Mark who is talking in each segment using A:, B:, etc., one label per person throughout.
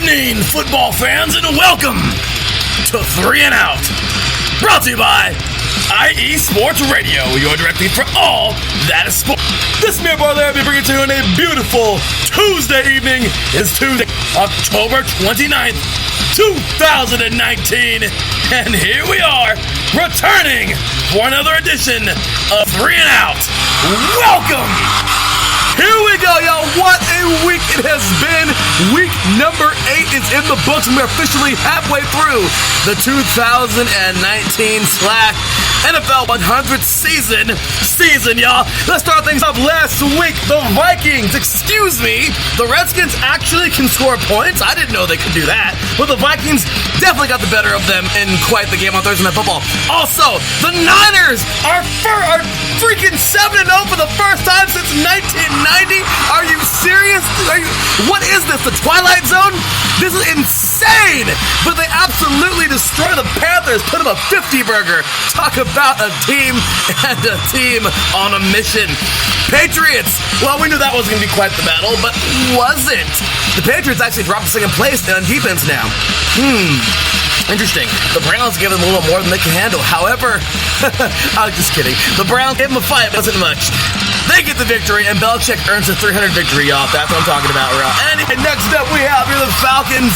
A: evening, football fans, and welcome to 3 and Out. Brought to you by IE Sports Radio, your direct feed for all that is sports. This mere boy there will be bringing to you on a beautiful Tuesday evening. It's Tuesday, October 29th, 2019. And here we are, returning for another edition of 3 and Out. Welcome! Here we go, y'all. What a week it has been. Week number 8 is in the books, and we're officially halfway through the 2019/NFL 100th season, y'all. Let's start things off. Last week, the Vikings, the Redskins actually can score points. I didn't know they could do that, but the Vikings definitely got the better of them in quite the game on Thursday Night Football. Also, the Niners are freaking 7-0 for the first time since 1990. Are you serious? What is this, the Twilight Zone? This is insane! But they absolutely destroy the Panthers, put them a 50 burger. Talk about a team and a team on a mission. Patriots, well, we knew that was going to be quite the battle, but wasn't. The Patriots actually dropped to second place on defense now. Interesting. The Browns gave them a little more than they can handle. However, I was just kidding. The Browns gave them a fight. It wasn't much. They get the victory, and Belichick earns a 300 victory, y'all. That's what I'm talking about, bro. And next up, we have here the Falcons.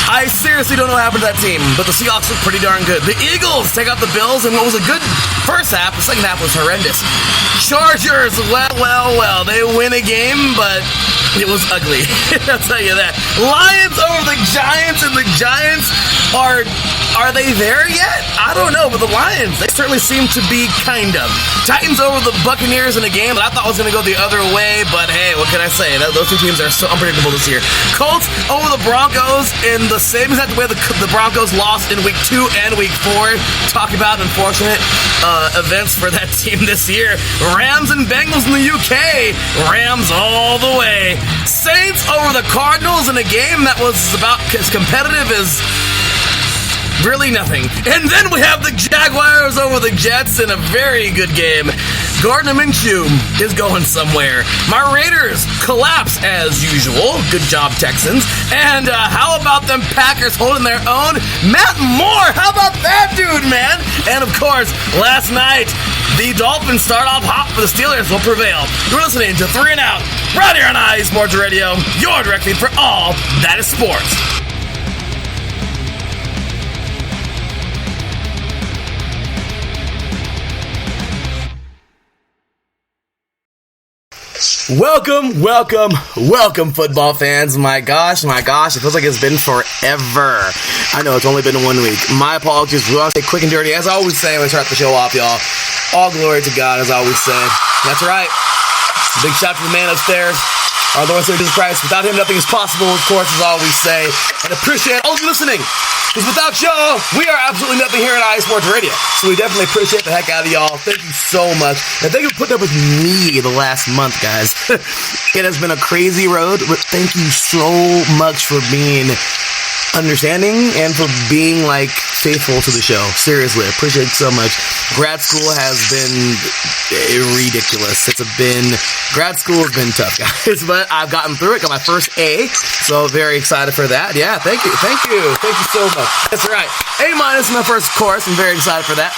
A: I seriously don't know what happened to that team, but the Seahawks look pretty darn good. The Eagles take out the Bills in what was a good first half. The second half was horrendous. Chargers, well, they win a game, but it was ugly. I'll tell you that. Lions over the Giants, and the Giants are they there yet? I don't know, but the Lions, they certainly seem to be kind of. Titans over the Buccaneers in a game that I thought was going to go the other way, but hey, what can I say? Those two teams are so unpredictable this year. Colts over the Broncos in the same exact way the Broncos lost in Week 2 and Week 4. Talk about unfortunate events for that team this year. Rams and Bengals in the UK. Rams all the way. Saints over the Cardinals in a game that was about as competitive as really nothing. And then we have the Jaguars over the Jets in a very good game. Gardner Minshew is going somewhere. My Raiders collapse as usual. Good job, Texans. And how about them Packers holding their own? Matt Moore, how about that dude, man? And of course, last night, the Dolphins start off hot, but the Steelers will prevail. You're listening to 3 and Out, right here on IE Sports Radio, your direct feed for all that is sports. Welcome, football fans. My gosh, it feels like it's been forever. I know, it's only been 1 week. My apologies. We'll say quick and dirty. As I always say when I start the show off, y'all, all glory to God, as I always say. That's right. Big shout to the man upstairs, our Lord and Savior Jesus Christ. Without him, nothing is possible, of course, as I always say. And appreciate all of you listening. Because without y'all, we are absolutely nothing here at IE Sports Radio. So we definitely appreciate the heck out of y'all. Thank you so much. And thank you for putting up with me the last month, guys. It has been a crazy road, but thank you so much for being understanding and for being faithful to the show. Seriously, I appreciate it so much. Grad school has been ridiculous. Grad school has been tough, guys, but I've gotten through it. Got my first A, so very excited for that. Yeah, thank you so much. That's right, A- in my first course. I'm very excited for that.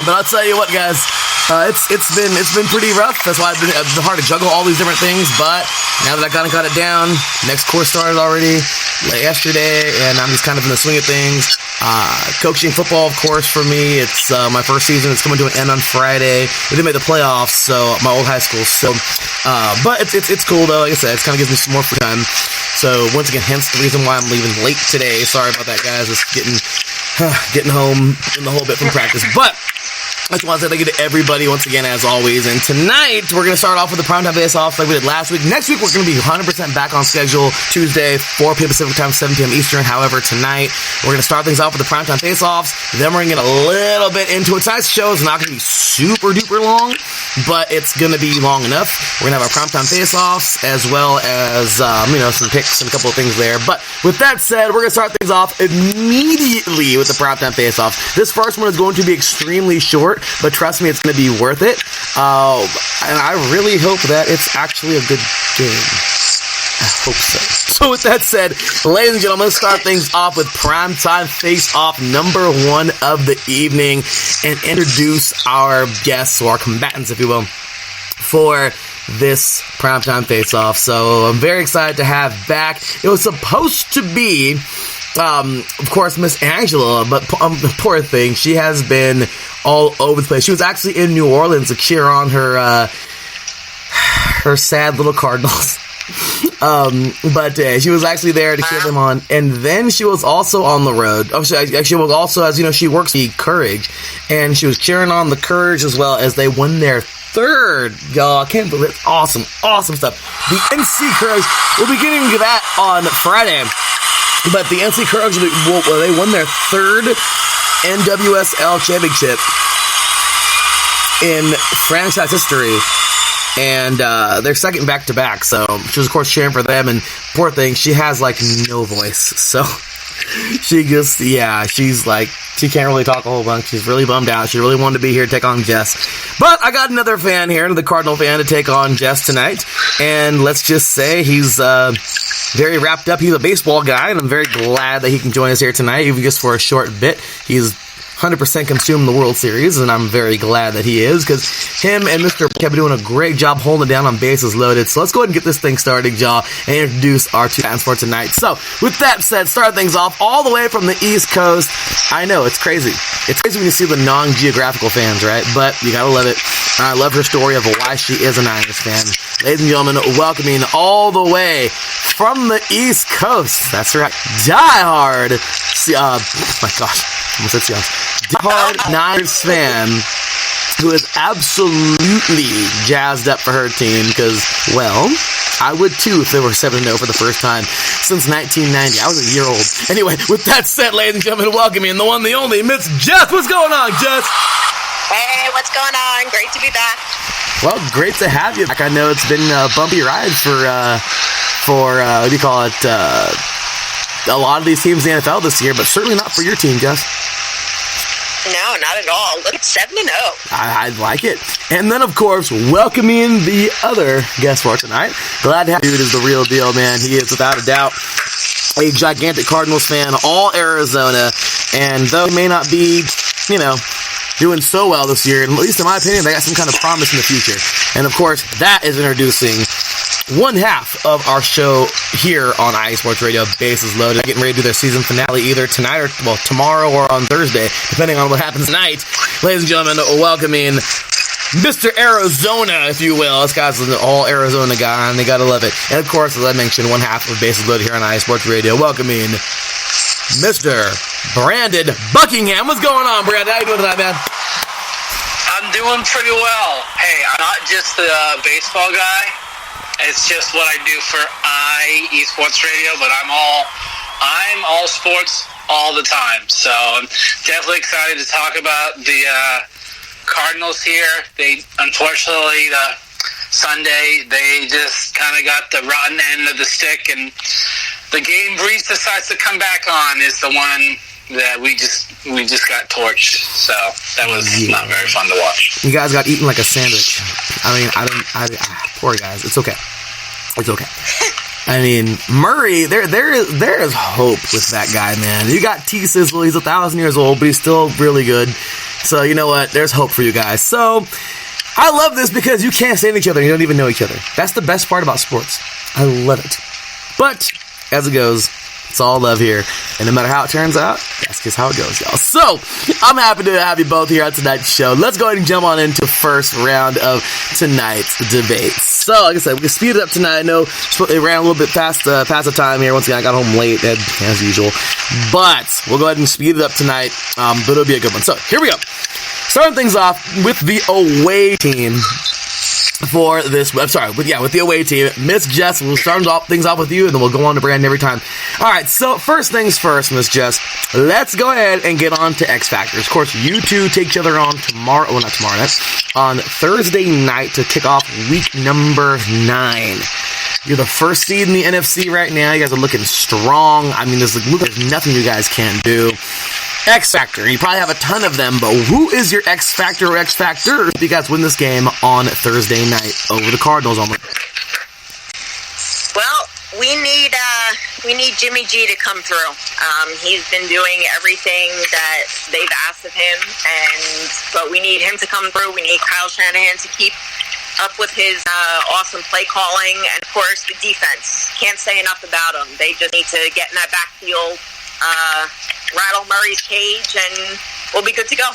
A: But I'll tell you what, guys. It's been pretty rough. That's why it's been hard to juggle all these different things. But now that I kind of got it down, next course started already yesterday, and I'm just kind of in the swing of things. Coaching football, of course, for me, it's my first season. It's coming to an end on Friday. We didn't make the playoffs, so my old high school. So, but it's cool though. Like I said, it kind of gives me some more free time. So once again, hence the reason why I'm leaving late today. Sorry about that, guys. Just getting home in a whole bit from practice, but. I just want to say thank you to everybody once again, as always. And tonight, we're going to start off with the primetime face-off like we did last week. Next week, we're going to be 100% back on schedule. Tuesday, 4 p.m. Pacific time, 7 p.m. Eastern. However, tonight, we're going to start things off with the primetime face-offs. Then we're going to get a little bit into it. Tonight's show is not going to be super duper long, but it's going to be long enough. We're going to have our primetime face-offs as well as, some picks and a couple of things there. But with that said, we're going to start things off immediately with the primetime face-off. This first one is going to be extremely short, but trust me, it's going to be worth it. And I really hope that it's actually a good game. hope so. So with that said, ladies and gentlemen, let's start things off with primetime face-off number 1 of the evening and introduce our guests, or our combatants, if you will, for this primetime face-off. So I'm very excited to have back. It was supposed to be, of course, Miss Angela, but poor thing, she has been all over the place. She was actually in New Orleans to cheer on her sad little Cardinals. But she was actually there to cheer them on, and then she was also on the road. She was also, as you know, she works the Courage, and she was cheering on the Courage as well as they won their 3rd. Y'all, I can't believe it. Awesome stuff. The NC Courage, we'll be getting to that on Friday, but the NC Courage, they won their 3rd NWSL championship in franchise history. And they're second back-to-back, so she was, of course, cheering for them, and poor thing, she has, like, no voice, so she just, she's, like, she can't really talk a whole bunch. She's really bummed out. She really wanted to be here to take on Jess. But I got another fan here, another Cardinal fan, to take on Jess tonight, and let's just say he's very wrapped up. He's a baseball guy, and I'm very glad that he can join us here tonight, even just for a short bit. He's 100% consumed the World Series, and I'm very glad that he is, because him and Mr. have been doing a great job holding it down on bases loaded. So let's go ahead and get this thing started, y'all, and introduce our 2 fans for tonight. So, with that said, start things off all the way from the East Coast. I know, it's crazy. It's crazy when you see the non-geographical fans, right? But you gotta love it. I love her story of why she is a Niners fan. Ladies and gentlemen, welcoming all the way from the East Coast. That's right. Die-hard. My gosh. Almost said Seahawks. Die-hard Niners fan who is absolutely jazzed up for her team because, well, I would too if they were 7-0 for the first time since 1990. I was a year old. Anyway, with that said, ladies and gentlemen, welcoming the one, the only, Miss Jess. What's going on, Jess?
B: Hey, what's going on? Great to be back.
A: Well, great to have you back. I know it's been a bumpy ride for what do you call it, a lot of these teams in the NFL this year, but certainly not for your team, Jess.
B: No, not at all. Look at 7-0.
A: I like it. And then, of course, welcoming the other guest for tonight. Glad to have you. Dude is the real deal, man. He is, without a doubt, a gigantic Cardinals fan, all Arizona. And though he may not be, doing so well this year, at least in my opinion, they got some kind of promise in the future. And, of course, that is introducing one half of our show here on iSports Radio, Bases Loaded. Getting ready to do their season finale either tonight or, tomorrow or on Thursday, depending on what happens tonight. Ladies and gentlemen, welcoming Mr. Arizona, if you will. This guy's an all Arizona guy, and they gotta love it. And, of course, as I mentioned, one half of Bases Loaded here on iSports Radio, welcoming Mr. Brandon Buckingham. What's going on, Brandon? How you doing tonight, man?
C: I'm doing pretty well. Hey, I'm not just the baseball guy. It's just what I do for eSports Radio, but I'm all sports all the time. So I'm definitely excited to talk about the Cardinals here. They, unfortunately, Sunday, they just kind of got the rotten end of the stick, and the game Breeze decides to come back on is the one that we just got torched. So that was not very fun to watch.
A: You guys got eaten like a sandwich. Poor guys. It's okay. It's okay. I mean, Murray, there is hope with that guy, man. You got T-Sizzle. He's 1,000 years old, but he's still really good. So, you know what? There's hope for you guys. So, I love this because you can't stand each other and you don't even know each other. That's the best part about sports. I love it. But, as it goes, it's all love here. And no matter how it turns out, that's just how it goes, y'all. So, I'm happy to have you both here on tonight's show. Let's go ahead and jump on into the first round of tonight's debates. So, like I said, we can speed it up tonight. I know it ran a little bit past the time here. Once again, I got home late, as usual. But, we'll go ahead and speed it up tonight. But it'll be a good one. So, here we go. Starting things off with the away team. For this, with the away team, Miss Jess, we'll start things off with you, and then we'll go on to Brandon every time. All right, so first things first, Miss Jess, let's go ahead and get on to X Factors. Of course, you two take each other on on Thursday night to kick off week number 9. You're the first seed in the NFC right now. You guys are looking strong. I mean, there's nothing you guys can't do. X Factor. You probably have a ton of them, but who is your X Factor or X Factors if you guys win this game on Thursday night over the Cardinals?
B: Well, we need Jimmy G to come through. He's been doing everything that they've asked of him, but we need him to come through. We need Kyle Shanahan to keep up with his awesome play calling, and of course the defense. Can't say enough about them. They just need to get in that backfield, rattle Murray's cage, and we'll be good to go.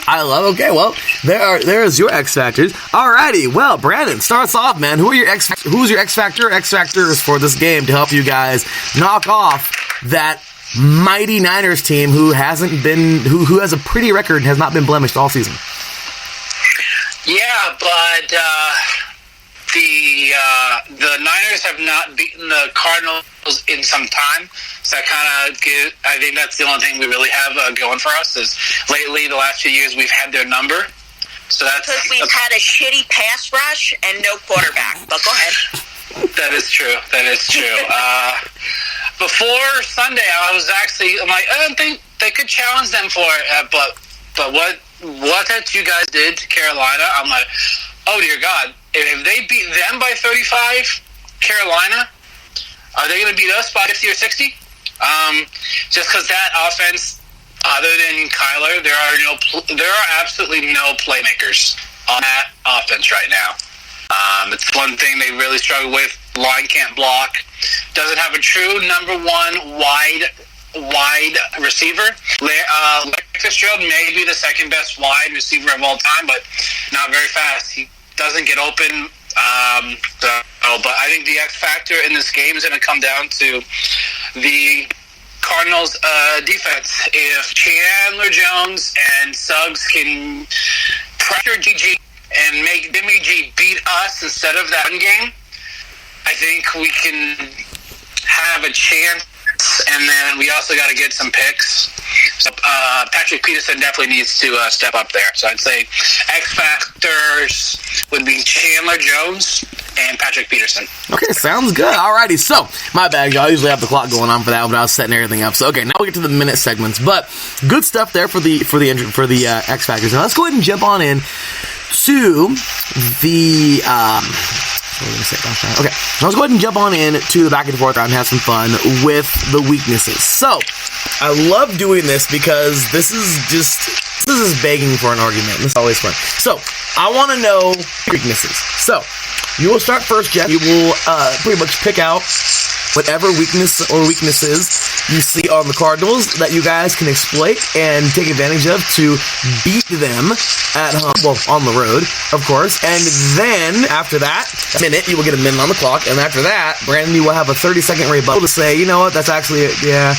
A: I love. Okay, well, there's your X factors. Alrighty, well, Brandon starts off, man. Who's your X factor? X factors for this game to help you guys knock off that mighty Niners team who has a pretty record and has not been blemished all season.
C: Yeah, but the Niners have not beaten the Cardinals in some time, so I think that's the only thing we really have going for us. Is lately, the last few years, we've had their number. So that's
B: because we've had a shitty pass rush and no quarterback. But go ahead.
C: That is true. Before Sunday, I'm like, I don't think they could challenge them for it. But what that you guys did to Carolina, I'm like, oh dear God, if they beat them by 35, Carolina, are they going to beat us by 50 or 60? Just because that offense, other than Kyler, there are absolutely no playmakers on that offense right now. It's one thing they really struggle with. Line can't block. Doesn't have a true number one wide receiver. Fitzgerald may be the second best wide receiver of all time, but not very fast. He doesn't get open. But I think the X factor in this game is going to come down to the Cardinals' defense. If Chandler Jones and Suggs can pressure GG and make Jimmy G beat us instead of that run game, I think we can have a chance. And then we also got to get some picks. So Patrick Peterson definitely needs to step up there. So I'd say X factors would be Chandler Jones and Patrick Peterson.
A: Okay, sounds good. Alrighty, so my bad, y'all. I usually have the clock going on for that, but I was setting everything up. So okay, now we get to the minute segments. But good stuff there for the X factors. Now let's go ahead and jump on in to the. Okay, let's go ahead and jump on in to the back and forth and have some fun with the weaknesses. So, I love doing this because this is begging for an argument. This is always fun. So, I want to know weaknesses. So, you will start first, Jeff. You will pretty much pick out whatever weakness or weaknesses you see on the Cardinals that you guys can exploit and take advantage of to beat them at home, well, on the road, of course. And then, after that, you will get a minute on the clock, and after that, Brandon, you will have a 30-second rebuttal to say, you know what, that's actually, yeah,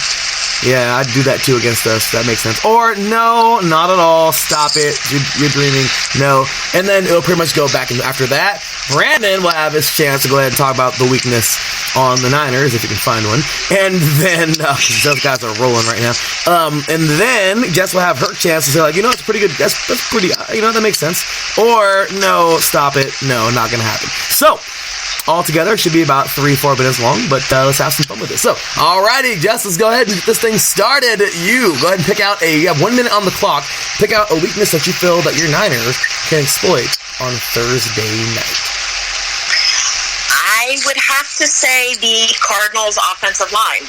A: I'd do that too against us. That makes sense. Or, no, not at all, stop it, you're dreaming, no. And then it'll pretty much go back, and after that, Brandon will have his chance to go ahead and talk about the weakness on the Niners, if you can find one. And then, those guys are rolling right now. And then Jess will have her chance to say, like, you know, it's pretty good. That's pretty, that makes sense. Or, no, stop it. No, not going to happen. So, altogether, it should be about 3-4 minutes long, but let's have some fun with it. So, alrighty, Jess, let's go ahead and get this thing started. You go ahead and pick out you have 1 minute on the clock. Pick out a weakness that you feel that your Niners can exploit on Thursday night.
B: I would have to say the Cardinals' offensive line.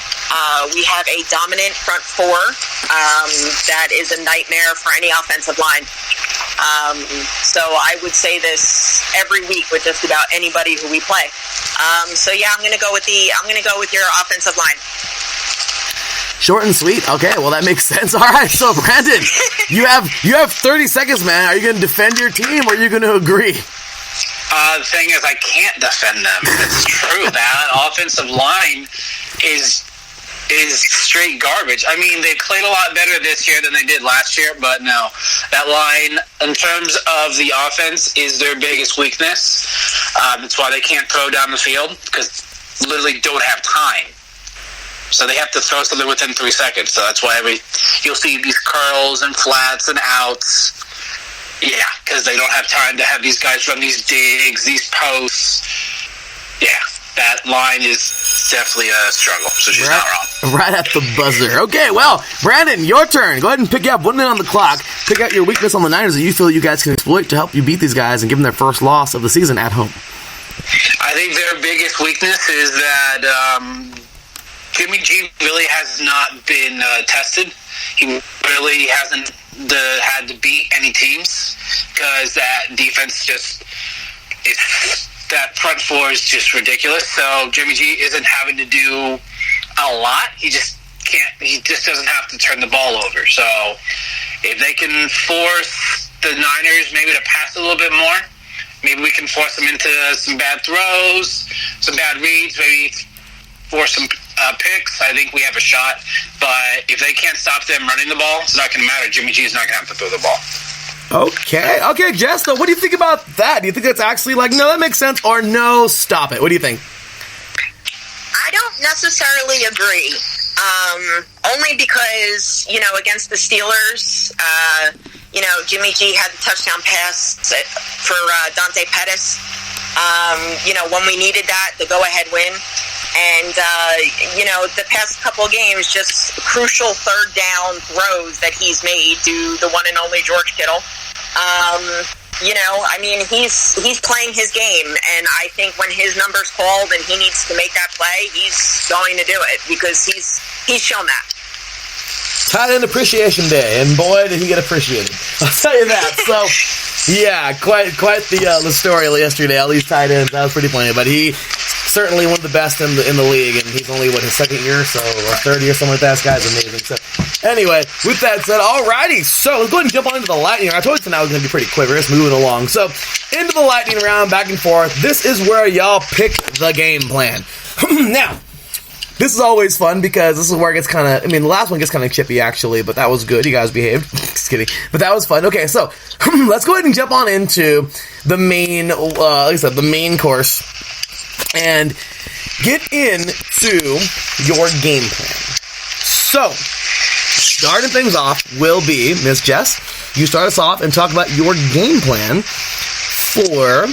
B: We have a dominant front four that is a nightmare for any offensive line. So I would say this every week with just about anybody who we play. So yeah, I'm going to go with your offensive line.
A: Short and sweet. Okay, well that makes sense. All right, so Brandon, you have 30 seconds, man. Are you going to defend your team or are you going to agree?
C: The thing is, I can't defend them. It's true. That offensive line is straight garbage. I mean, they played a lot better this year than they did last year, but no. That line, in terms of the offense, is their biggest weakness. That's why they can't throw down the field, because literally don't have time. So they have to throw something within 3 seconds. So that's why you'll see these curls and flats and outs. Yeah, because they don't have time to have these guys run these digs, these posts. Yeah, that line is definitely a struggle, so she's not wrong.
A: Right at the buzzer. Okay, well, Brandon, your turn. Go ahead and pick up 1 minute on the clock. Pick out your weakness on the Niners that you feel you guys can exploit to help you beat these guys and give them their first loss of the season at home.
C: I I think their biggest weakness is that Jimmy G really has not been tested. He really hasn't had to beat any teams because that defense that front four is just ridiculous. So Jimmy G isn't having to do a lot. He just doesn't have to turn the ball over. So if they can force the Niners maybe to pass a little bit more, maybe we can force them into some bad throws, some bad reads, maybe force some picks. I think we have a shot. But if they can't stop them running the ball, it's not going to matter. Jimmy G is not going to have to throw the ball.
A: Okay, Jess, though, what do you think about that? Do you think that's actually like, no, that makes sense, or no, stop it? What do you think?
B: I don't necessarily agree. Only because, against the Steelers, Jimmy G had the touchdown pass for Dante Pettis. When we needed that, the go-ahead win. And, the past couple of games, just crucial third down throws that he's made to the one and only George Kittle. He's playing his game, and I think when his number's called and he needs to make that play, he's going to do it because he's shown that.
A: Tight end Appreciation Day, and boy, did he get appreciated. I'll tell you that. So, yeah, quite the story yesterday. All these tight ends, that was pretty funny. But he certainly one of the best in the league, and he's only his second year, or third year, something like that. This guy's amazing. So, anyway, with that said, alrighty. So let's go ahead and jump on into the lightning round. I told you tonight was going to be pretty quick. We're just moving along. So into the lightning round, back and forth. This is where y'all pick the game plan. Now, this is always fun because this is where it gets kind of, the last one gets kind of chippy actually, but that was good. You guys behaved. Just kidding. But that was fun. Okay, so let's go ahead and jump on into the main, like I said, the main course and get into your game plan. So, starting things off will be, Ms. Jess, you start us off and talk about your game plan for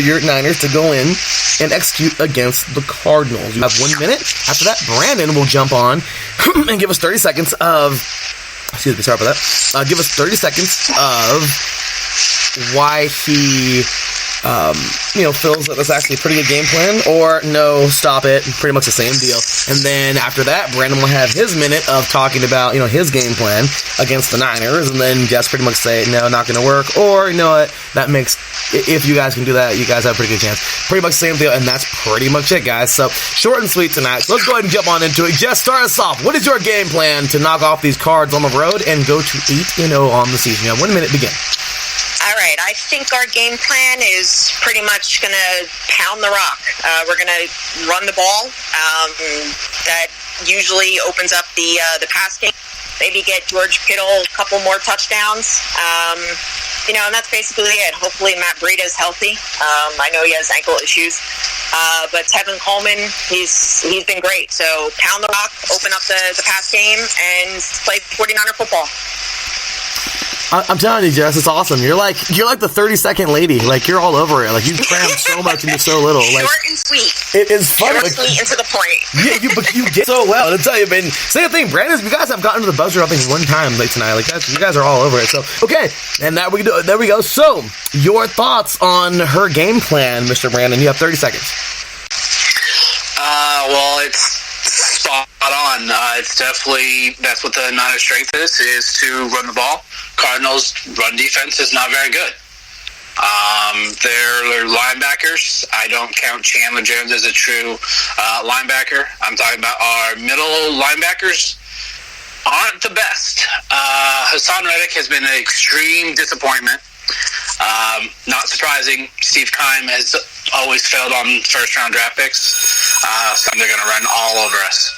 A: your Niners to go in and execute against the Cardinals. You have 1 minute. After that, Brandon will jump on and give us 30 seconds of... Excuse me, sorry about that. Give us 30 seconds of why he... feels that that's actually a pretty good game plan, or no, stop it, pretty much the same deal. And then after that, Brandon will have his minute of talking about, his game plan against the Niners, and then just pretty much say, no, not going to work, or, you know what, that makes, if you guys can do that, you guys have a pretty good chance. Pretty much the same deal, and that's pretty much it, guys. So, short and sweet tonight. So let's go ahead and jump on into it. Just start us off. What is your game plan to knock off these Cards on the road and go to 8-0 on the season? You have 1 minute, begin.
B: All right, I think our game plan is pretty much going to pound the rock. We're going to run the ball. That usually opens up the pass game. Maybe get George Kittle a couple more touchdowns. And that's basically it. Hopefully Matt Breida's healthy. I know he has ankle issues. But Tevin Coleman, he's been great. So pound the rock, open up the pass game, and play 49er football.
A: I'm telling you, Jess, it's awesome. You're like the 30-second lady. Like, you're all over it. Like, you crammed so much into so little. Like,
B: short and sweet.
A: It is fun.
B: Short and sweet and to the point.
A: Yeah, you get so well. I'll tell you, man. Same thing, Brandon. You guys have gotten to the buzzer, I think, one time late tonight. Like, you guys are all over it. So, okay, and there we go. So, your thoughts on her game plan, Mr. Brandon? You have 30 seconds.
C: Well, it's spot on. It's definitely, that's what the Niners' strength is to run the ball. Cardinals' run defense is not very good. Their linebackers, I don't count Chandler Jones as a true linebacker. I'm talking about our middle linebackers aren't the best. Hassan Reddick has been an extreme disappointment. Not surprising. Steve Keim has always failed on first-round draft picks. So they're going to run all over us.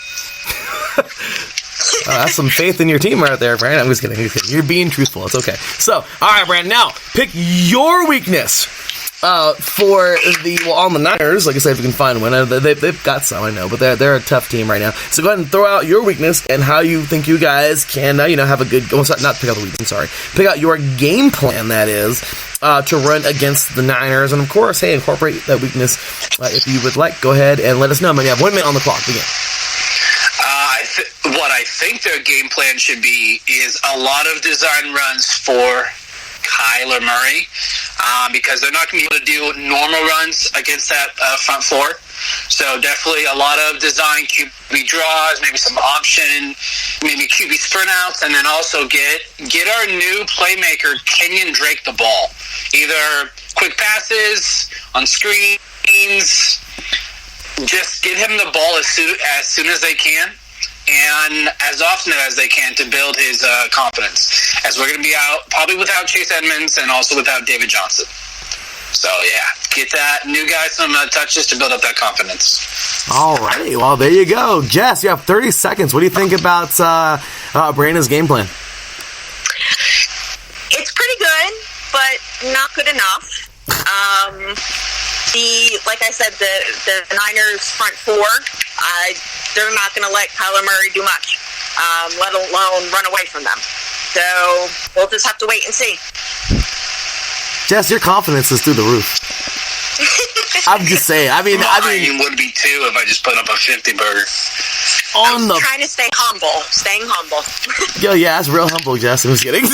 A: That's some faith in your team right there, Brandon. I'm just kidding. You're being truthful. It's okay. So, all right, Brandon. Now, pick your weakness for on the Niners. Like I said, if you can find one, they've got some, I know, but they're a tough team right now. So go ahead and throw out your weakness and how you think you guys can, have a good. Not pick out the weakness. I'm sorry. Pick out your game plan. That is to run against the Niners, and of course, hey, incorporate that weakness if you would like. Go ahead and let us know. Man, you have 1 minute on the clock. Begin.
C: What I think their game plan should be is a lot of design runs for Kyler Murray. because they're not going to be able to do normal runs against that front four. So definitely a lot of design QB draws, maybe some option, maybe QB sprint outs, and then also get our new playmaker, Kenyon Drake, the ball. Either quick passes, on screens, just get him the ball as soon as they can, and as often as they can to build his confidence. As we're going to be out probably without Chase Edmonds and also without David Johnson. So yeah, get that new guy some touches to build up that confidence.
A: All right, well there you go, Jess. You have 30 seconds. What do you think about Brandon's game plan?
B: It's pretty good, but not good enough. Like I said, the Niners front four, they're not going to let Kyler Murray do much, let alone run away from them. So we'll just have to wait and see.
A: Jess, your confidence is through the roof. I'm just saying. I mean,
C: would be too if I just put up a 50 burger.
B: I'm trying to stay humble. Staying humble.
A: Yo, yeah, that's real humble, Jess. I'm just kidding.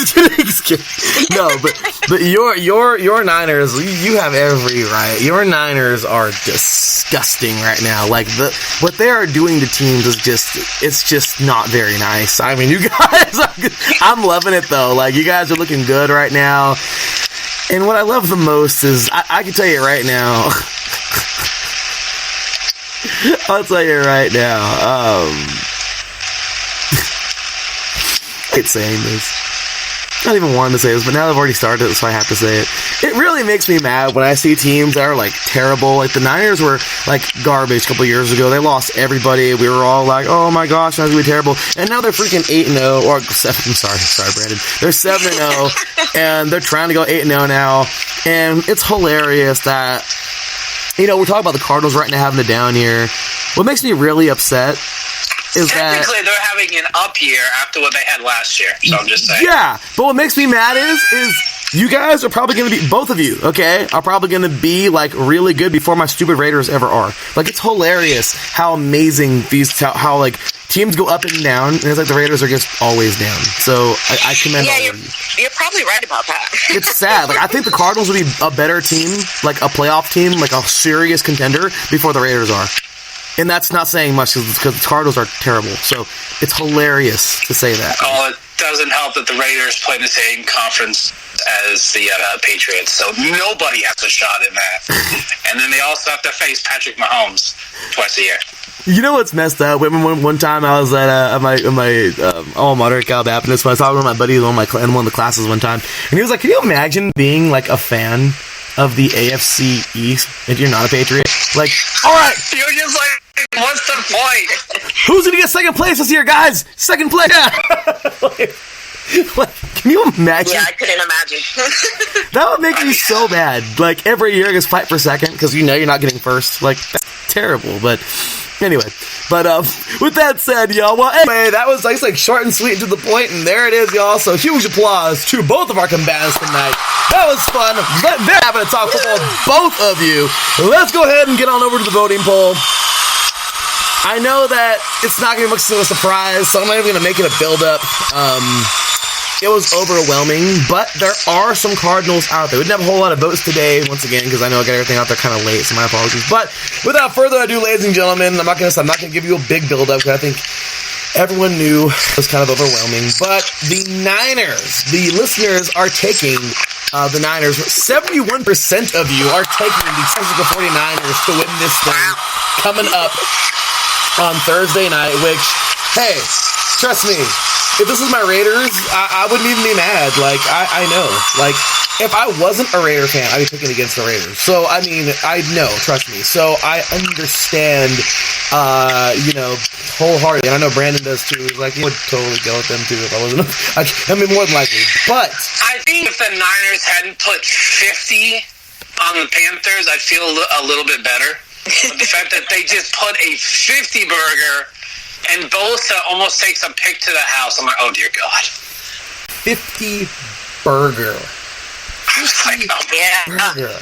A: No, but your Niners, you have every right. Your Niners are disgusting right now. Like what they are doing to teams is just not very nice. I mean, you guys, I'm loving it though. Like you guys are looking good right now. And what I love the most is, I can tell you right now, I'll tell you right now, I hate saying this. I don't even want to say this, but now I've already started it, so I have to say it. It really makes me mad when I see teams that are, like, terrible. Like, the Niners were, like, garbage a couple years ago. They lost everybody. We were all like, oh, my gosh, that's going to be terrible. And now they're freaking 8-0, or 7, I'm sorry, Brandon. They're 7-0, and they're trying to go 8-0 now. And it's hilarious that, you know, we're talking about the Cardinals right now having a down year. What makes me really upset is
C: technically they're having an up year after what they had last year, so I'm just saying.
A: Yeah, but what makes me mad is you guys are probably going to be, both of you, okay, are probably going to be, like, really good before my stupid Raiders ever are. Like, it's hilarious how amazing how like, teams go up and down, and it's like the Raiders are just always down. So, I commend all of you.
B: You're probably right about that.
A: It's sad. Like, I think the Cardinals will be a better team, like a playoff team, like a serious contender, before the Raiders are. And that's not saying much because the Cardinals are terrible. So it's hilarious to say that.
C: Oh, it doesn't help that the Raiders play in the same conference as the Patriots. So nobody has a shot in that. And then they also have to face Patrick Mahomes twice a year.
A: You know what's messed up? One time I was at my alma mater, Cal Baptist. I was talking to my buddy in one of the classes one time. And he was like, can you imagine being like a fan of the AFC East if you're not a Patriot? Like, all right.
C: You're just like, what's the point?
A: Who's going to get second place this year, guys? Second place. like, can you imagine?
B: Yeah, I couldn't imagine.
A: That would make me so mad. Like, every year I just fight for second because you know you're not getting first. Like, that's terrible. But anyway, with that said, y'all, well, anyway, that was like short and sweet and to the point, and there it is, y'all. So huge applause to both of our combatants tonight. That was fun. They're having a talk football, both of you. Let's go ahead and get on over to the voting poll. I know that it's not going to be much of a surprise, so I'm not even going to make it a build-up. It was overwhelming, but there are some Cardinals out there. We didn't have a whole lot of votes today, once again, because I know I got everything out there kind of late, so my apologies. But without further ado, ladies and gentlemen, I'm not going to give you a big build-up, because I think everyone knew it was kind of overwhelming. But the Niners, the listeners are taking the Niners. 71% of you are taking the San Francisco 49ers to win this thing coming up on Thursday night, which, hey, trust me, if this was my Raiders, I wouldn't even be mad. Like, I know. Like, if I wasn't a Raider fan, I'd be picking against the Raiders. So, I mean, I know, trust me. So, I understand, wholeheartedly. And I know Brandon does too. He's like, he would totally go with them too if I wasn't. I mean, more than likely. But
C: I think if the Niners hadn't put 50 on the Panthers, I'd feel a little bit better. But the fact that they just put a 50 burger and Bosa almost takes a pick to the house, I'm like, oh dear God.
A: 50 burger.
C: I was like, oh
B: yeah.
A: Burger.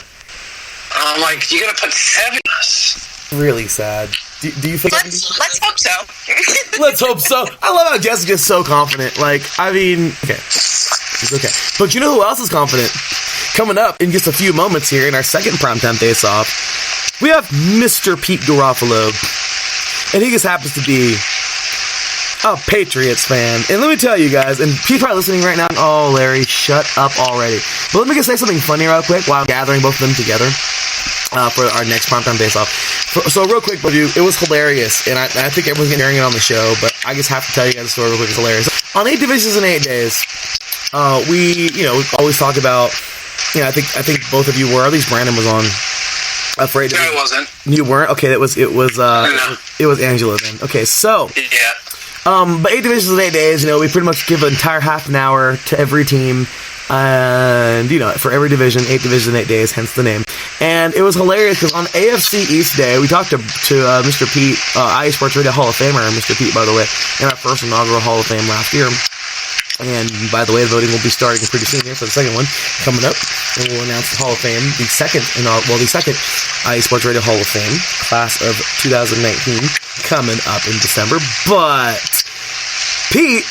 C: I'm like, you gotta put 7 on us.
A: Really sad. Do you feel?
B: Let's hope so.
A: Let's hope so. I love how Jessica's so confident. Like, I mean, okay. It's okay. But you know who else is confident? coming up in just a few moments here in our second primetime face-off, we have Mr. Pete Garofalo. And he just happens to be a Patriots fan. And let me tell you guys, and Pete's probably listening right now, oh, Larry, shut up already. But let me just say something funny real quick while I'm gathering both of them together for our next primetime face-off. So real quick, it was hilarious, and I think everyone's hearing it on the show, but I just have to tell you guys the story real quick. It's hilarious. On 8 divisions in 8 days, we always talk about, I think both of you were, at least Brandon was on. Afraid.
C: No, I wasn't.
A: You weren't? Okay, it was Angela then. Okay, so.
C: Yeah.
A: But 8 divisions in 8 days, we pretty much give an entire half an hour to every team. And, for every division, 8 divisions in 8 days, hence the name. And it was hilarious because on AFC East Day, we talked to Mr. Pete, IE Sports Radio Hall of Famer, Mr. Pete, by the way, in our first inaugural Hall of Fame last year. And by the way, the voting will be starting pretty soon here for the second one coming up. And we'll announce the Hall of Fame, the second IE Sports Radio Hall of Fame, class of 2019, coming up in December. But Pete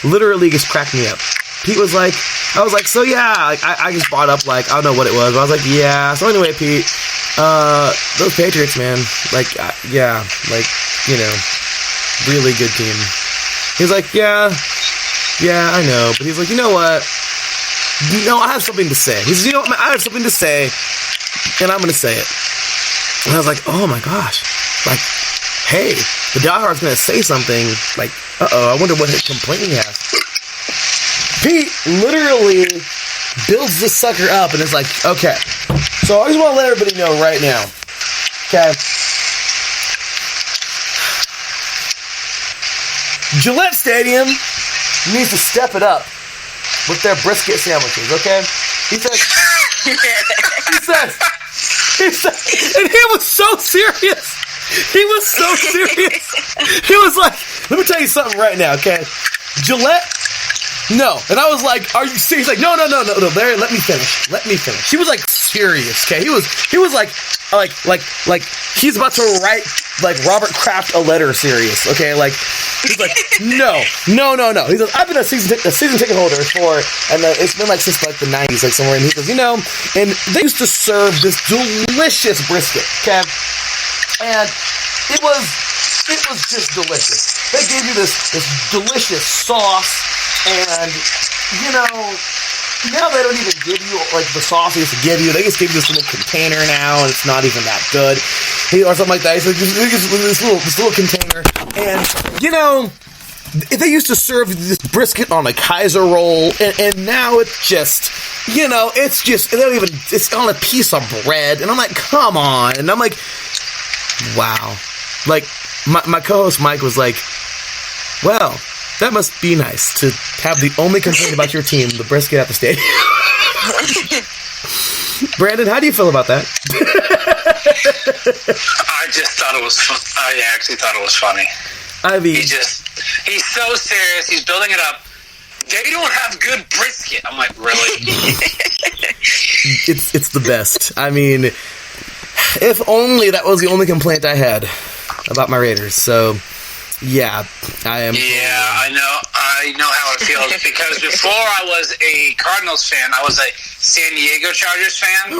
A: literally just cracked me up. Pete was like, I was like, so yeah, I just brought up, I don't know what it was, but I was like, yeah. So anyway, Pete, those Patriots, man, really good team. He's like, yeah, I know. But he's like, you know what? I have something to say. He says, I have something to say, and I'm going to say it. And I was like, oh my gosh. Hey, the diehard's going to say something. I wonder what his complaint he has. Pete literally builds this sucker up and is like, okay. So I just want to let everybody know right now. Okay. Gillette Stadium needs to step it up with their brisket sandwiches, okay? He says, and he was so serious. He was so serious. He was like, let me tell you something right now, okay? Gillette, no. And I was like, are you serious? He's like, no, Larry, let me finish. He was serious, okay? He was like he's about to write Robert Kraft a letter serious, okay? He's like, no. He says, I've been a season ticket holder for, and it's been since the 90s, somewhere. And he says, and they used to serve this delicious brisket, okay? And it was just delicious. They gave you this delicious sauce, and now they don't even give you the sauce they used to give you. They just give you this little container now, and it's not even that good, or something like that. It's this little container, and they used to serve this brisket on a Kaiser roll, and now it's just, it's on a piece of bread, and I'm like, come on, and I'm like, wow, my co-host Mike was like, well, that must be nice to have the only complaint about your team, the brisket at the stadium. Brandon, how do you feel about that?
C: I actually thought it was funny.
A: I mean,
C: he's so serious. He's building it up. They don't have good brisket. I'm like, really?
A: It's the best. I mean, if only that was the only complaint I had about my Raiders. So, yeah, I am.
C: Yeah, I know how it feels because before I was a Cardinals fan, I was a San Diego Chargers fan.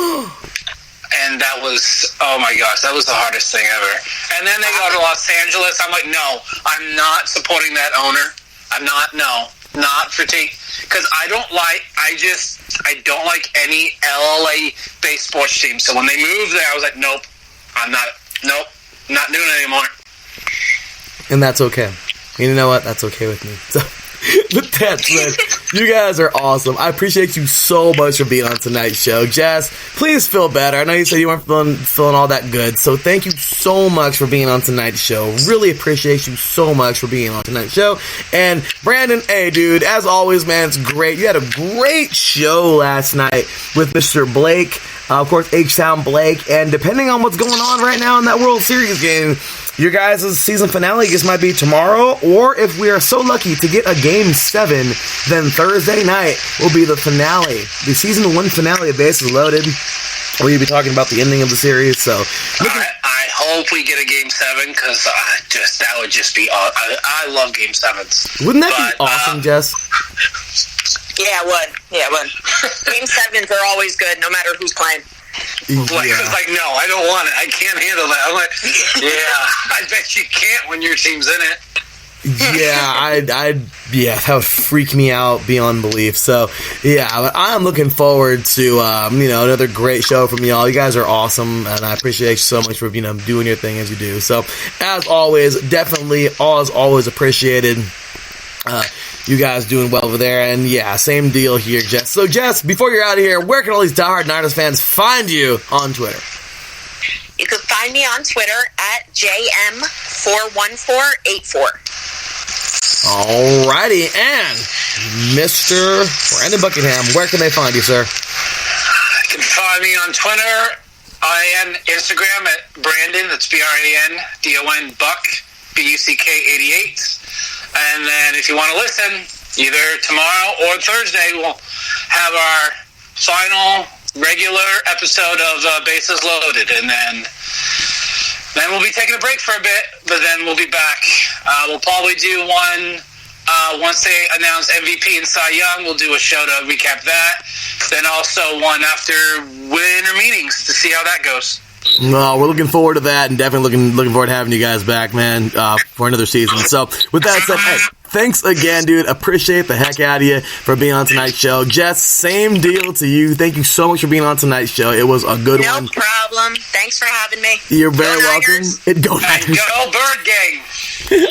C: And that was, oh my gosh, that was the hardest thing ever. And then they go to Los Angeles. I'm like, no, I'm not supporting that owner. I'm not for because I don't like any LA-based sports team. So when they moved there, I was like, nope, not doing it anymore.
A: And that's okay. You know what? That's okay with me. So, with that said, you guys are awesome. I appreciate you so much for being on tonight's show. Jazz, please feel better. I know you said you weren't feeling all that good, so thank you so much for being on tonight's show. Really appreciate you so much for being on tonight's show. And Brandon, hey dude, as always, man, it's great. You had a great show last night with Mr. Blake, of course, H-Town Blake, and depending on what's going on right now in that World Series game, your guys' season finale just might be tomorrow, or if we are so lucky to get a Game 7, then Thursday night will be the finale, the Season 1 finale of Bases Loaded, where you'll be talking about the ending of the series, so...
C: I hope we get a Game 7, because that would just be... I love Game 7s.
A: Wouldn't that be awesome, Jess?
B: Yeah, it would. Game 7s are always good, no matter who's playing.
C: Like, no, I don't want it. I can't handle that. I'm like, yeah, I bet you can't when your team's in it.
A: Yeah, that would freak me out beyond belief. So, yeah, I'm looking forward to, another great show from y'all. You guys are awesome, and I appreciate you so much for, doing your thing as you do. So, as always, definitely, always appreciated. You guys doing well over there, and yeah, same deal here, Jess. So, Jess, before you're out of here, where can all these diehard Niners fans find you on Twitter?
B: You can find me on Twitter at JM41484.
A: Alrighty, and Mr. Brandon Buckingham, where can they find you, sir?
C: You can find me on Twitter and Instagram at Brandon, that's BRANDON Buck, BUCK88. And then if you want to listen, either tomorrow or Thursday, we'll have our final regular episode of Bases Loaded, and then we'll be taking a break for a bit, but then we'll be back. We'll probably do one once they announce MVP and Cy Young. We'll do a show to recap that. Then also one after winter meetings to see how that goes.
A: No, we're looking forward to that, and definitely looking forward to having you guys back, man, for another season. So, with that said, hey, thanks again, dude. Appreciate the heck out of you for being on tonight's show. Jess, same deal to you. Thank you so much for being on tonight's show. It was a good one.
B: No problem. Thanks for having me.
A: You're very welcome. Go Niners.
C: And go Bird Gang.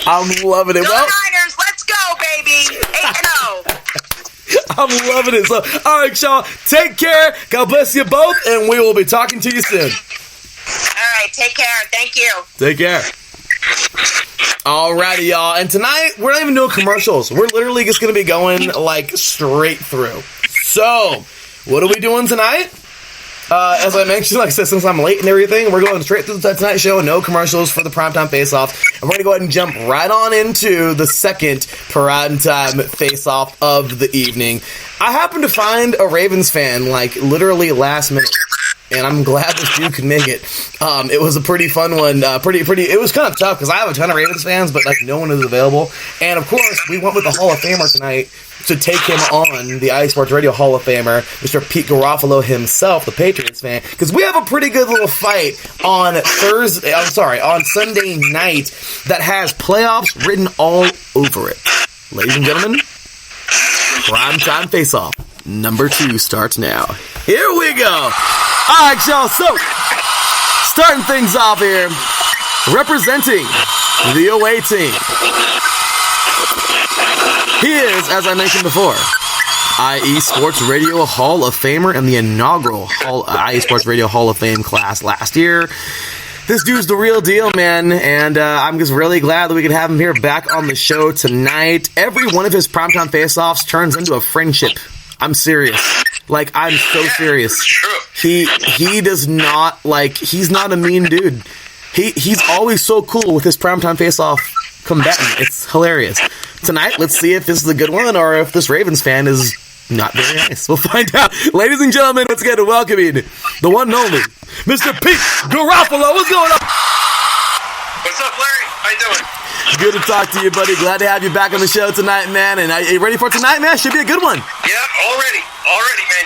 A: I'm loving it.
B: Go Niners. Let's go, baby. 8-0.
A: I'm loving it. So, all right, y'all, take care. God bless you both, and we will be talking to you soon.
B: All right, take care. Thank you.
A: Take care. Alrighty, y'all. And tonight, we're not even doing commercials. We're literally just going to be going, straight through. So, what are we doing tonight? As I mentioned, like I said, since I'm late and everything, we're going straight through the tonight's show. No commercials for the primetime face-off. And we're going to go ahead and jump right on into the second primetime face-off of the evening. I happened to find a Ravens fan, literally last minute. And I'm glad this dude could make it. It was a pretty fun one. It was kind of tough because I have a ton of Ravens fans, but no one is available. And of course, we went with the Hall of Famer tonight to take him on, the iSports Radio Hall of Famer, Mr. Pete Garofalo himself, the Patriots fan. Because we have a pretty good little fight on Sunday night that has playoffs written all over it. Ladies and gentlemen, primetime face-off number 2 starts now. Here we go. All right, y'all, so starting things off here, representing the away team. He is, as I mentioned before, IE Sports Radio Hall of Famer and the inaugural IE Sports Radio Hall of Fame class last year. This dude's the real deal, man, and I'm just really glad that we could have him here back on the show tonight. Every one of his primetime face-offs turns into a friendship. I'm serious. I'm so serious. He does not, he's not a mean dude. He's always so cool with his primetime face-off combatant. It's hilarious. Tonight, let's see if this is a good one or if this Ravens fan is not very nice. We'll find out. Ladies and gentlemen, once again, welcoming the one and only Mr. Pete Garofalo. What's going on?
C: What's up, Larry? How you doing?
A: Good to talk to you, buddy. Glad to have you back on the show tonight, man. And are you ready for tonight, man? Should be a good one.
C: Yeah, already, man.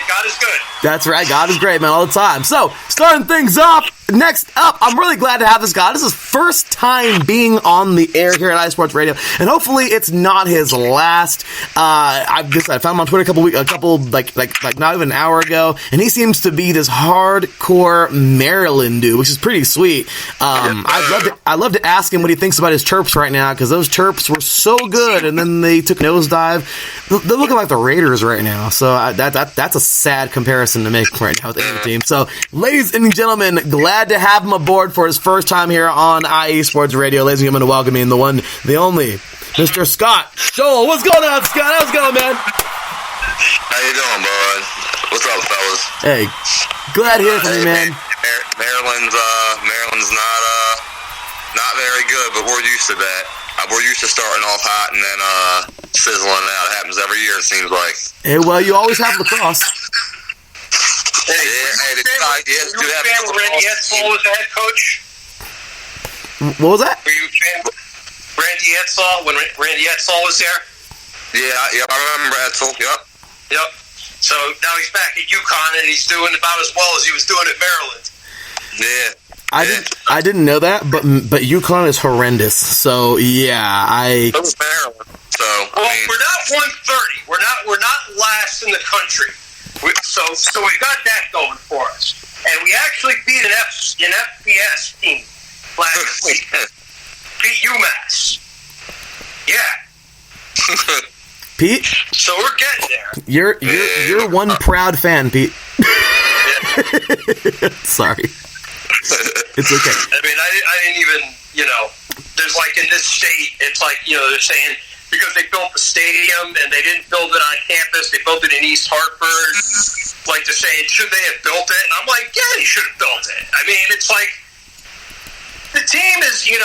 C: God is good.
A: That's right. God is great, man, all the time. So, starting things off, next up, I'm really glad to have this guy. This is his first time being on the air here at iSports Radio, and hopefully it's not his last. I found him on Twitter not even an hour ago, and he seems to be this hardcore Maryland dude, which is pretty sweet. I'd love to ask him what he thinks about his chirps right now, because those chirps were so good, and then they took a nosedive. They're looking like the Raiders right now, so that's a sad comparison to make right now with any team. So, ladies and gentlemen, glad to have him aboard for his first time here on IE Sports Radio. Ladies and gentlemen, welcoming the one, the only, Mr. Scott Scholl. What's going on, Scott? How's it going, man?
D: How you doing, bud? What's up, fellas?
A: Hey, glad to hear from you, man.
D: Maryland's not very good, but we're used to that. We're used to starting off hot and then sizzling out. It happens every year, it seems like.
A: Hey, well, you always have lacrosse.
C: Randy Edsall was the head coach.
A: What was that?
C: Were you a fan of Randy Edsall when Randy Edsall was there?
D: Yeah, I remember Edsall. Yep.
E: Yep. So now he's back at UConn, and he's doing about as well as he was doing at Maryland.
D: Yeah.
A: I didn't know that, but UConn is horrendous. So yeah,
D: That was Maryland. So
E: Well, we're not 130. We're not last in the country. So we got that going for us, and we actually beat an FBS team last week. Beat UMass. Yeah.
A: Pete,
E: So we're getting there.
A: you're one proud fan, Pete. Sorry, it's okay.
E: I mean, I didn't even, there's like in this state, it's like, they're saying because they built the stadium and they didn't build it on campus, they built it in East Hartford. Like they're saying, should they have built it? And I'm like, yeah, they should have built it. I mean, it's like the team is, it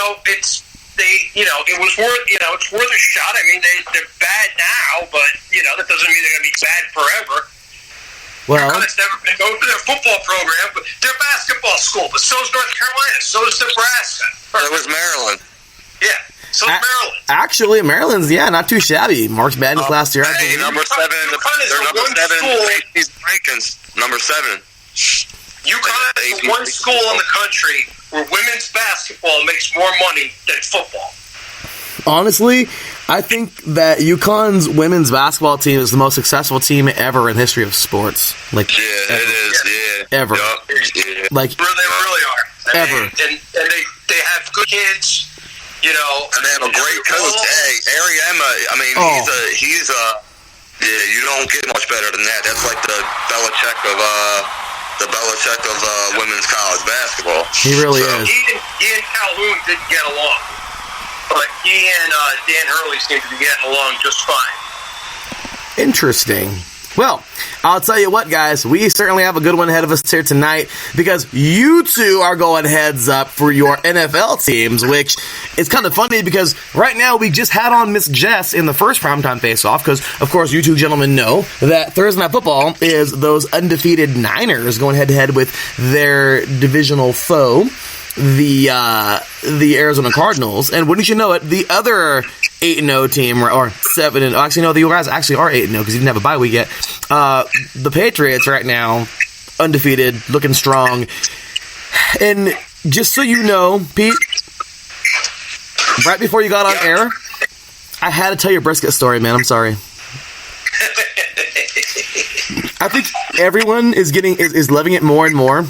E: was worth, it's worth a shot. I mean, they're bad now, but that doesn't mean they're going to be bad forever.
A: Well,
E: It's never been known for their football program, but they're a basketball school. But so is North Carolina. So is Nebraska.
D: that was Maryland.
E: Yeah. So is Maryland.
A: actually, Maryland's not too shabby. March Madness last year. I
D: Hey,
A: believe.
D: number 7 in they're number 7 in the AC's rankings. Number 7.
E: UConn is the one school in the country where women's basketball makes more money than football.
A: Honestly, I think that UConn's women's basketball team is the most successful team ever in the history of sports. Like,
D: Yeah,
A: ever.
D: it is. Yeah.
A: Ever.
D: Yup. Yeah.
A: Like,
E: They really are.
A: Ever.
E: And they have good kids,
D: And they have a great coach. Hey, Ariema, I mean, he's a you don't get much better than that. That's like the Belichick of women's college basketball.
A: he really is.
E: He and Calhoun didn't get along. But he and Dan Hurley seem to be getting along just fine.
A: Interesting. Well, I'll tell you what, guys, we certainly have a good one ahead of us here tonight because you two are going heads up for your NFL teams, which is kind of funny because right now we just had on Miss Jess in the first primetime face-off because, of course, you two gentlemen know that Thursday Night Football is those undefeated Niners going head-to-head with their divisional foe, the Arizona Cardinals, and wouldn't you know it, the other 8-0 team, or 7, actually no, you guys actually are 8-0 because you didn't have a bye week yet. The Patriots right now, undefeated, looking strong, and just so you know, Pete, right before you got on air, I had to tell your brisket story, man. I'm sorry. I think everyone is loving it more and more,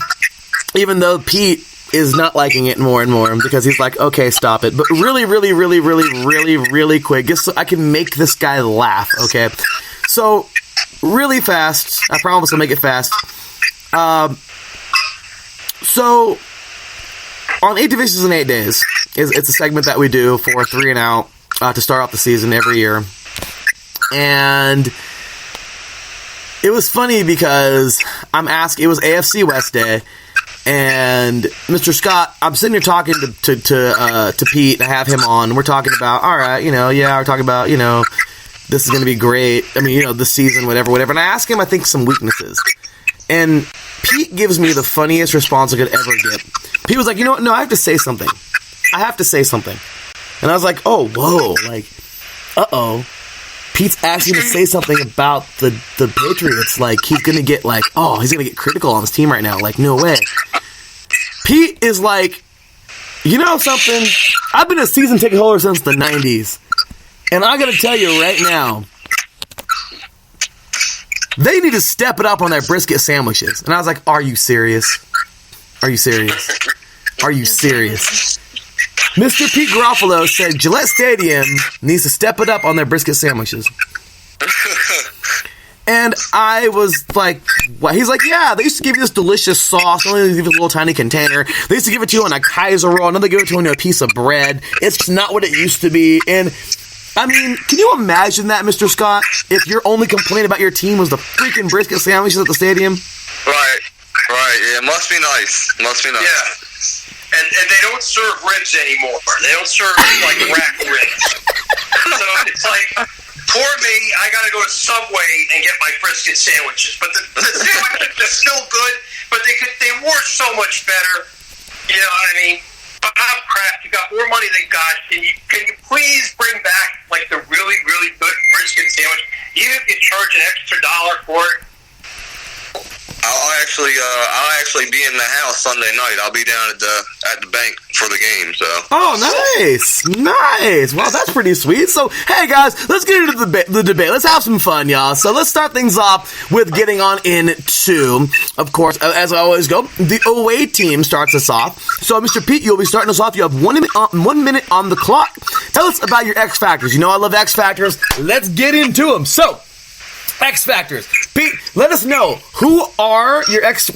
A: even though Pete is not liking it more and more because he's like, okay, stop it. But really, really, really, really, really, really quick, just so I can make this guy laugh, okay? So, really fast. I promise I'll make it fast. So, on 8 Divisions in 8 Days, it's a segment that we do for 3 and Out to start off the season every year. And it was funny because it was AFC West Day, and Mr. Scott, I'm sitting here talking to Pete. I have him on. We're talking about, all right, we're talking about, this is going to be great. I mean, this season, whatever. And I ask him, I think, some weaknesses. And Pete gives me the funniest response I could ever get. Pete was like, you know what? No, I have to say something. And I was like, oh, whoa, like, uh-oh. Pete's asking to say something about the Patriots. Like, he's going to get, like, he's going to get critical on his team right now. Like, no way. Pete is like, you know something? I've been a season ticket holder since the 90s. And I got to tell you right now, they need to step it up on their brisket sandwiches. And I was like, are you serious? Are you serious? Are you serious? Mr. Pete Garofalo said Gillette Stadium needs to step it up on their brisket sandwiches. And I was like, what? He's like, yeah, they used to give you this delicious sauce. They only give you a little tiny container. They used to give it to you on a Kaiser roll. Now they give it to you on a piece of bread. It's not what it used to be. And, I mean, can you imagine that, Mr. Scott? If your only complaint about your team was the freaking brisket sandwiches at the stadium?
D: Right. Yeah, must be nice.
E: Yeah. And they don't serve ribs anymore. They don't serve, like, rack ribs. So it's like, poor me, I got to go to Subway and get my brisket sandwiches. But the sandwiches are still good, but they were so much better. You know what I mean? Bob Kraft, you got more money than God. Can you please bring back, like, the really, really good brisket sandwich? Even if you charge charge an extra $1 for it?
D: I'll actually be in the house Sunday night. I'll be down at the bank for the game. So.
A: Oh, nice. Well, that's pretty sweet. So, hey guys, let's get into the debate. Let's have some fun, y'all. So let's start things off with getting on into, of course, as I always go, the away team starts us off. So, Mr. Pete, you'll be starting us off. You have 1 minute on the clock. Tell us about your X Factors. You know I love X Factors. Let's get into them. So, X Factors. Pete, let us know who's your X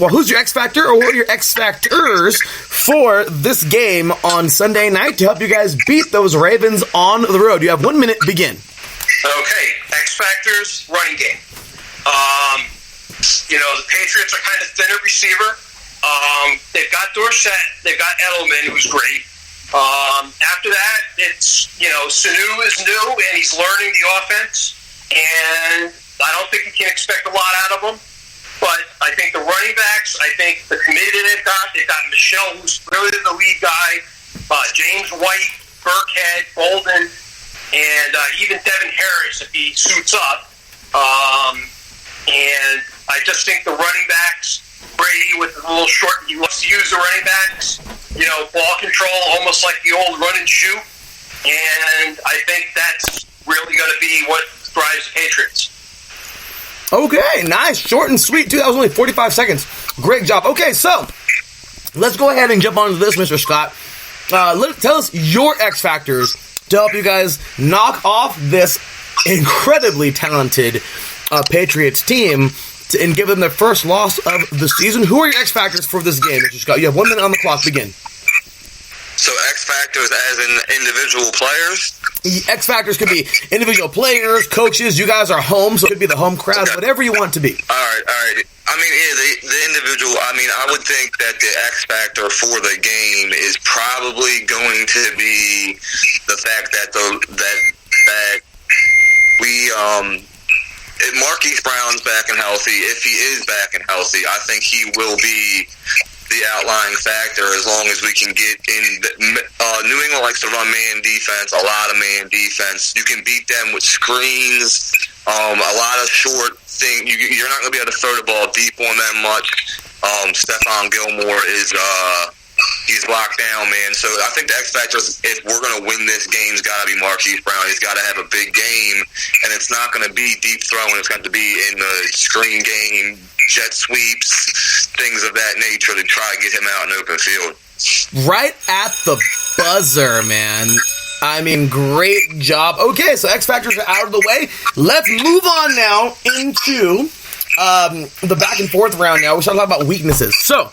A: Factor, or what are your X Factors for this game on Sunday night to help you guys beat those Ravens on the road. You have 1 minute, begin.
E: Okay, X Factors, running game. The Patriots are kind of thin at receiver. They've got Dorsett, they've got Edelman, who's great. After that, it's, Sanu is new, and he's learning the offense, and I don't think you can expect a lot out of them, but I think the running backs, I think the committee they've got Michelle, who's really the lead guy, James White, Burkhead, Bolden, and even Devin Harris if he suits up. And I just think the running backs, Brady with a little short, he loves to use the running backs, ball control, almost like the old run and shoot. And I think that's really going to be what drives the Patriots.
A: Okay, nice. Short and sweet, too. That was only 45 seconds. Great job. Okay, so let's go ahead and jump onto this, Mr. Scott. Tell us your X Factors to help you guys knock off this incredibly talented Patriots team and give them their first loss of the season. Who are your X Factors for this game, Mr. Scott? You have 1 minute on the clock. Begin.
D: So X Factors as in individual players?
A: X Factors could be individual players, coaches. You guys are home, so it could be the home crowd, whatever you want it to be.
D: All right. I mean, the individual, I would think that the X Factor for the game is probably going to be the fact that if Marquise Brown's back and healthy, if he is back and healthy, I think he will be the outlying factor as long as we can get in. New England likes to run man defense, a lot of man defense. You can beat them with screens, a lot of short things. You're not going to be able to throw the ball deep on them much. Stephon Gilmore is he's locked down, man. So I think the X factor, if we're going to win this game, has got to be Marquise Brown. He's got to have a big game, and it's not going to be deep throwing. It's got to be in the screen game, jet sweeps, things of that nature to try to get him out in open field.
A: Right at the buzzer, man. I mean, great job. Okay, so X Factors are out of the way. Let's move on now into the back and forth round now. We're starting to talk about weaknesses. So,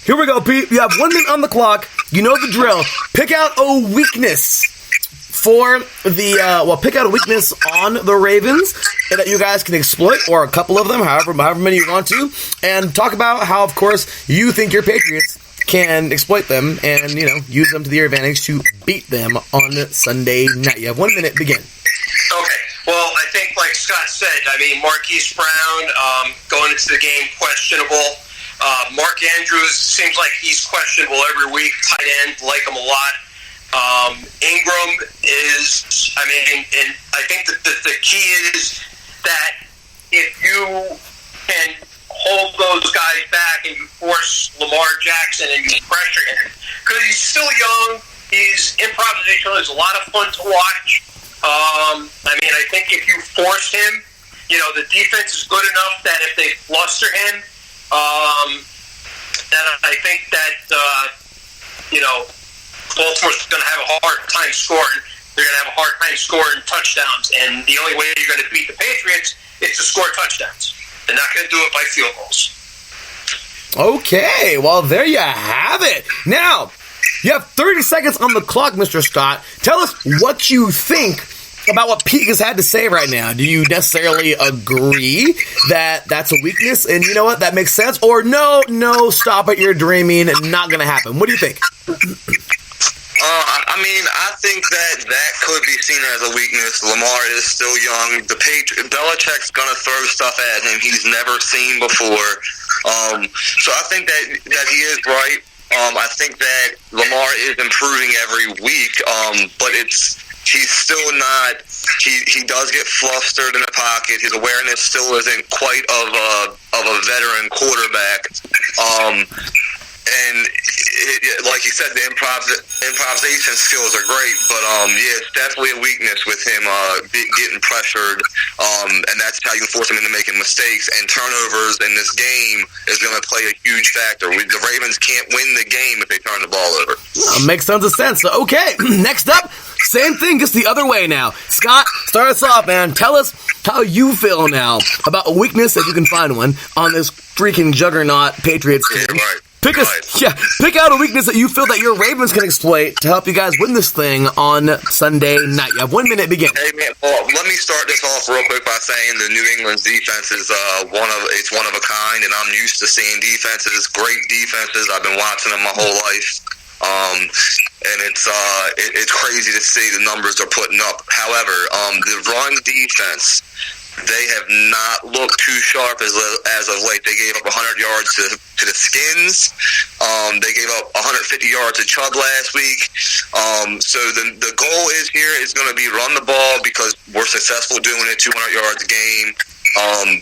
A: here we go, Pete. You have 1 minute on the clock. You know the drill. Pick out a weakness for the, pick out a weakness on the Ravens that you guys can exploit, or a couple of them, however many you want to, and talk about how, of course, you think your Patriots can exploit them and, use them to their advantage to beat them on Sunday night. You have 1 minute, begin.
E: Okay. Well, I think, like Scott said, Marquise Brown going into the game, questionable. Mark Andrews seems like he's questionable every week. Tight end, like him a lot. Ingram is, and I think that the key is that if you can hold those guys back and you force Lamar Jackson and you pressure him, because he's still young, he's improvisational, he's a lot of fun to watch. I think if you force him, the defense is good enough that if they fluster him, then I think that, Baltimore's going to have a hard time scoring. They're going to have a hard time scoring touchdowns. And the only way you're going to beat the Patriots is to score touchdowns. They're not going to do it by field goals.
A: Okay, well, there you have it. Now, you have 30 seconds on the clock, Mr. Scott. Tell us what you think about what Pete has had to say right now. Do you necessarily agree that that's a weakness, and you know what, that makes sense? Or no, stop it, you're dreaming, not going to happen? What do you think?
D: I think that could be seen as a weakness. Lamar is still young. Belichick's going to throw stuff at him he's never seen before. So I think that he is right. I think that Lamar is improving every week, but he's still not. He does get flustered in the pocket. His awareness still isn't quite of a veteran quarterback. And like you said, the improvisation skills are great, but yeah, it's definitely a weakness with him getting pressured, and that's how you can force him into making mistakes. And turnovers in this game is going to play a huge factor. The Ravens can't win the game if they turn the ball over.
A: Makes tons of sense. So, okay, next up, same thing, just the other way now. Scott, start us off, man. Tell us how you feel now about a weakness, if you can find one, on this freaking juggernaut Patriots team.
D: Yeah, right.
A: Pick out a weakness that you feel that your Ravens can exploit to help you guys win this thing on Sunday night. You have 1 minute, begin.
D: Hey man, well, let me start this off real quick by saying the New England's defense is one of a kind, and I'm used to seeing great defenses. I've been watching them my whole life. And it's crazy to see the numbers they're putting up. However, the run defense, they have not looked too sharp as of late. They gave up 100 yards to the Skins. They gave up 150 yards to Chubb last week. So the goal is going to be run the ball, because we're successful doing it, 200 yards a game,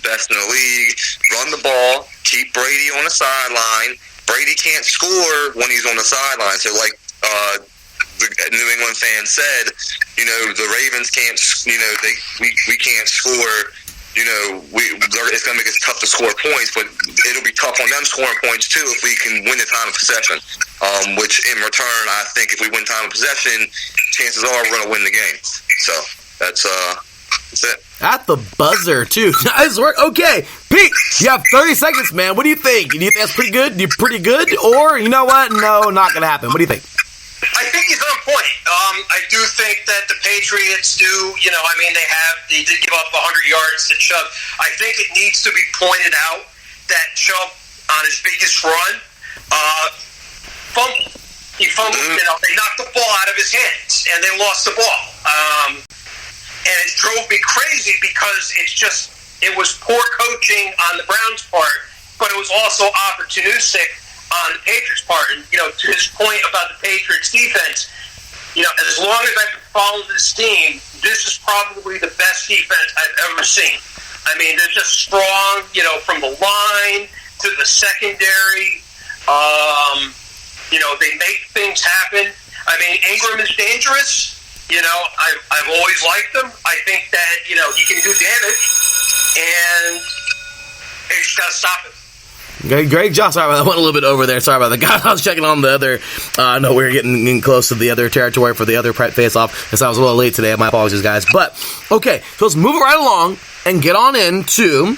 D: best in the league. Run the ball, keep Brady on the sideline. Brady can't score when he's on the sideline. So like the New England fan said, the Ravens can't, we can't score, it's going to make it tough to score points, but it'll be tough on them scoring points too if we can win the time of possession, which in return, I think if we win time of possession, chances are we're going to win the game. So that's it.
A: At the buzzer, too. Nice work. Okay, Pete, you have 30 seconds, man. What do you think? Do you think that's pretty good? You pretty good? Or, you know what? No, not going to happen. What do you think?
E: I think he's on point. I do think that the Patriots do, they did give up 100 yards to Chubb. I think it needs to be pointed out that Chubb, on his biggest run, fumbled. He fumbled, they knocked the ball out of his hands, and they lost the ball. And it drove me crazy because it was poor coaching on the Browns' part, but it was also opportunistic on the Patriots' part. And, to his point about the Patriots' defense, as long as I've followed this team, this is probably the best defense I've ever seen. I mean, they're just strong, from the line to the secondary. They make things happen. I mean, Ingram is dangerous. I've always liked him. I think that, he can do damage, and they just got to stop him.
A: Great job. Sorry about that. I went a little bit over there. Sorry about that. I was checking on the other. No, we were getting close to the other territory for the other face-off, because I was a little late today. My apologies, guys. But, okay, so let's move it right along and get on into...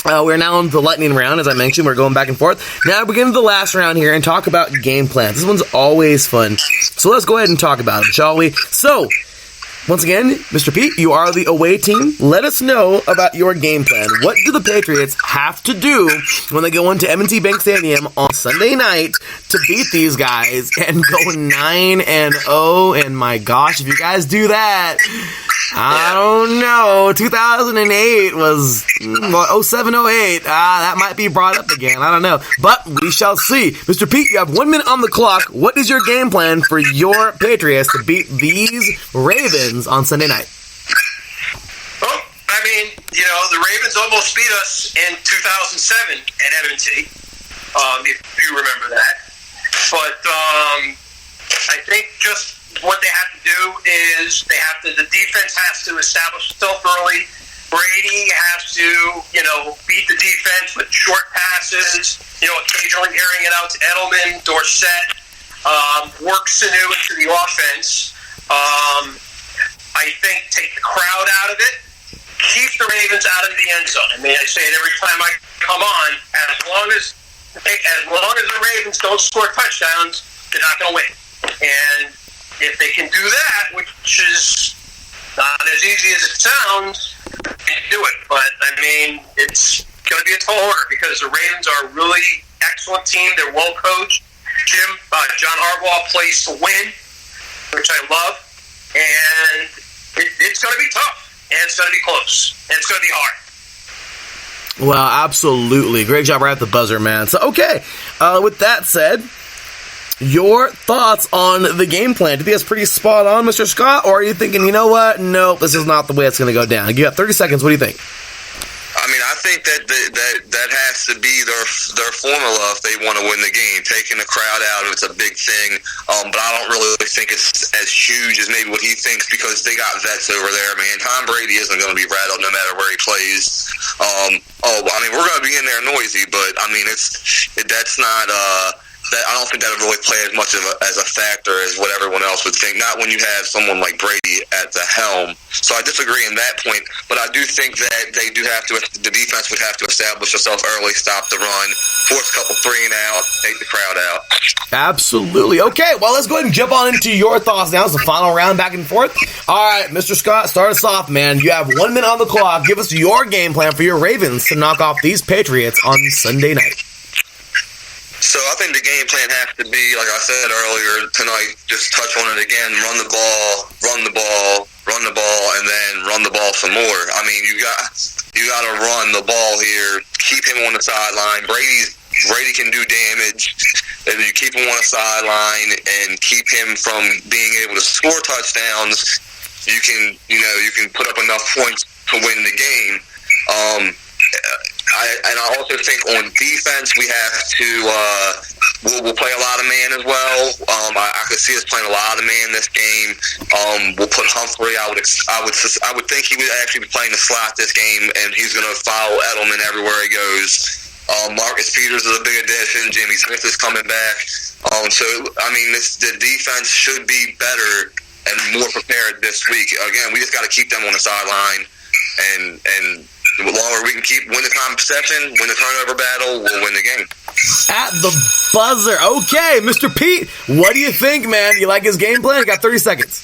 A: we're now in the lightning round, as I mentioned. We're going back and forth. Now we get into the last round here and talk about game plans. This one's always fun. So let's go ahead and talk about it, shall we? So, once again, Mr. Pete, you are the away team. Let us know about your game plan. What do the Patriots have to do when they go into M&T Bank Stadium on Sunday night to beat these guys and go 9-0? And my gosh, if you guys do that... I don't know. 2008 was 07-08. That might be brought up again. I don't know. But we shall see. Mr. Pete, you have 1 minute on the clock. What is your game plan for your Patriots to beat these Ravens on Sunday night?
E: Well, I mean, the Ravens almost beat us in 2007 at M&T, if you remember that. But I think just what they have to do is the defense has to establish itself early. Brady has to, beat the defense with short passes, occasionally airing it out to Edelman, Dorsett, work Sanu into the offense. I think take the crowd out of it, keep the Ravens out of the end zone. I mean, I say it every time I come on, as long as the Ravens don't score touchdowns, they're not going to win. And if they can do that, which is not as easy as it sounds, they can do it. But, I mean, it's going to be a tall order because the Ravens are a really excellent team. They're well coached. John Harbaugh plays to win, which I love. And it's going to be tough. And it's going to be close. And it's going to be hard.
A: Well, absolutely. Great job right at the buzzer, man. So, okay. With that said... Your thoughts on the game plan? Do you think that's pretty spot on, Mr. Scott? Or are you thinking, you know what? No, this is not the way it's going to go down. You got 30 seconds. What do you think?
D: I mean, I think that has to be their formula if they want to win the game. Taking the crowd out, it's a big thing. But I don't really think it's as huge as maybe what he thinks because they got vets over there, man. Tom Brady isn't going to be rattled no matter where he plays. I mean, we're going to be in there noisy, but I mean, that's not. I don't think that would really play as much as a factor as what everyone else would think. Not when you have someone like Brady at the helm. So I disagree in that point. But I do think that they do have to. The defense would have to establish itself early, stop the run, force a couple 3 and out, take the crowd out.
A: Absolutely. Okay, well, let's go ahead and jump on into your thoughts now. It's the final round, back and forth. All right, Mr. Scott, start us off, man. You have 1 minute on the clock. Give us your game plan for your Ravens to knock off these Patriots on Sunday night.
D: So I think the game plan has to be, like I said earlier tonight, just touch on it again, run the ball, and then run the ball some more. I mean, you got to run the ball here, keep him on the sideline. Brady can do damage. If you keep him on the sideline and keep him from being able to score touchdowns, you can put up enough points to win the game. I also think on defense we have to we'll play a lot of man as well. I could see us playing a lot of man this game. We'll put Humphrey. I would think he would actually be playing the slot this game, and he's going to follow Edelman everywhere he goes. Marcus Peters is a big addition. Jimmy Smith is coming back. So I mean, the defense should be better and more prepared this week. Again, we just got to keep them on the sideline and. The longer we can win the time possession, win the turnover battle, we'll win the game.
A: At the buzzer. Okay, Mr. Pete, what do you think, man? You like his game plan? You got 30 seconds.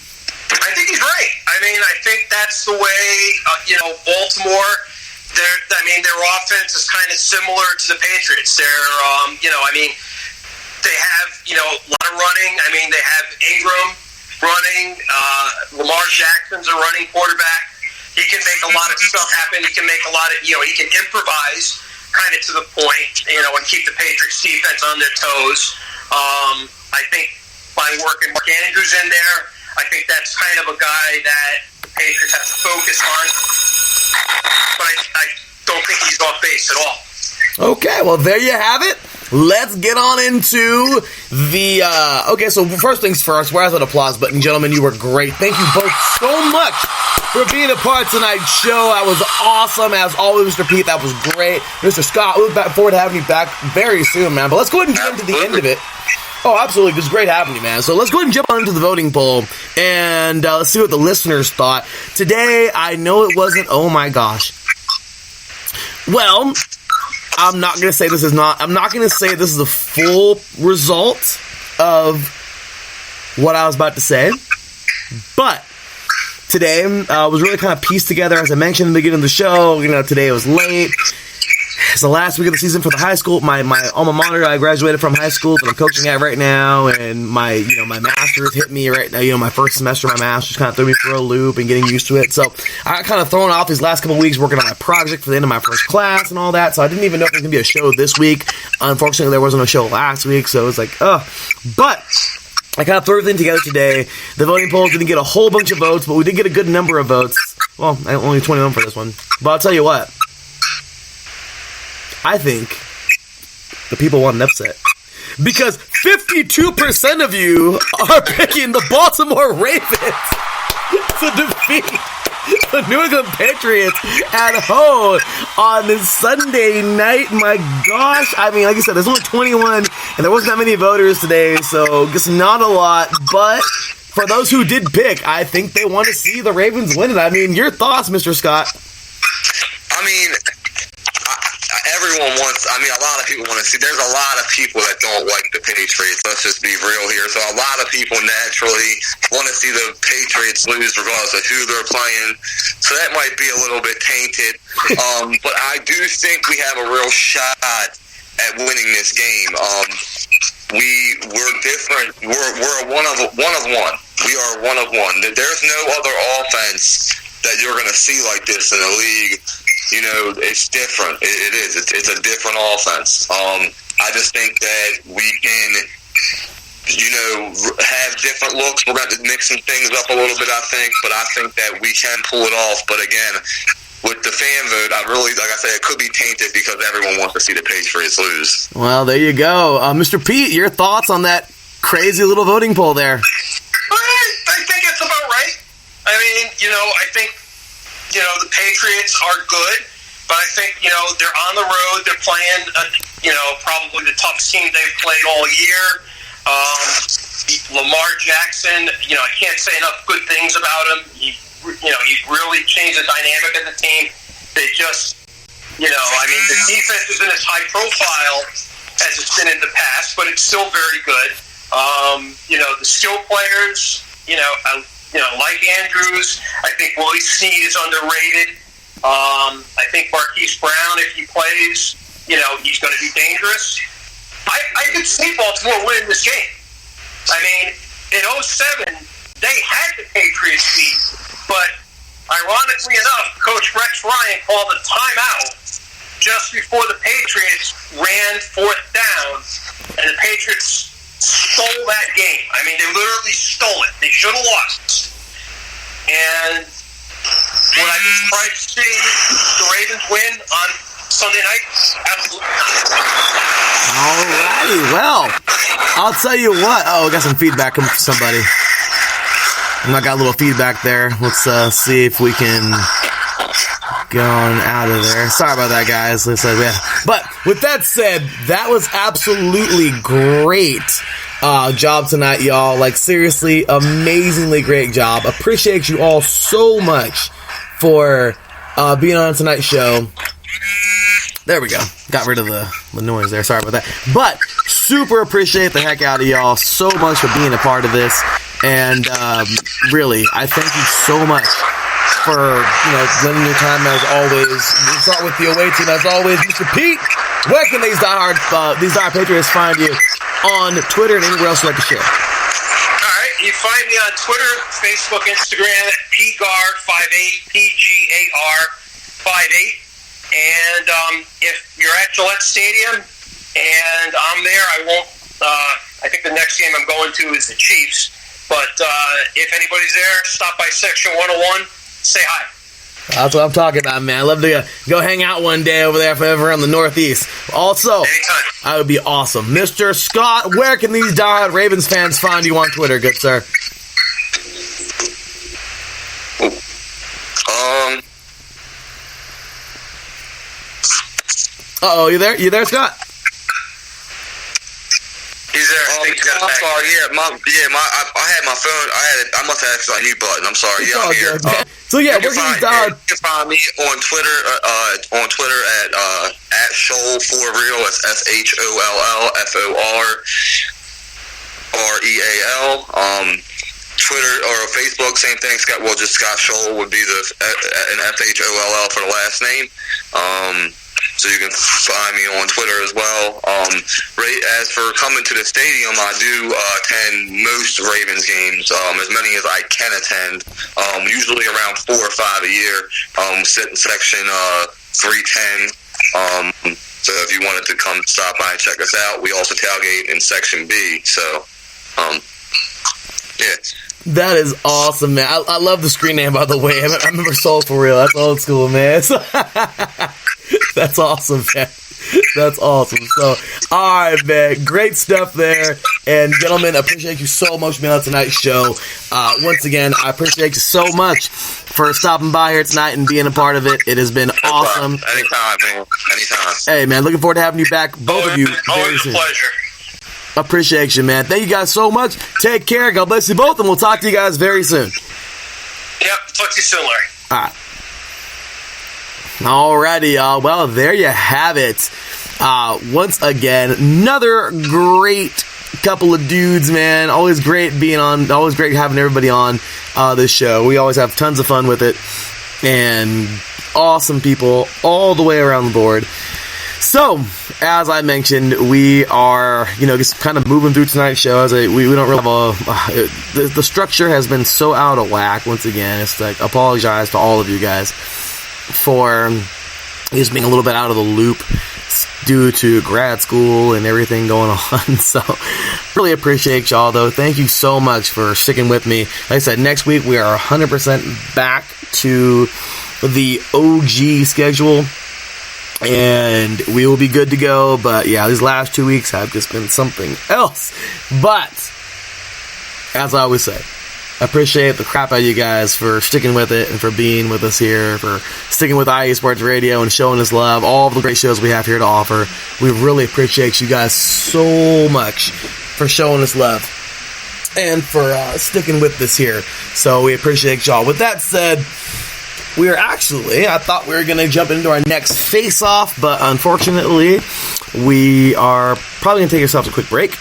E: I think he's right. I mean, I think that's the way, Baltimore, their offense is kind of similar to the Patriots. They're, they have, a lot of running. I mean, they have Ingram running. Lamar Jackson's a running quarterback. He can make a lot of stuff happen. He can make a lot of, he can improvise kind of to the point, and keep the Patriots defense on their toes. I think by working Mark Andrews in there, I think that's kind of a guy that the Patriots have to focus on. But I don't think he's off base at all.
A: Okay, well, there you have it. Let's get on into the, okay, so first things first, where's that applause button? Gentlemen, you were great. Thank you both so much for being a part of tonight's show. That was awesome. As always, Mr. Pete, that was great. Mr. Scott, we look forward to having you back very soon, man. But let's go ahead and get into the end of it. Oh, absolutely. It was great having you, man. So let's go ahead and jump on into the voting poll, and let's see what the listeners thought. Today, I know it wasn't, oh my gosh. Well, I'm not going to say this is the full result of what I was about to say, but today was really kind of pieced together, as I mentioned in the beginning of the show. Today it was late. It's the last week of the season for the high school. My alma mater, I graduated from high school that I'm coaching at right now, and my master's hit me right now. My first semester of my master's kind of threw me for a loop and getting used to it. So I got kind of thrown off these last couple of weeks working on my project for the end of my first class and all that. So I didn't even know if there was going to be a show this week. Unfortunately, there wasn't a show last week, so it was like, but I kind of threw everything together today. The voting polls didn't get a whole bunch of votes, but we did get a good number of votes. Well, only 21 for this one. But I'll tell you what. I think the people want an upset. Because 52% of you are picking the Baltimore Ravens to defeat the New England Patriots at home on this Sunday night. My gosh. I mean, like I said, there's only 21, and there wasn't that many voters today, so just not a lot. But for those who did pick, I think they want to see the Ravens win it. I mean, your thoughts, Mr. Scott?
D: I mean, everyone wants, a lot of people want to see, there's a lot of people that don't like the Patriots, let's just be real here, so a lot of people naturally want to see the Patriots lose regardless of who they're playing, so that might be a little bit tainted, but I do think we have a real shot at winning this game. We're different, we're one of one. We are one of one. There's no other offense that you're going to see like this in the league. It's different. It is. It's a different offense. I just think that we can have different looks. We're going to mix some things up a little bit, I think, but I think that we can pull it off. But again, with the fan vote, like I said, it could be tainted because everyone wants to see the Patriots lose.
A: Well, there you go. Mr. Pete, your thoughts on that crazy little voting poll there?
E: I think it's about right. I mean, I think, the Patriots are good, but I think, they're on the road. They're playing, probably the toughest team they've played all year. Lamar Jackson, I can't say enough good things about him. He really changed the dynamic of the team. They just, the defense isn't as high profile as it's been in the past, but it's still very good. The skill players, like Andrews, I think Willie Snead is underrated. I think Marquise Brown, if he plays, he's going to be dangerous. I could see Baltimore winning this game. I mean, in 2007, they had the Patriots beat, but ironically enough, Coach Rex Ryan called a timeout just before the Patriots ran fourth down, and the Patriots stole that game. I mean, they literally stole it. They should have lost. And would I be surprised to see the Ravens win on Sunday night? Absolutely not.
A: Alrighty, well, I'll tell you what. Oh, I got some feedback from somebody. I got a little feedback there. Let's see if we can go on out of there. Sorry about that, guys. But with that said, that was absolutely great job tonight, y'all. Like, seriously, amazingly great job. Appreciate you all so much for being on tonight's show. There we go. Got rid of the noise there. Sorry about that. But super appreciate the heck out of y'all so much for being a part of this. And really, I thank you so much for lending your time as always. We'll start with the away team as always. Mr. Pete, where can these diehard Patriots find you on Twitter and anywhere else you'd like to share?
E: All right, you find me on Twitter, Facebook, Instagram at PGAR58, PGAR58. And if you're at Gillette Stadium and I'm there, I think the next game I'm going to is the Chiefs. But if anybody's there, stop by Section 101, say hi.
A: That's what I'm talking about, man. I'd love to go hang out one day over there if I'm ever in the Northeast. Also,
E: anytime.
A: That would be awesome. Mr. Scott, where can these diehard Ravens fans find you on Twitter, good sir? Uh-oh, you there? You there, Scott?
E: He's there.
D: I'm sorry. I had my phone. I must have actually a mute button. I'm sorry.
A: It's
D: I'm here.
A: So yeah, where can you
D: can find me on Twitter. On Twitter at Shoal for Real. That's SHOLLFORREAL. Twitter or Facebook, same thing. Scott Shoal would be an FHOLL for the last name. So you can find me on Twitter as well. As for coming to the stadium, I do attend most Ravens games, as many as I can attend, usually around 4 or 5 a year. Sit in section 310. So if you wanted to come stop by and check us out, we also tailgate in section B. So, yeah.
A: That is awesome, man. I love the screen name, by the way. I remember Soul for Real. That's old school, man. That's awesome, man. That's awesome. So, all right, man. Great stuff there. And, gentlemen, I appreciate you so much for being on tonight's show. Once again, I appreciate you so much for stopping by here tonight and being a part of it. It has been awesome.
D: Anytime, man. Anytime.
A: Hey, man, looking forward to having you back, both of you.
E: Always a pleasure.
A: Appreciate you, man. Thank you guys so much. Take care. God bless you both, and we'll talk to you guys very soon.
E: Yep. Talk to you soon, Larry.
A: All right. Alrighty, y'all. Well, there you have it. Once again, another great couple of dudes, man. Always great being on. Always great having everybody on this show. We always have tons of fun with it. And awesome people all the way around the board. So, as I mentioned, we are, just kind of moving through tonight's show. We don't really have the structure has been so out of whack. Once again, it's like, apologize to all of you guys for just being a little bit out of the loop due to grad school and everything going on. So, Really appreciate y'all, though. Thank you so much for sticking with me. Like I said, next week we are 100% back to the OG schedule, and we will be good to go. But yeah, these last 2 weeks have just been something else. But as I always say, I appreciate the crap out of you guys for sticking with it and for being with us here, for sticking with IE Sports Radio and showing us love, all of the great shows we have here to offer. We really appreciate you guys so much for showing us love and for sticking with this here. So we appreciate y'all. With that said, we are actually, I thought we were going to jump into our next face-off, but unfortunately, we are probably going to take ourselves a quick break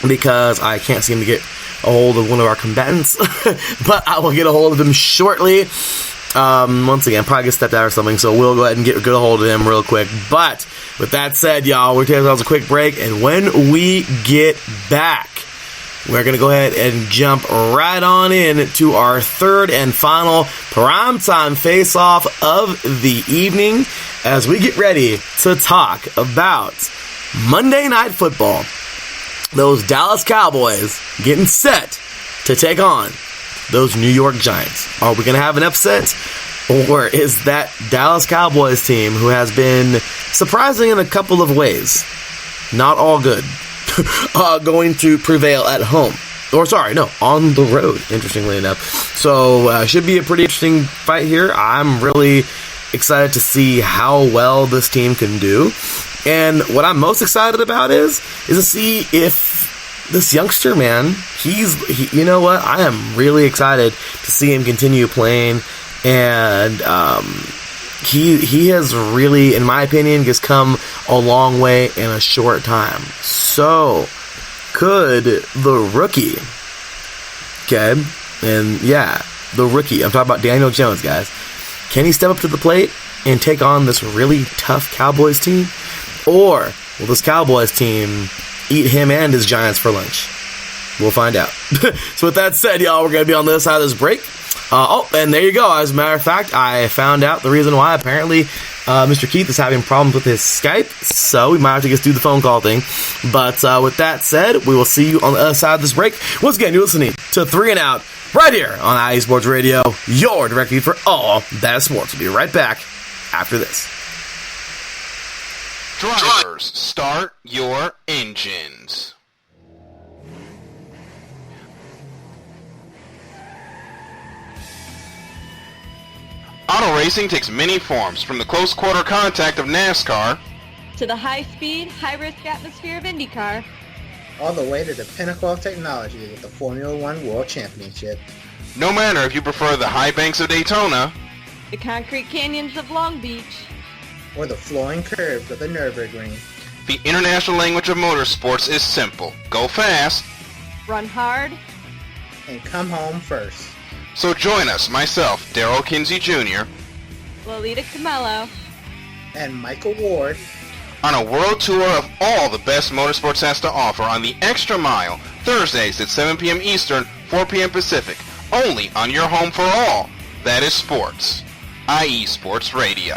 A: because I can't seem to get a hold of one of our combatants, but I will get a hold of him shortly. Once again, probably get stepped out or something, so we'll go ahead and get a hold of him real quick. But with that said, y'all, we're taking ourselves a quick break, and when we get back, we're going to go ahead and jump right on in to our third and final primetime face-off of the evening as we get ready to talk about Monday Night Football. Those Dallas Cowboys getting set to take on those New York Giants. Are we going to have an upset? Or is that Dallas Cowboys team, who has been surprising in a couple of ways, not all good, going to prevail at home? Or sorry, no, on the road, interestingly enough. So should be a pretty interesting fight here. I'm really excited to see how well this team can do. And what I'm most excited about is to see if this youngster, man, you know what? I am really excited to see him continue playing. And he has really, in my opinion, just come a long way in a short time. So could the rookie, okay, and yeah, the rookie, I'm talking about Daniel Jones, guys, can he step up to the plate and take on this really tough Cowboys team? Or will this Cowboys team eat him and his Giants for lunch? We'll find out. So with that said, y'all, we're going to be on the other side of this break. And there you go. As a matter of fact, I found out the reason why. Apparently, Mr. Keith is having problems with his Skype, so we might have to just do the phone call thing. But with that said, we will see you on the other side of this break. Once again, you're listening to 3 and Out right here on IE Sports Radio, your direct feed for all that is sports. We'll be right back after this.
F: Drivers, start your engines. Auto racing takes many forms, from the close quarter contact of NASCAR
G: to the high-speed, high-risk atmosphere of IndyCar,
H: all the way to the pinnacle of technology with the Formula One World Championship.
F: No matter if you prefer the high banks of Daytona,
G: the concrete canyons of Long Beach,
H: or the flowing curves of the Nürburgring.
F: The international language of motorsports is simple. Go fast,
G: run hard,
H: and come home first.
F: So join us, myself, Darrell Kinsey Jr.,
G: Lolita Camello,
H: and Michael Ward,
F: on a world tour of all the best motorsports has to offer on the Extra Mile, Thursdays at 7 p.m. Eastern, 4 p.m. Pacific, only on your home for all. That is sports. IE Sports Radio.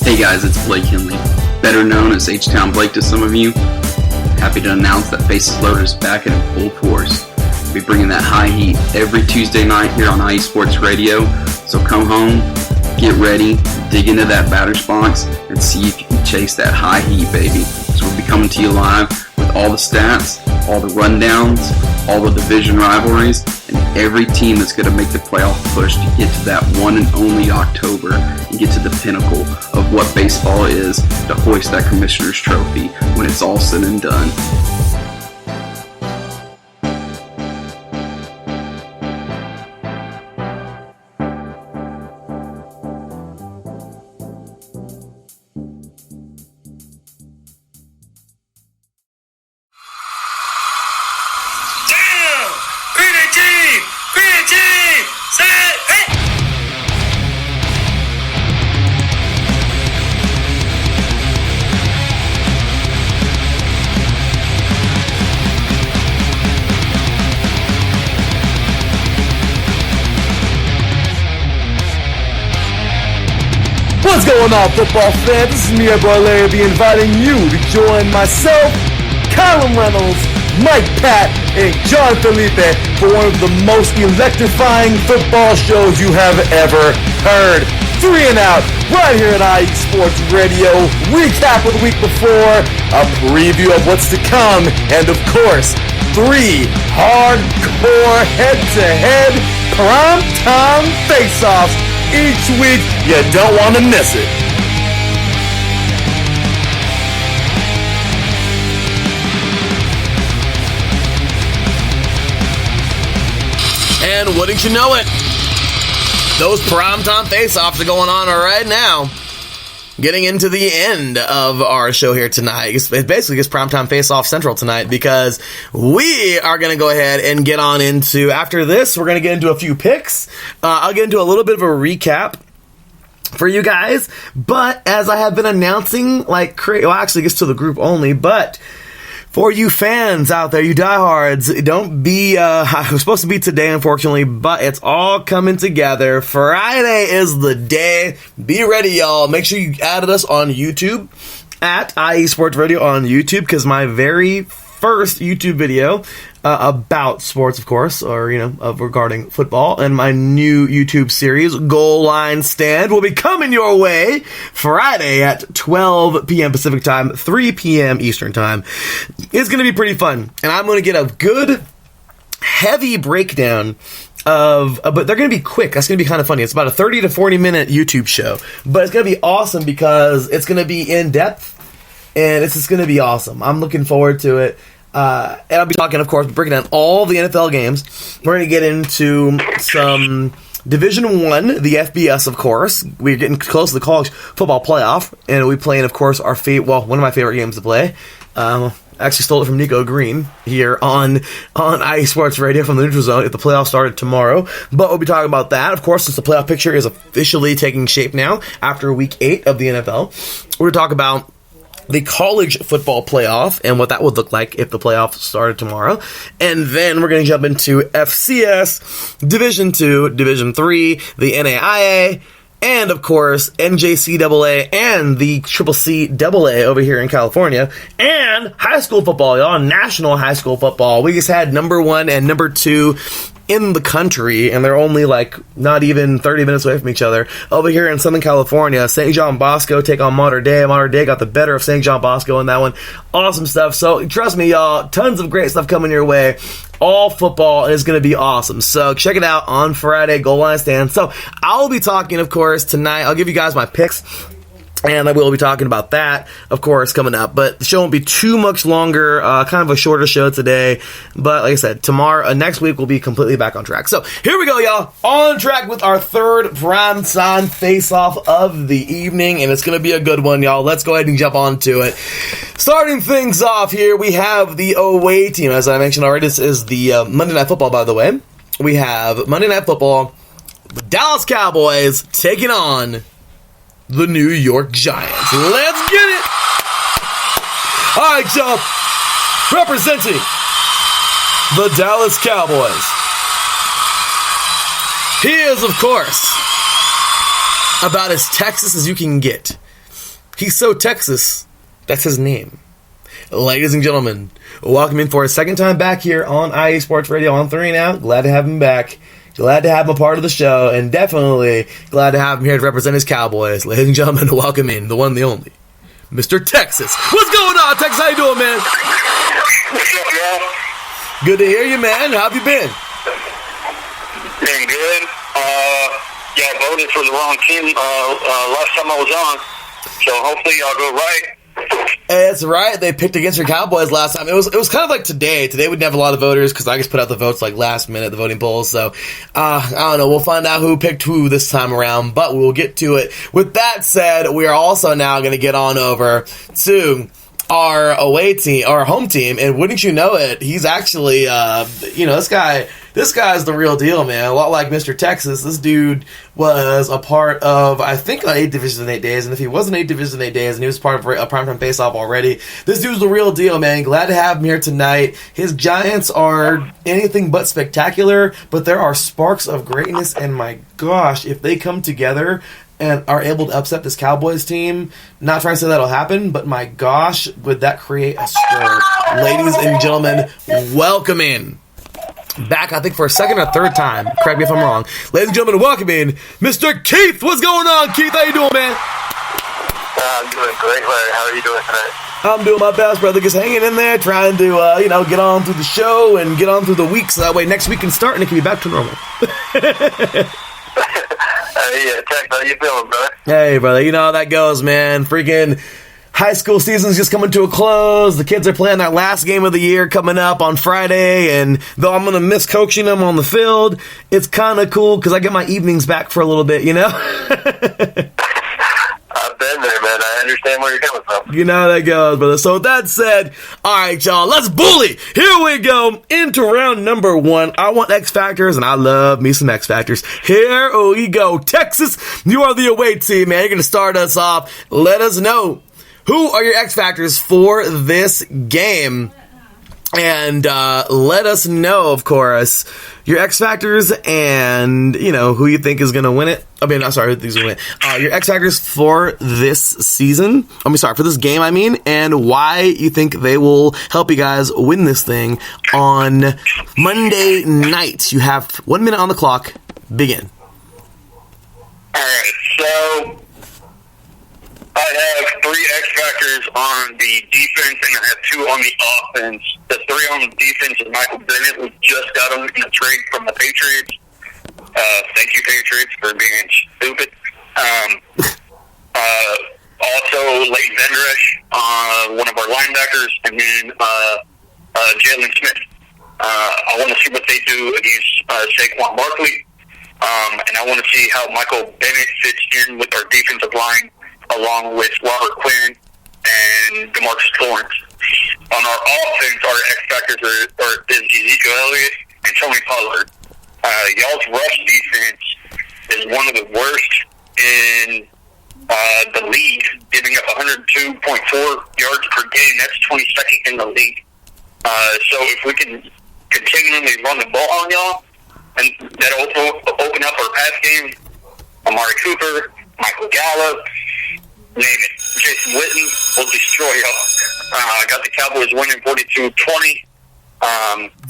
I: Hey guys, it's Blake Henley, better known as H-Town Blake to some of you. Happy to announce that Faces Loaded is back in full force. We'll be bringing that high heat every Tuesday night here on IE Sports Radio. So come home, get ready, dig into that batter's box, and see if you can chase that high heat, baby. So we'll be coming to you live with all the stats, all the rundowns, all the division rivalries, and every team that's going to make the playoff push to get to that one and only October and get to the pinnacle of what baseball is, to hoist that Commissioner's Trophy when it's all said and done.
A: What's going on, football fans? This is me, your boy Larry B, inviting you to join myself, Callum Reynolds, Mike Pat, and John Felipe for one of the most electrifying football shows you have ever heard. 3 and Out, right here at IE Sports Radio. Recap of the week before, a preview of what's to come, and of course, 3 hardcore head-to-head primetime face-offs each week. You don't want to miss it. And wouldn't you know it, those primetime face-offs are going on right now. Getting into the end of our show here tonight. It's basically just primetime face-off central tonight because we are going to go ahead and get on into, after this, we're going to get into a few picks. I'll get into a little bit of a recap for you guys, but as I have been announcing, actually gets to the group only, but for you fans out there, you diehards, don't be, it was supposed to be today, unfortunately, but it's all coming together. Friday is the day. Be ready, y'all. Make sure you added us on YouTube, at IE Sports Radio on YouTube, because my very first YouTube video about sports, of course, or, regarding football, and my new YouTube series, Goal Line Stand, will be coming your way Friday at 12 p.m. Pacific Time, 3 p.m. Eastern Time. It's going to be pretty fun, and I'm going to get a good, heavy breakdown but they're going to be quick. That's going to be kind of funny. It's about a 30 to 40 minute YouTube show, but it's going to be awesome because it's going to be in depth, and it's just going to be awesome. I'm looking forward to it. And I'll be talking, of course, breaking down all the NFL games. We're going to get into some Division I, the FBS, of course. We're getting close to the college football playoff, and we'll be playing, of course, one of my favorite games to play. I actually stole it from Nico Green here on IE Sports Radio from the Neutral Zone if the playoffs started tomorrow. But we'll be talking about that, of course, since the playoff picture is officially taking shape now after Week 8 of the NFL. We're going to talk about the college football playoff and what that would look like if the playoffs started tomorrow. And then we're going to jump into FCS, Division II, Division III, the NAIA, and, of course, NJCAA and the CCCAA over here in California, and high school football, y'all, national high school football. We just had number 1 and number 2 in the country, and they're only not even 30 minutes away from each other. Over here in Southern California, St. John Bosco take on Mater Dei. Mater Dei got the better of St. John Bosco in that one. Awesome stuff. So trust me, y'all, tons of great stuff coming your way. All football is going to be awesome. So check it out on Friday, Goal Line Stand. So I'll be talking, of course, tonight. I'll give you guys my picks, and I will be talking about that, of course, coming up. But the show won't be too much longer, kind of a shorter show today. But like I said, next week, we'll be completely back on track. So here we go, y'all. On track with our third primetime face-off of the evening, and it's going to be a good one, y'all. Let's go ahead and jump onto it. Starting things off here, we have the away team. As I mentioned already, this is the Monday Night Football, by the way. We have Monday Night Football, the Dallas Cowboys taking on the New York Giants. Let's get it! All right, y'all. Representing the Dallas Cowboys, he is, of course, about as Texas as you can get. He's so Texas, that's his name. Ladies and gentlemen, welcome in for a second time back here on IE Sports Radio on 3 and Out. Glad to have him back. Glad to have him a part of the show, and definitely glad to have him here to represent his Cowboys. Ladies and gentlemen, welcome in the one, the only, Mr. Texas. What's going on, Texas? How you doing, man?
J: What's up, y'all?
A: Good to hear you, man. How have you been?
J: Been good. Y'all voted for the wrong team last time I was on, so hopefully y'all go right.
A: That's right. They picked against your Cowboys last time. It was kind of like today. Today we didn't have a lot of voters because I just put out the votes last minute, the voting polls. So I don't know. We'll find out who picked who this time around, but we'll get to it. With that said, we are also now going to get on over to our away team, our home team, and wouldn't you know it, he's actually, this guy, this guy's the real deal, man. A lot like Mr. Texas. This dude was a part of, I think, 8 Division 8 days. And if he wasn't 8 Division 8 days and he was part of a Primetime Face-Off already, this dude's the real deal, man. Glad to have him here tonight. His Giants are anything but spectacular, but there are sparks of greatness. And my gosh, if they come together and are able to upset this Cowboys team, not trying to say that'll happen, but my gosh, would that create a stir. Ladies and gentlemen, welcome in. Back, I think, for a second or third time. Correct me if I'm wrong. Ladies and gentlemen, welcome in Mr. Keith. What's going on, Keith? How you doing, man?
J: I'm doing great, Larry. How are you doing tonight?
A: I'm doing my best, brother. Just hanging in there, trying to, get on through the show and get on through the week, so that way next week can start and it can be back to normal.
J: Yeah, Tex, how you feeling, brother?
A: Hey, brother. You know how that goes, man. Freaking high school season's just coming to a close. The kids are playing their last game of the year coming up on Friday, and though I'm going to miss coaching them on the field, it's kind of cool because I get my evenings back for a little bit, you know?
J: I've been there, man. I understand where you're coming from.
A: You know how that goes, brother. So with that said, all right, y'all, let's bully. Here we go into round number 1. I want X Factors, and I love me some X Factors. Here we go. Texas, you are the away team, man. You're going to start us off. Let us know, who are your X Factors for this game? And let us know, of course, your X Factors and, who you think is going to win it. I mean, I'm sorry, who thinks is going to win it. Your X Factors for this season. For this game, and why you think they will help you guys win this thing on Monday night. You have 1 minute on the clock. Begin.
J: All right, so I have 3 X Factors on the defense, and I have 2 on the offense. The 3 on the defense is Michael Bennett. We just got him in a trade from the Patriots. Thank you, Patriots, for being stupid. Also, Leighton Vendresh, one of our linebackers, and then Jalen Smith. I want to see what they do against Saquon Barkley, and I want to see how Michael Bennett fits in with our defensive line, along with Robert Quinn and DeMarcus Lawrence. On our offense, our X Factors is Ezekiel Elliott and Tony Pollard. Y'all's rush defense is one of the worst in the league, giving up 102.4 yards per game. That's 22nd in the league. So if we can continually run the ball on y'all, and that'll open up our pass game, Amari Cooper, Michael Gallup, name it. Jason Witten will destroy y'all. I got the Cowboys winning 42-20.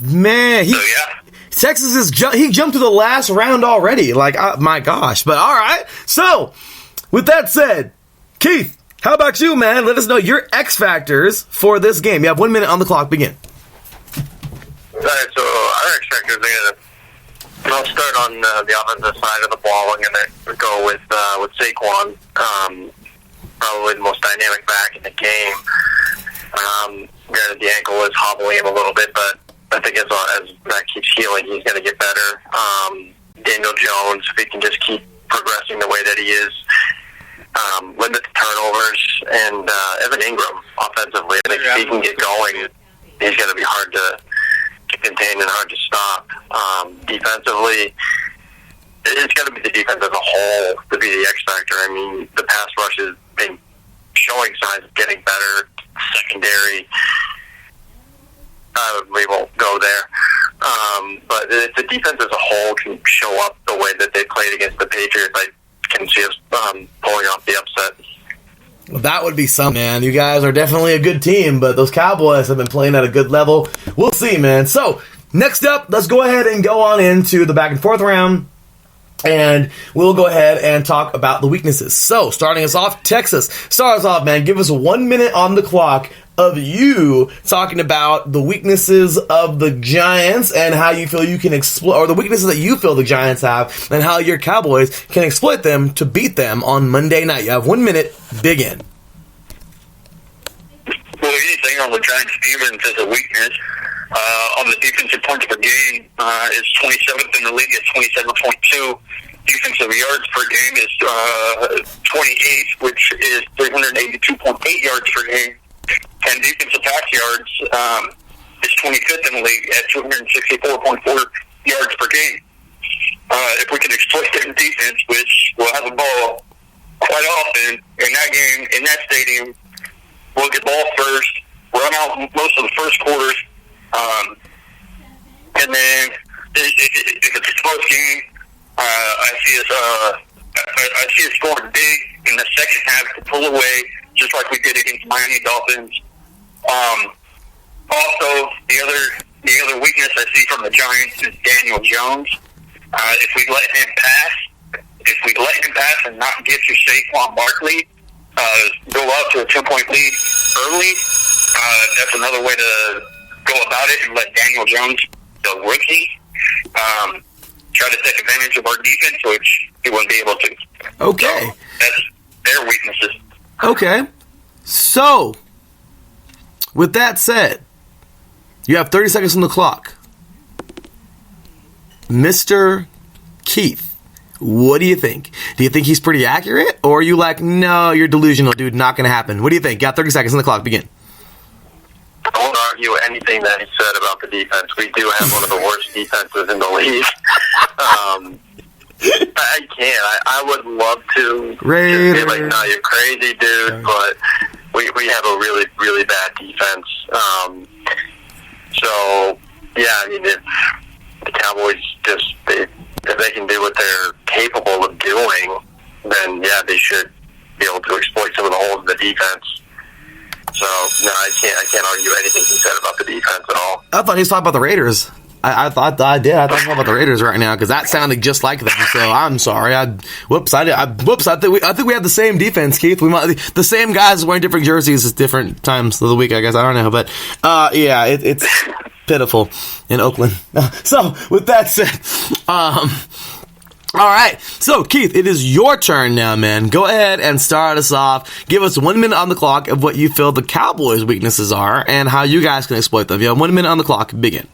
A: Man,
J: so yeah.
A: Texas he jumped to the last round already. My gosh. But all right. So, with that said, Keith, how about you, man? Let us know your X Factors for this game. You have 1 minute on the clock. Begin.
J: All right, so our X Factors, I'll start on the offensive side of the ball. I'm going to go with Saquon, probably the most dynamic back in the game. Granted, the ankle is hobbling him a little bit, but I think as that keeps healing, he's going to get better. Daniel Jones, if he can just keep progressing the way that he is, limit the turnovers, and Evan Ingram offensively. I think if he can get going, he's going to be hard to contain and hard to stop. Defensively, it's got to be the defense as a whole to be the X factor. I mean, the pass rush has been showing signs of getting better. Secondary, we won't go there. But if the defense as a whole can show up the way that they played against the Patriots, I can see us pulling off the upset.
A: Well, that would be something, man. You guys are definitely a good team, but those Cowboys have been playing at a good level. We'll see, man. So, next up, let's go ahead and go on into the back and forth round. And we'll go ahead and talk about the weaknesses. So, starting us off, Texas. Start us off, man. Give us 1 minute on the clock of you talking about the weaknesses of the Giants and how you feel you can exploit, or the weaknesses that you feel the Giants have, and how your Cowboys can exploit them to beat them on Monday night. You have 1 minute. Begin.
J: Well, anything on the Giants' defense is a weakness. On the defensive points per game, is 27th in the league at 27.2. Defensive yards per game is 28th, which is 382.8 yards per game. And defensive pass yards is 25th in the league at 264.4 yards per game. If we can exploit their defense, which will have the ball quite often in that game, in that stadium, we'll get ball first, run out most of the first quarters, and then if it's a close game, I see us scoring big in the second half to pull away, just like we did against Miami Dolphins. Also, the other weakness I see from the Giants is Daniel Jones. If we let him pass and not get to Saquon Barkley, go out to a 10-point lead early, that's another way to go about it and let Daniel Jones, the rookie, try to take advantage of our defense, which he wouldn't be able to.
A: Okay.
J: So that's their weaknesses.
A: Okay. So, with that said, you have 30 seconds on the clock. Mr. Keith, what do you think? Do you think he's pretty accurate? Or are you like, no, you're delusional, dude, not going to happen? What do you think? Got 30 seconds on the clock. Begin.
K: I won't argue anything that he said about the defense. We do have one of the worst defenses in the league. I can't. I would love to be like, no, you're crazy, dude, but we have a really, really bad defense. So, yeah, I mean, if the Cowboys just, if they can do what they're capable of doing, then, yeah, they should be able to exploit some of the holes in the defense. So, no, I can't argue anything he said about the defense at all.
A: I thought he was talking about the Raiders. I thought I did. I thought about the Raiders right now because that sounded just like them. So I'm sorry. I think we have the same defense, Keith. We might the same guys wearing different jerseys at different times of the week. I guess I don't know, but yeah, it's pitiful in Oakland. So with that said, all right. So Keith, it is your turn now, man. Go ahead and start us off. Give us 1 minute on the clock of what you feel the Cowboys' weaknesses are and how you guys can exploit them. You have 1 minute on the clock. Begin.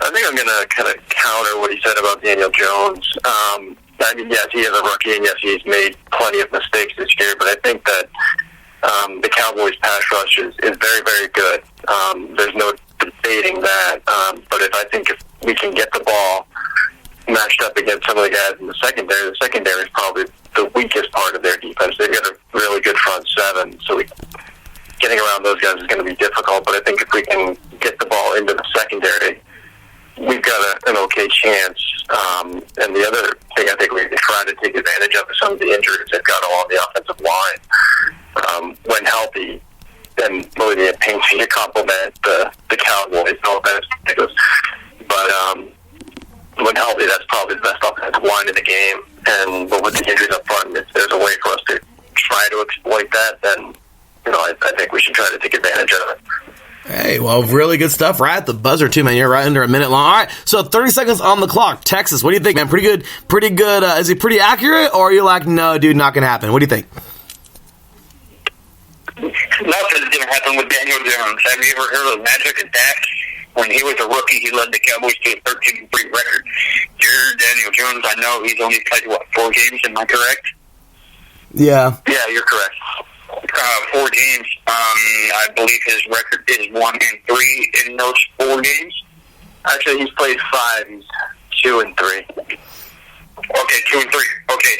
K: I think I'm going to kind of counter what he said about Daniel Jones. I mean, yes, he is a rookie, and yes, he's made plenty of mistakes this year, but I think that the Cowboys' pass rush is very, very good. There's no debating that. But I think if we can get the ball matched up against some of the guys in the secondary is probably the weakest part of their defense. They've got a really good front seven, so getting around those guys is going to be difficult, but I think if we can get the ball into the secondary, we've got an okay chance. And the other thing I think we can try to take advantage of is some of the injuries they've got along the offensive line. When healthy, then really it paints you to complement the Cowboys. No offense, but when healthy, that's probably the best offensive line in the game. But with the injuries up front, if there's a way for us to try to exploit that, then I think we should try to take advantage of it.
A: Hey, well, really good stuff. Right at the buzzer, too, man. You're right under a minute long. All right, so 30 seconds on the clock. Texas, what do you think, man? Pretty good. Is he pretty accurate, or are you like, no, dude, not going to happen? What do you think?
J: Nothing's going to happen with Daniel Jones. Have you ever heard of Magic Attack? When he was a rookie, he led the Cowboys to a 13-3 record. You're Daniel Jones. I know he's only played, 4 games? Am I correct?
A: Yeah.
J: Yeah, you're correct. 4 games. I believe his record is 1-3 in those 4 games.
K: Actually, he's played 5. He's 2-3.
J: Okay, 2-3. Okay,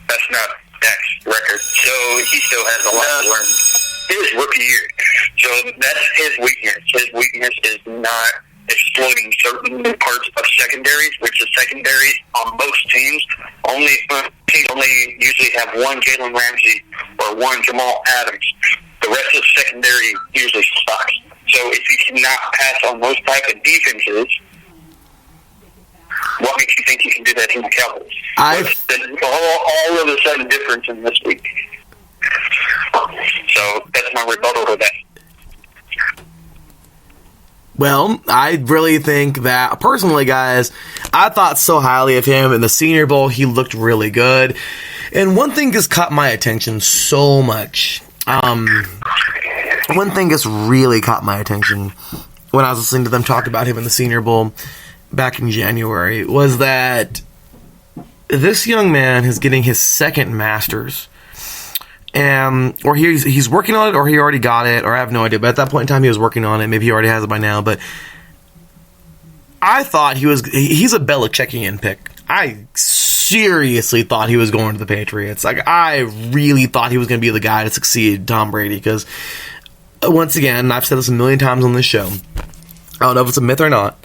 J: that's not Dak's record. So he still has a lot to learn. His rookie year. So that's his weakness. His weakness is not exploiting certain parts of secondaries, which is secondaries on most teams. Teams only usually have one Jalen Ramsey or one Jamal Adams. The rest of the secondary usually sucks. So if you cannot pass on those type of defenses, what makes you think you can do that in the Cowboys? All of a sudden difference in this week. So that's my rebuttal to that.
A: Well, I really think that, personally, guys, I thought so highly of him in the Senior Bowl. He looked really good. And one thing just caught my attention so much. One thing just really caught my attention when I was listening to them talk about him in the Senior Bowl back in January was that this young man is getting his second master's. Or he's working on it, or he already got it, or I have no idea. But at that point in time, he was working on it. Maybe he already has it by now. But I thought he's a Belichickian pick. I seriously thought he was going to the Patriots. Like, I really thought he was going to be the guy to succeed Tom Brady, because, once again, I've said this a million times on this show. I don't know if it's a myth or not,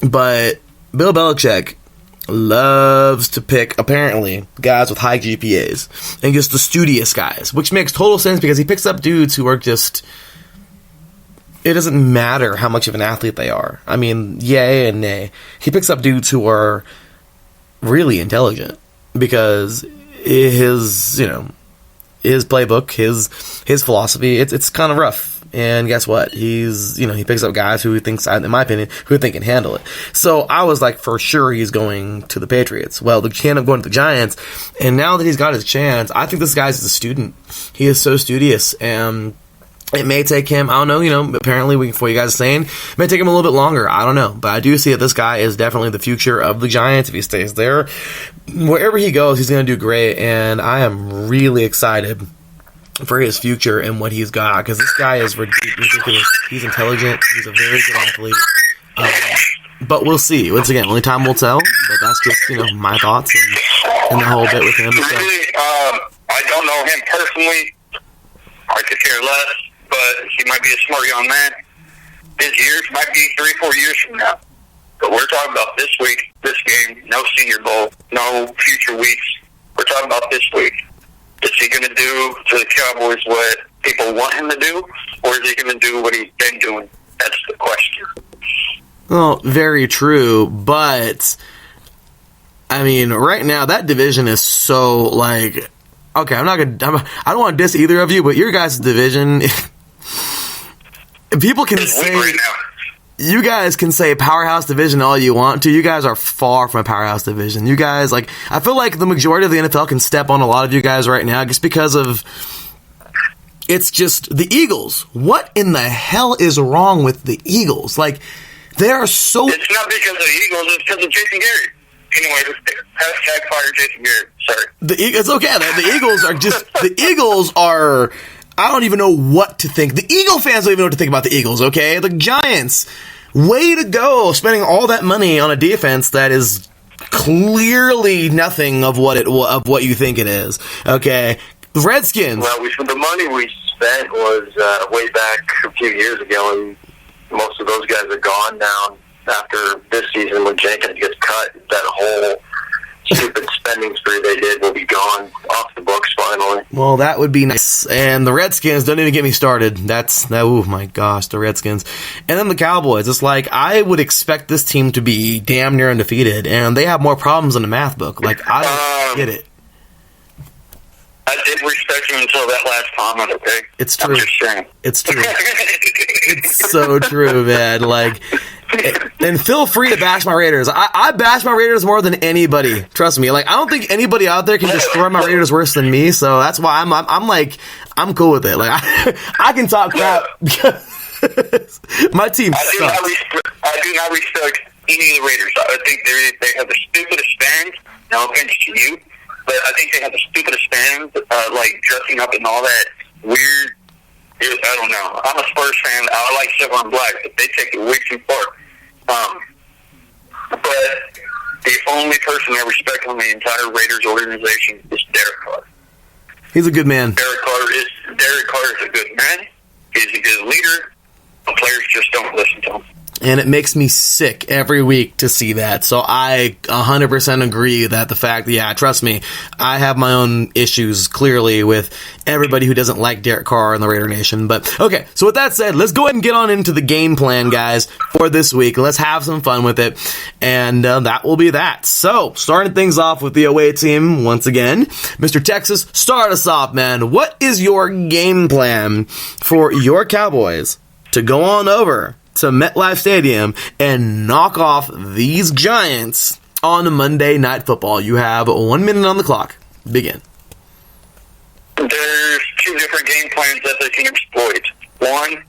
A: but Bill Belichick loves to pick, apparently, guys with high GPAs and just the studious guys, which makes total sense because he picks up dudes who are just... It doesn't matter how much of an athlete they are. I mean, yay and nay. He picks up dudes who are really intelligent because his playbook, his philosophy, it's kind of rough. And guess what? He picks up guys who he thinks, in my opinion, who think can handle it. So I was like, for sure he's going to the Patriots. Well, the chance of going to the Giants, and now that he's got his chance, I think this guy's a student. He is so studious, and it may take him, I don't know, apparently what you guys are saying, it may take him a little bit longer. I don't know. But I do see that this guy is definitely the future of the Giants if he stays there. Wherever he goes, he's going to do great, and I am really excited for his future and what he's got, because this guy is ridiculous. He's intelligent. He's a very good athlete. But we'll see. Once again, only time will tell, but that's just, my thoughts and the whole bit with him. So.
J: Really, I don't know him personally. I could care less. But he might be a smart young man. His years might be 3-4 years from now. But we're talking about this week, this game, no Senior Bowl, no future weeks. We're talking about this week. Is he going to do to the Cowboys what people want him to do, or is he going to do what he's been doing? That's the question.
A: Well, very true, but I mean, right now that division is so like, okay, I don't want to diss either of you, but your guys' division. People can say, right you guys can say powerhouse division all you want to. You guys are far from a powerhouse division. You guys, I feel like the majority of the NFL can step on a lot of you guys right now just because of, it's just the Eagles. What in the hell is wrong with the Eagles? They are so...
J: It's not because of the Eagles, it's because of Jason Garrett. Anyway, hashtag fire Jason Garrett. Sorry.
A: It's okay. The Eagles are just... The Eagles are... I don't even know what to think. The Eagle fans don't even know what to think about the Eagles, okay? The Giants, way to go, spending all that money on a defense that is clearly nothing of what you think it is, okay? The Redskins.
K: Well, the money we spent was way back a few years ago, and most of those guys are gone now. After this season, when Jenkins gets cut, that whole stupid spending spree they did will be gone off the books finally.
A: Well, that would be nice. And the Redskins, don't even get me started. Oh my gosh, the Redskins. And then the Cowboys. It's like, I would expect this team to be damn near undefeated, and they have more problems than the math book. I don't get it.
J: I did respect you until that last comment, okay?
A: It's true.
J: I'm just saying.
A: It's true. It's so true, man. And feel free to bash my Raiders. I bash my Raiders more than anybody. Trust me. I don't think anybody out there can destroy my Raiders worse than me. So that's why I'm cool with it. I can talk crap because my team sucks.
J: I do not respect any of the Raiders. I think they have the stupidest fans. No offense to you, but I think they have the stupidest fans, dressing up and all that weird. I don't know. I'm a Spurs fan. I like silver and black, but they take it way too far. But the only person I respect on the entire Raiders organization is Derek Carr.
A: He's a good man.
J: Derek Carr is a good man. He's a good leader. The players just don't listen to him.
A: And it makes me sick every week to see that. So I 100% agree that the fact, trust me, I have my own issues clearly with everybody who doesn't like Derek Carr in the Raider Nation. But okay, so with that said, let's go ahead and get on into the game plan, guys, for this week. Let's have some fun with it. And that will be that. So starting things off with the away team once again. Mr. Texas, start us off, man. What is your game plan for your Cowboys to go on over to MetLife Stadium and knock off these Giants on Monday Night Football? You have 1 minute on the clock. Begin.
J: There's two different game plans that they can exploit. One,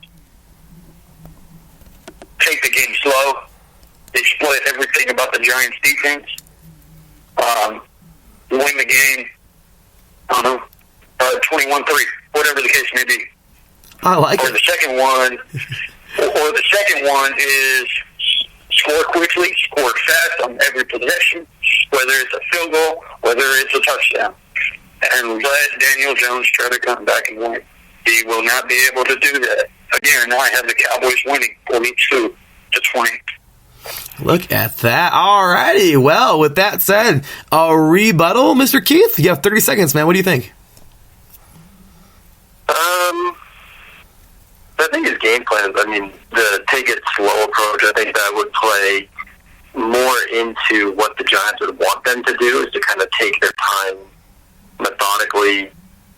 J: take the game slow, exploit everything about the Giants' defense, win the game, 21-3, whatever the case may be.
A: I like it.
J: The second one is score quickly, score fast on every possession, whether it's a field goal, whether it's a touchdown. And let Daniel Jones try to come back and win. He will not be able to do that. Again, I have the Cowboys winning 42-20.
A: Look at that. Alrighty. Well, with that said, a rebuttal, Mr. Keith? You have 30 seconds, man. What do you think?
K: I think his game plan, the take it slow approach, I think that would play more into what the Giants would want them to do, is to kind of take their time methodically,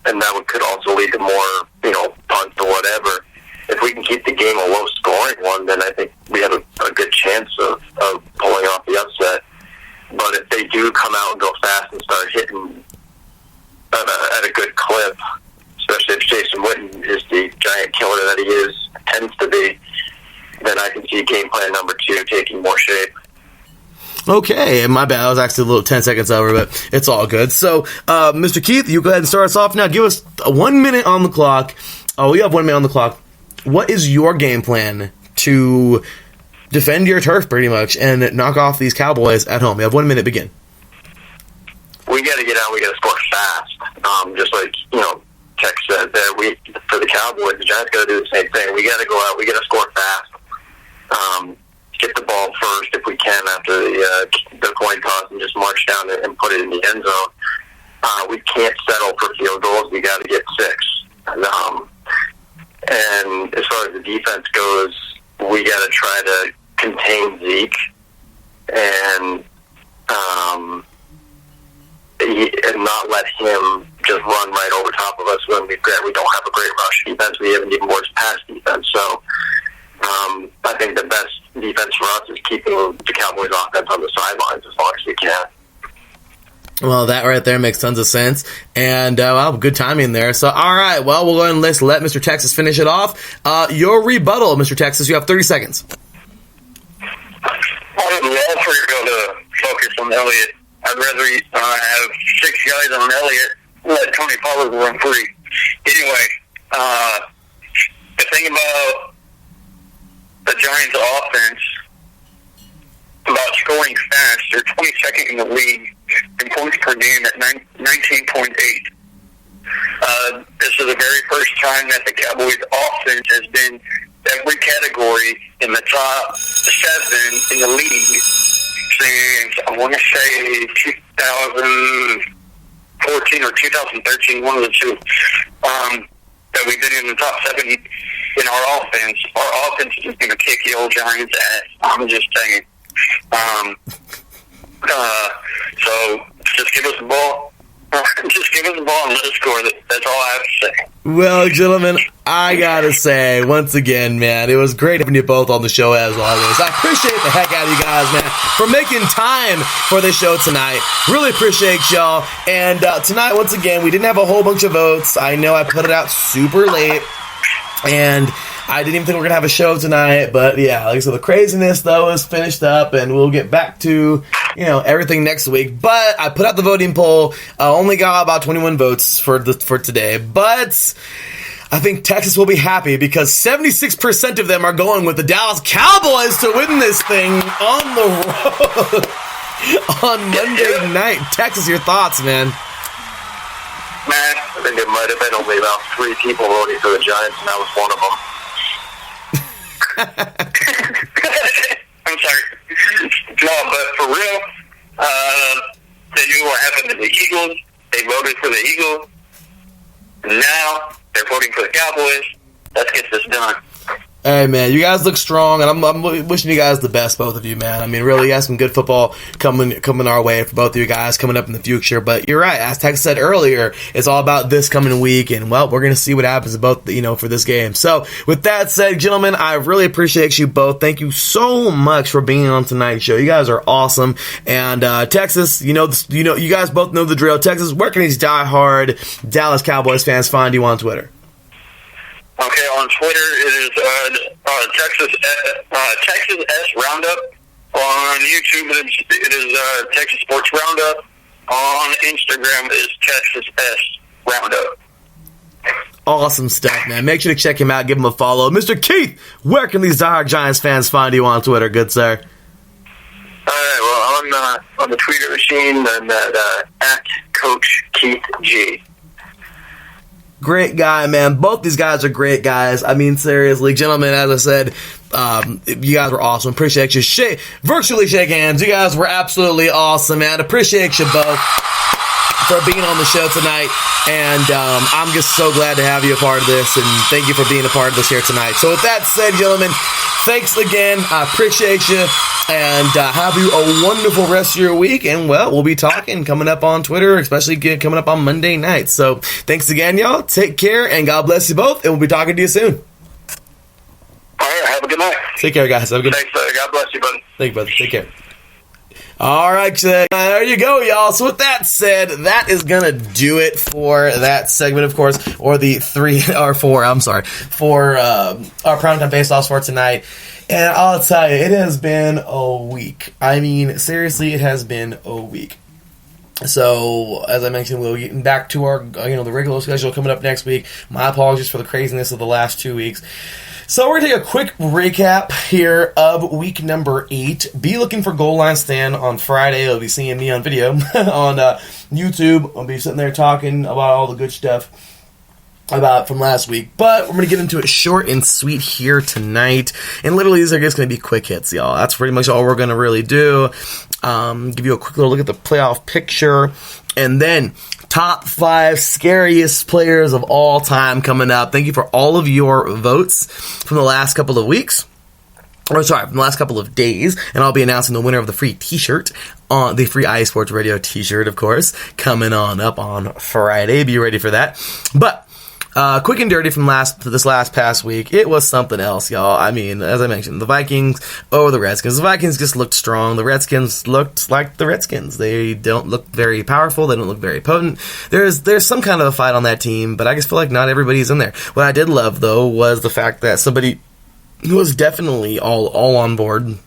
K: and that could also lead to more, punts or whatever. If we can keep the game a low-scoring one, then I think we have a good chance of pulling off the upset. But if they do come out and go fast and start hitting at a good clip, especially if Jason Witten is the giant killer that he tends to be, then I can see game plan number 2 taking more shape.
A: Okay, my bad. I was actually a little 10 seconds over, but it's all good. So, Mr. Keith, you go ahead and start us off now. Give us 1 minute on the clock. Oh, we have 1 minute on the clock. What is your game plan to defend your turf, pretty much, and knock off these Cowboys at home? You have 1 minute. Begin.
K: We got to get out. We got to score fast. Just like Tech said there. For the Cowboys, the Giants got to do the same thing. We got to go out. We got to score fast. Get the ball first if we can after the coin toss, and just march down and put it in the end zone. We can't settle for field goals. We got to get 6. And as far as the defense goes, we got to try to contain Zeke and not let him just run right over top of us when we don't have a great rush defense. We haven't even worse pass defense. So I think the best defense for us is keeping the Cowboys offense on the sidelines as long as we can.
A: Well, that right there makes tons of sense, and good timing there. So, all right, well, we'll go ahead and let Mr. Texas finish it off. Your rebuttal, Mr. Texas, you have 30 seconds.
J: I would love for you to go to focus on Elliott. I'd rather have 6 guys on Elliott and let Tony Pollard run free. Anyway, the thing about the Giants' offense, about scoring fast, they're 22nd in the league in points per game at 19.8. This is the very first time that the Cowboys' offense has been every category in the top 7 in the league since, I want to say, 2014 or 2013, one of the two, that we've been in the top 7 in our offense. Our offense is going to kick the old Giants' ass. I'm just saying. So just give us the ball. Just give us the ball and let us score. That's all I have to say.
A: Well, gentlemen, I gotta say, once again, man, it was great having you both on the show as always. I appreciate the heck out of you guys, man, for making time for this show tonight. Really appreciate y'all. And tonight, once again, we didn't have a whole bunch of votes. I know I put it out super late, and I didn't even think we were going to have a show tonight, but yeah, like I said, the craziness, though, is finished up, and we'll get back to, everything next week. But I put out the voting poll, only got about 21 votes for today, but I think Texas will be happy because 76% of them are going with the Dallas Cowboys to win this thing on the road on Monday night. Texas, your thoughts, man?
K: Man, I think it might have been only about 3 people voting for the Giants, and I was one of them.
J: I'm sorry. No, but for real, they knew what happened to the Eagles. They voted for the Eagles. Now they're voting for the Cowboys. Let's get this done.
A: Hey, man, you guys look strong, and I'm wishing you guys the best, both of you, man. I mean, really, you got some good football coming our way for both of you guys coming up in the future. But you're right. As Tex said earlier, it's all about this coming week, and, well, we're going to see what happens about, for this game. So, with that said, gentlemen, I really appreciate you both. Thank you so much for being on tonight's show. You guys are awesome. And, Texas, you guys both know the drill. Texas, where can these diehard Dallas Cowboys fans find you on Twitter?
J: Okay, on Twitter it is Texas S Roundup. On YouTube it is Texas Sports Roundup. On Instagram it is Texas S Roundup.
A: Awesome stuff, man. Make sure to check him out. Give him a follow. Mr. Keith, where can these diehard Giants fans find you on Twitter, good sir?
K: on the Twitter machine, and at Coach Keith G.
A: Great guy, man. Both these guys are great guys. I mean, seriously, gentlemen, as I said, you guys were awesome. Appreciate you. Virtually shake hands. You guys were absolutely awesome, man. Appreciate you both for being on the show tonight. And I'm just so glad to have you a part of this. And thank you for being a part of this here tonight. So with that said, gentlemen, thanks again. I appreciate you. And have you a wonderful rest of your week. And, well, we'll be talking coming up on Twitter, especially coming up on Monday night. So thanks again, y'all. Take care, and God bless you both. And we'll be talking to you soon.
K: All right. Have a good night.
A: Take care, guys. Have a good night.
K: Thanks, God bless you, buddy.
A: Thank you, brother. Take care. All right, there you go, y'all. So with that said, that is going to do it for that segment, of course, or the for our primetime face-offs for tonight. And I'll tell you, it has been a week. I mean, seriously, it has been a week. So, as I mentioned, we'll get back to our, the regular schedule coming up next week. My apologies for the craziness of the last 2 weeks. So we're going to take a quick recap here of week number 8. Be looking for Goal Line Stand on Friday. You'll be seeing me on video on YouTube. I'll be sitting there talking about all the good stuff about from last week. But we're going to get into it short and sweet here tonight. And literally, these are just going to be quick hits, y'all. That's pretty much all we're going to really do. Give you a quick little look at the playoff picture. And then top 5 scariest players of all time coming up. Thank you for all of your votes from the last couple of weeks. From the last couple of days. And I'll be announcing the winner of the free t-shirt, on the free iSports Radio t-shirt, of course, coming on up on Friday. Be ready for that. But quick and dirty from this past week, it was something else, y'all. I mean, as I mentioned, the Vikings over the Redskins. The Vikings just looked strong. The Redskins looked like the Redskins. They don't look very powerful. They don't look very potent. There's some kind of a fight on that team, but I just feel like not everybody's in there. What I did love, though, was the fact that somebody who was definitely all on board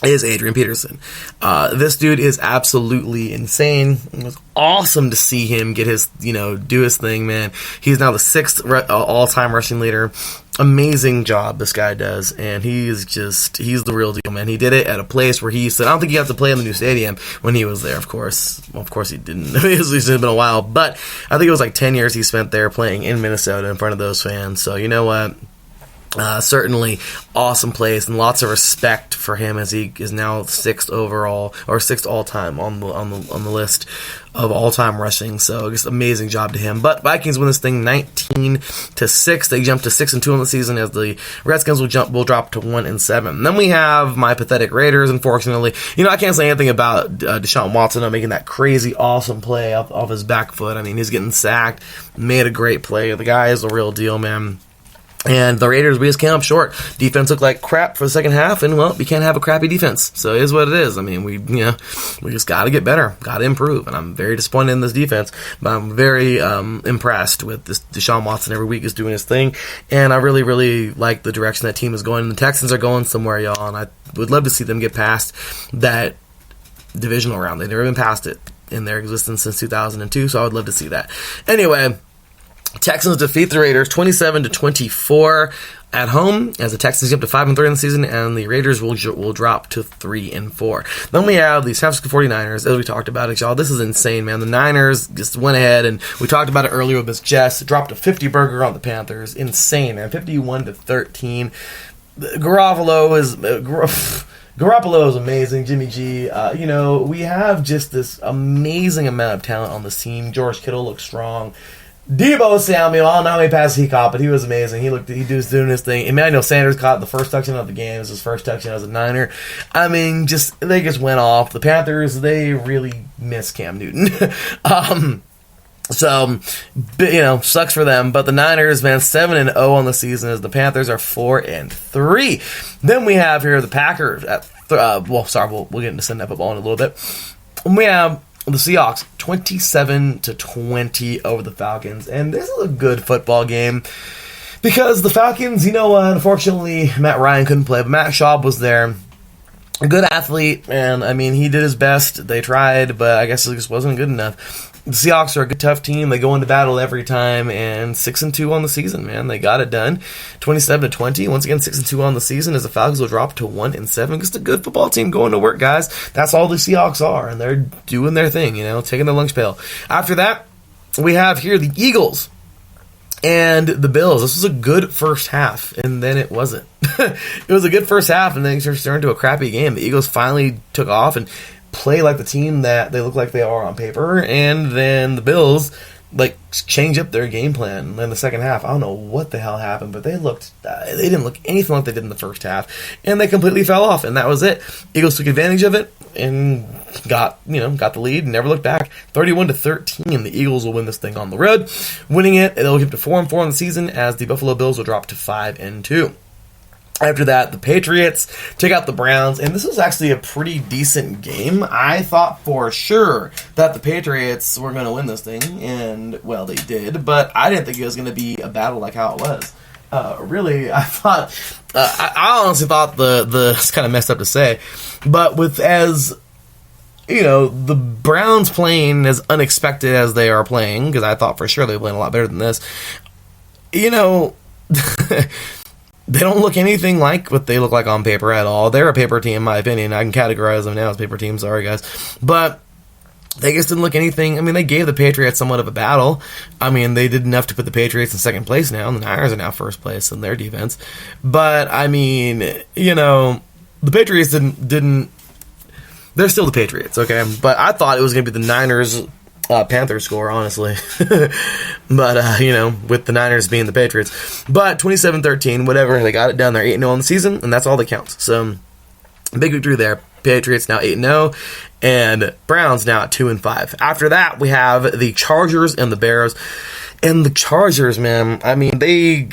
A: is Adrian Peterson. This dude is absolutely insane. It was awesome to see him get his, do his thing, man. He's now the 6th all-time rushing leader. Amazing job this guy does, and he's the real deal, man. He did it at a place where he said, I don't think you have to play in the new stadium when he was there, of course. Well, of course he didn't. It's been a while, but I think it was like 10 years he spent there playing in Minnesota in front of those fans. So, you know what? Certainly awesome place, and lots of respect for him as he is now 6th overall or 6th all time on the list of all time rushing. So just amazing job to him. But Vikings win this thing 19-6. They jump to 6-2 on the season as the Redskins will drop to 1-7. Then we have my pathetic Raiders. Unfortunately, I can't say anything about Deshaun Watson not making that crazy awesome play off his back foot. I mean, he's getting sacked, made a great play. The guy is the real deal, man. And the Raiders, we just came up short. Defense looked like crap for the second half, and, well, you can't have a crappy defense. So it is what it is. I mean, we just got to get better, got to improve. And I'm very disappointed in this defense, but I'm very impressed with this Deshaun Watson. Every week is doing his thing, and I really, really like the direction that team is going. The Texans are going somewhere, y'all, and I would love to see them get past that divisional round. They've never been past it in their existence since 2002, so I would love to see that. Anyway, Texans defeat the Raiders 27-24 at home as the Texans jump to 5-3 in the season, and the Raiders will drop to 3-4. Then we have the San Francisco 49ers, as we talked about it, y'all. This is insane, man. The Niners just went ahead, and we talked about it earlier with Miss Jess, dropped a 50-burger on the Panthers. Insane, man. 51-13. Garoppolo is amazing. Jimmy G. We have just this amazing amount of talent on the team. George Kittle looks strong. Deebo Samuel, I don't know how many passes he caught, but he was amazing. He was doing his thing. Emmanuel Sanders caught the first touchdown of the game. It was his first touchdown as a Niner. I mean, they just went off. The Panthers, they really miss Cam Newton. So, sucks for them. But the Niners, man, 7-0 on the season as the Panthers are 4-3. Then we have here the Packers at we'll get into Sunday football in a little bit. We have the Seahawks 27-20 over the Falcons, and this is a good football game because the Falcons, unfortunately Matt Ryan couldn't play, but Matt Schaub was there. A good athlete, and I mean, he did his best. They tried, but I guess it just wasn't good enough. the Seahawks are a good, tough team. They go into battle every time, and 6-2 on the season, man. They got it done. 27-20. Once again, 6-2 on the season as the Falcons will drop to 1-7. Just a good football team going to work, guys. That's all the Seahawks are, and they're doing their thing, taking their lunch pail. After that, we have here the Eagles and the Bills. This was a good first half, and then it wasn't. It was a good first half, and then it turned into a crappy game. The Eagles finally took off and play like the team that they look like they are on paper, and then the Bills change up their game plan in the second half. I don't know what the hell happened, but they didn't look anything like they did in the first half, and they completely fell off, and that was it. Eagles took advantage of it and got the lead and never looked back. 31-13, the Eagles will win this thing on the road. Winning it, it'll get to 4-4 in the season as the Buffalo Bills will drop to 5-2. After that, the Patriots take out the Browns, and this was actually a pretty decent game. I thought for sure that the Patriots were going to win this thing, and, well, they did, but I didn't think it was going to be a battle like how it was. Really, I thought, I honestly thought it's kind of messed up to say, but with the Browns playing as unexpected as they are playing, because I thought for sure they were playing a lot better than this, they don't look anything like what they look like on paper at all. They're a paper team, in my opinion. I can categorize them now as paper teams. Sorry, guys. But they just didn't look anything. I mean, they gave the Patriots somewhat of a battle. I mean, they did enough to put the Patriots in second place now, and the Niners are now first place in their defense. But, I mean, the Patriots didn't they're still the Patriots, okay? But I thought it was going to be the Niners Panthers score, honestly. But, with the Niners being the Patriots. But 27-13, whatever, they got it done. They're 8-0 on the season, and that's all that counts. So, big victory there. Patriots now 8-0, and Browns now at 2-5. After that, we have the Chargers and the Bears. And the Chargers, man, I mean, they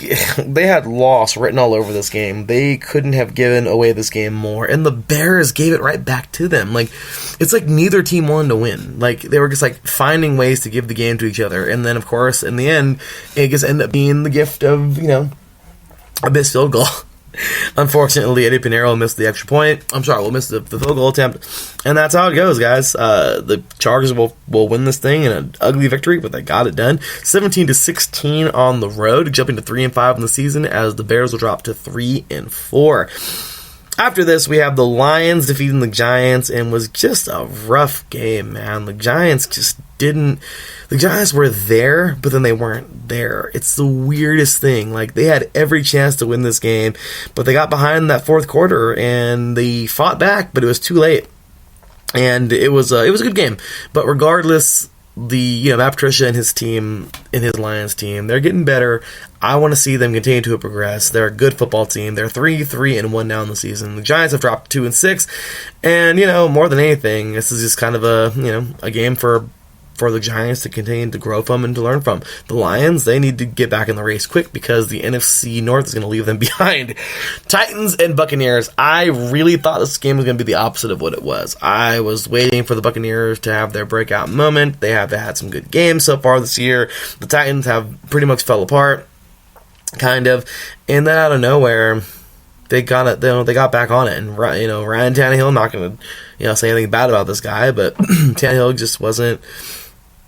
A: had loss written all over this game. They couldn't have given away this game more. And the Bears gave it right back to them. It's like neither team wanted to win. They were just finding ways to give the game to each other. And then, of course, in the end, it just ended up being the gift of, a missed field goal. Unfortunately, Eddie Pinheiro missed the extra point. We'll miss the field goal attempt. And that's how it goes, guys. The Chargers will win this thing in an ugly victory, but they got it done. 17-16 on the road, jumping to 3-5 in the season as the Bears will drop to 3-4. After this, we have the Lions defeating the Giants, and was just a rough game, man. The Giants the Giants were there, but then they weren't there. It's the weirdest thing. They had every chance to win this game, but they got behind in that fourth quarter, and they fought back, but it was too late. And it was a good game. But regardless, Matt Patricia and his team, and his Lions team, they're getting better. I want to see them continue to progress. They're a good football team. They're 3-1 now in the season. The Giants have dropped 2-6, and more than anything, this is just kind of a game for the Giants to continue to grow from and to learn from. The Lions, they need to get back in the race quick because the NFC North is going to leave them behind. Titans and Buccaneers. I really thought this game was going to be the opposite of what it was. I was waiting for the Buccaneers to have their breakout moment. They have had some good games so far this year. The Titans have pretty much fell apart, kind of. And then out of nowhere, they got back on it. And Ryan Tannehill, I'm not going to say anything bad about this guy, but Tannehill just wasn't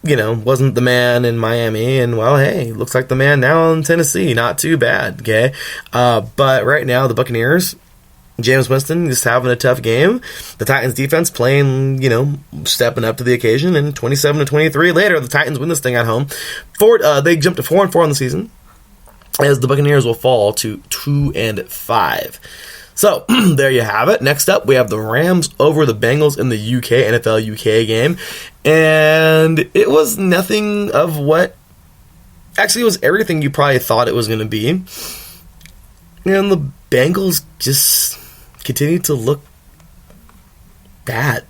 A: the man in Miami, and, well, hey, looks like the man now in Tennessee. Not too bad, okay? But right now, the Buccaneers, Jameis Winston just having a tough game. The Titans defense playing, stepping up to the occasion, and 27-23 later, the Titans win this thing at home. They jumped to 4-4 on the season, as the Buccaneers will fall to 2-5. So, there you have it. Next up, we have the Rams over the Bengals in the NFL UK game. And it was nothing of what... Actually, it was everything you probably thought it was going to be. And the Bengals just continued to look bad.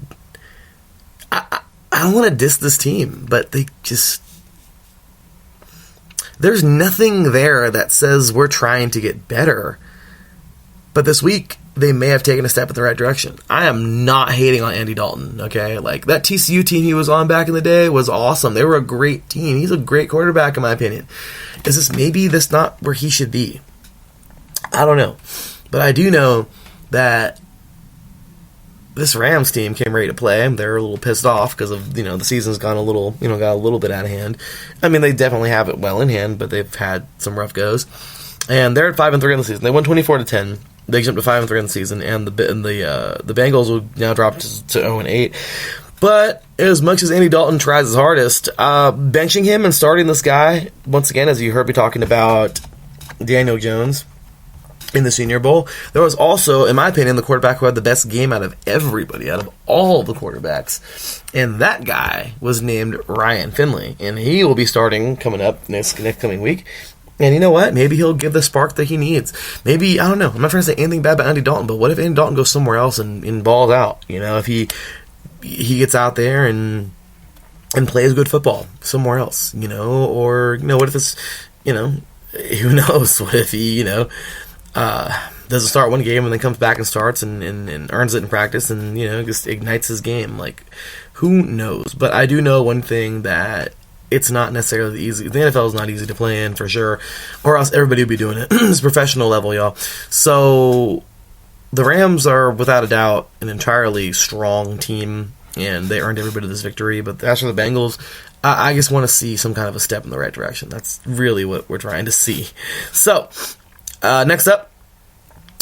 A: I don't want to diss this team, but they just... There's nothing there that says we're trying to get better. But this week, they may have taken a step in the right direction. I am not hating on Andy Dalton, okay? That TCU team he was on back in the day was awesome. They were a great team. He's a great quarterback, in my opinion. Is this not where he should be? I don't know. But I do know that this Rams team came ready to play. They're a little pissed off because of, the season's got a little bit out of hand. I mean, they definitely have it well in hand, but they've had some rough goes. And they're at 5-3 in the season. They won 24-10. They jumped to 5-3 in the season, and the Bengals will now drop to 0-8. But as much as Andy Dalton tries his hardest, benching him and starting this guy once again, as you heard me talking about Daniel Jones in the Senior Bowl, there was also, in my opinion, the quarterback who had the best game out of everybody, out of all the quarterbacks. And that guy was named Ryan Finley. And he will be starting coming up next coming week. And you know what? Maybe he'll give the spark that he needs. Maybe, I don't know. I'm not trying to say anything bad about Andy Dalton, but what if Andy Dalton goes somewhere else and balls out? If he gets out there and plays good football somewhere else, or, what if it's, who knows? What if he, doesn't start one game and then comes back and starts and earns it in practice and, just ignites his game. Like, who knows? But I do know one thing, that it's not necessarily easy. The NFL is not easy to play in, for sure, or else everybody would be doing it. It's professional level, y'all. So the Rams are, without a doubt, an entirely strong team, and they earned every bit of this victory. But as for the Bengals, I just want to see some kind of a step in the right direction. That's really what we're trying to see. So, next up,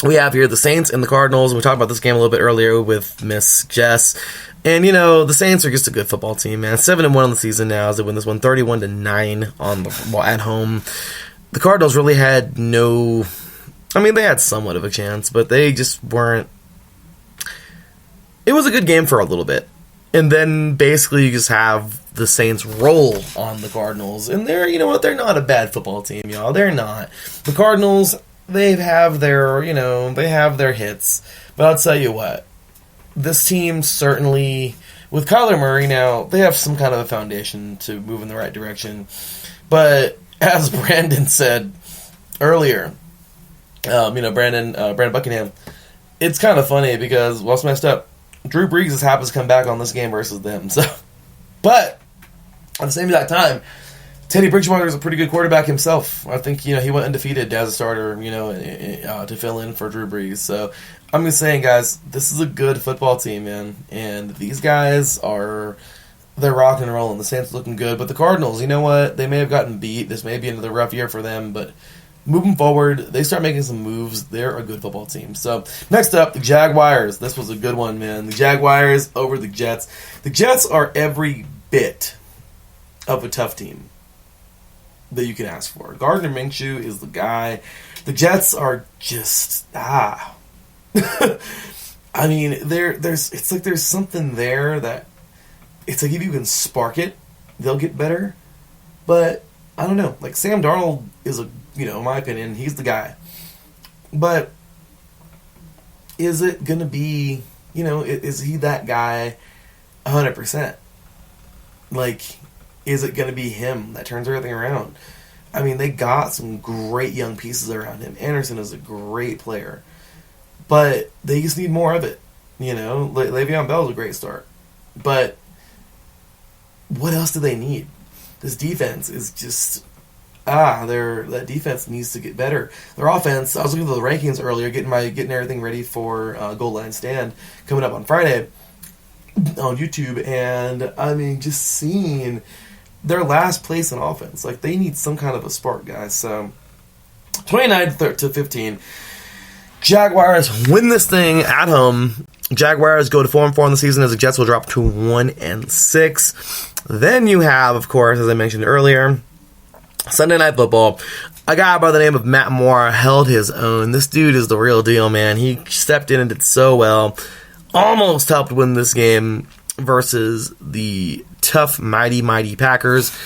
A: we have here the Saints and the Cardinals. We talked about this game a little bit earlier with Miss Jess. And, the Saints are just a good football team, man. 7-1 on the season now as they win this one, 31-9 at home. The Cardinals really had no... I mean, they had somewhat of a chance, but they just weren't... It was a good game for a little bit. And then, basically, you just have the Saints roll on the Cardinals. And they're, they're not a bad football team, y'all. They're not. The Cardinals, they have their, they have their hits. But I'll tell you what. This team certainly, with Kyler Murray now, they have some kind of a foundation to move in the right direction. But as Brandon said earlier, Brandon Buckingham, it's kind of funny because, well, it's messed up. Drew Brees just happens to come back on this game versus them. So, but at the same exact time, Teddy Bridgewater is a pretty good quarterback himself. I think, he went undefeated as a starter, to fill in for Drew Brees. So, I'm just saying, guys, this is a good football team, man. And these guys they're rocking and rolling. The Saints looking good. But the Cardinals, you know what? They may have gotten beat. This may be another rough year for them. But moving forward, they start making some moves. They're a good football team. So, next up, the Jaguars. This was a good one, man. The Jaguars over the Jets. The Jets are every bit of a tough team that you can ask for. Gardner Minshew is the guy. The Jets are just, I mean, it's like there's something there that it's like if you can spark it, they'll get better. But I don't know. Like Sam Darnold is in my opinion, he's the guy. But is it gonna be, is he that guy 100%? Like, is it gonna be him that turns everything around? I mean, they got some great young pieces around him. Anderson is a great player. But they just need more of it, Le'Veon Bell is a great start. But what else do they need? This defense is just, that defense needs to get better. Their offense, I was looking at the rankings earlier, getting everything ready for Goal Line Stand coming up on Friday on YouTube, and I mean, just seeing their last place in offense, like they need some kind of a spark, guys. So 29-15. Jaguars win this thing at home. Jaguars go to 4-4 in the season as the Jets will drop to 1-6. Then you have, of course, as I mentioned earlier, Sunday Night Football. A guy by the name of Matt Moore held his own. This dude is the real deal, man. He stepped in and did so well. Almost helped win this game versus the tough, mighty Packers.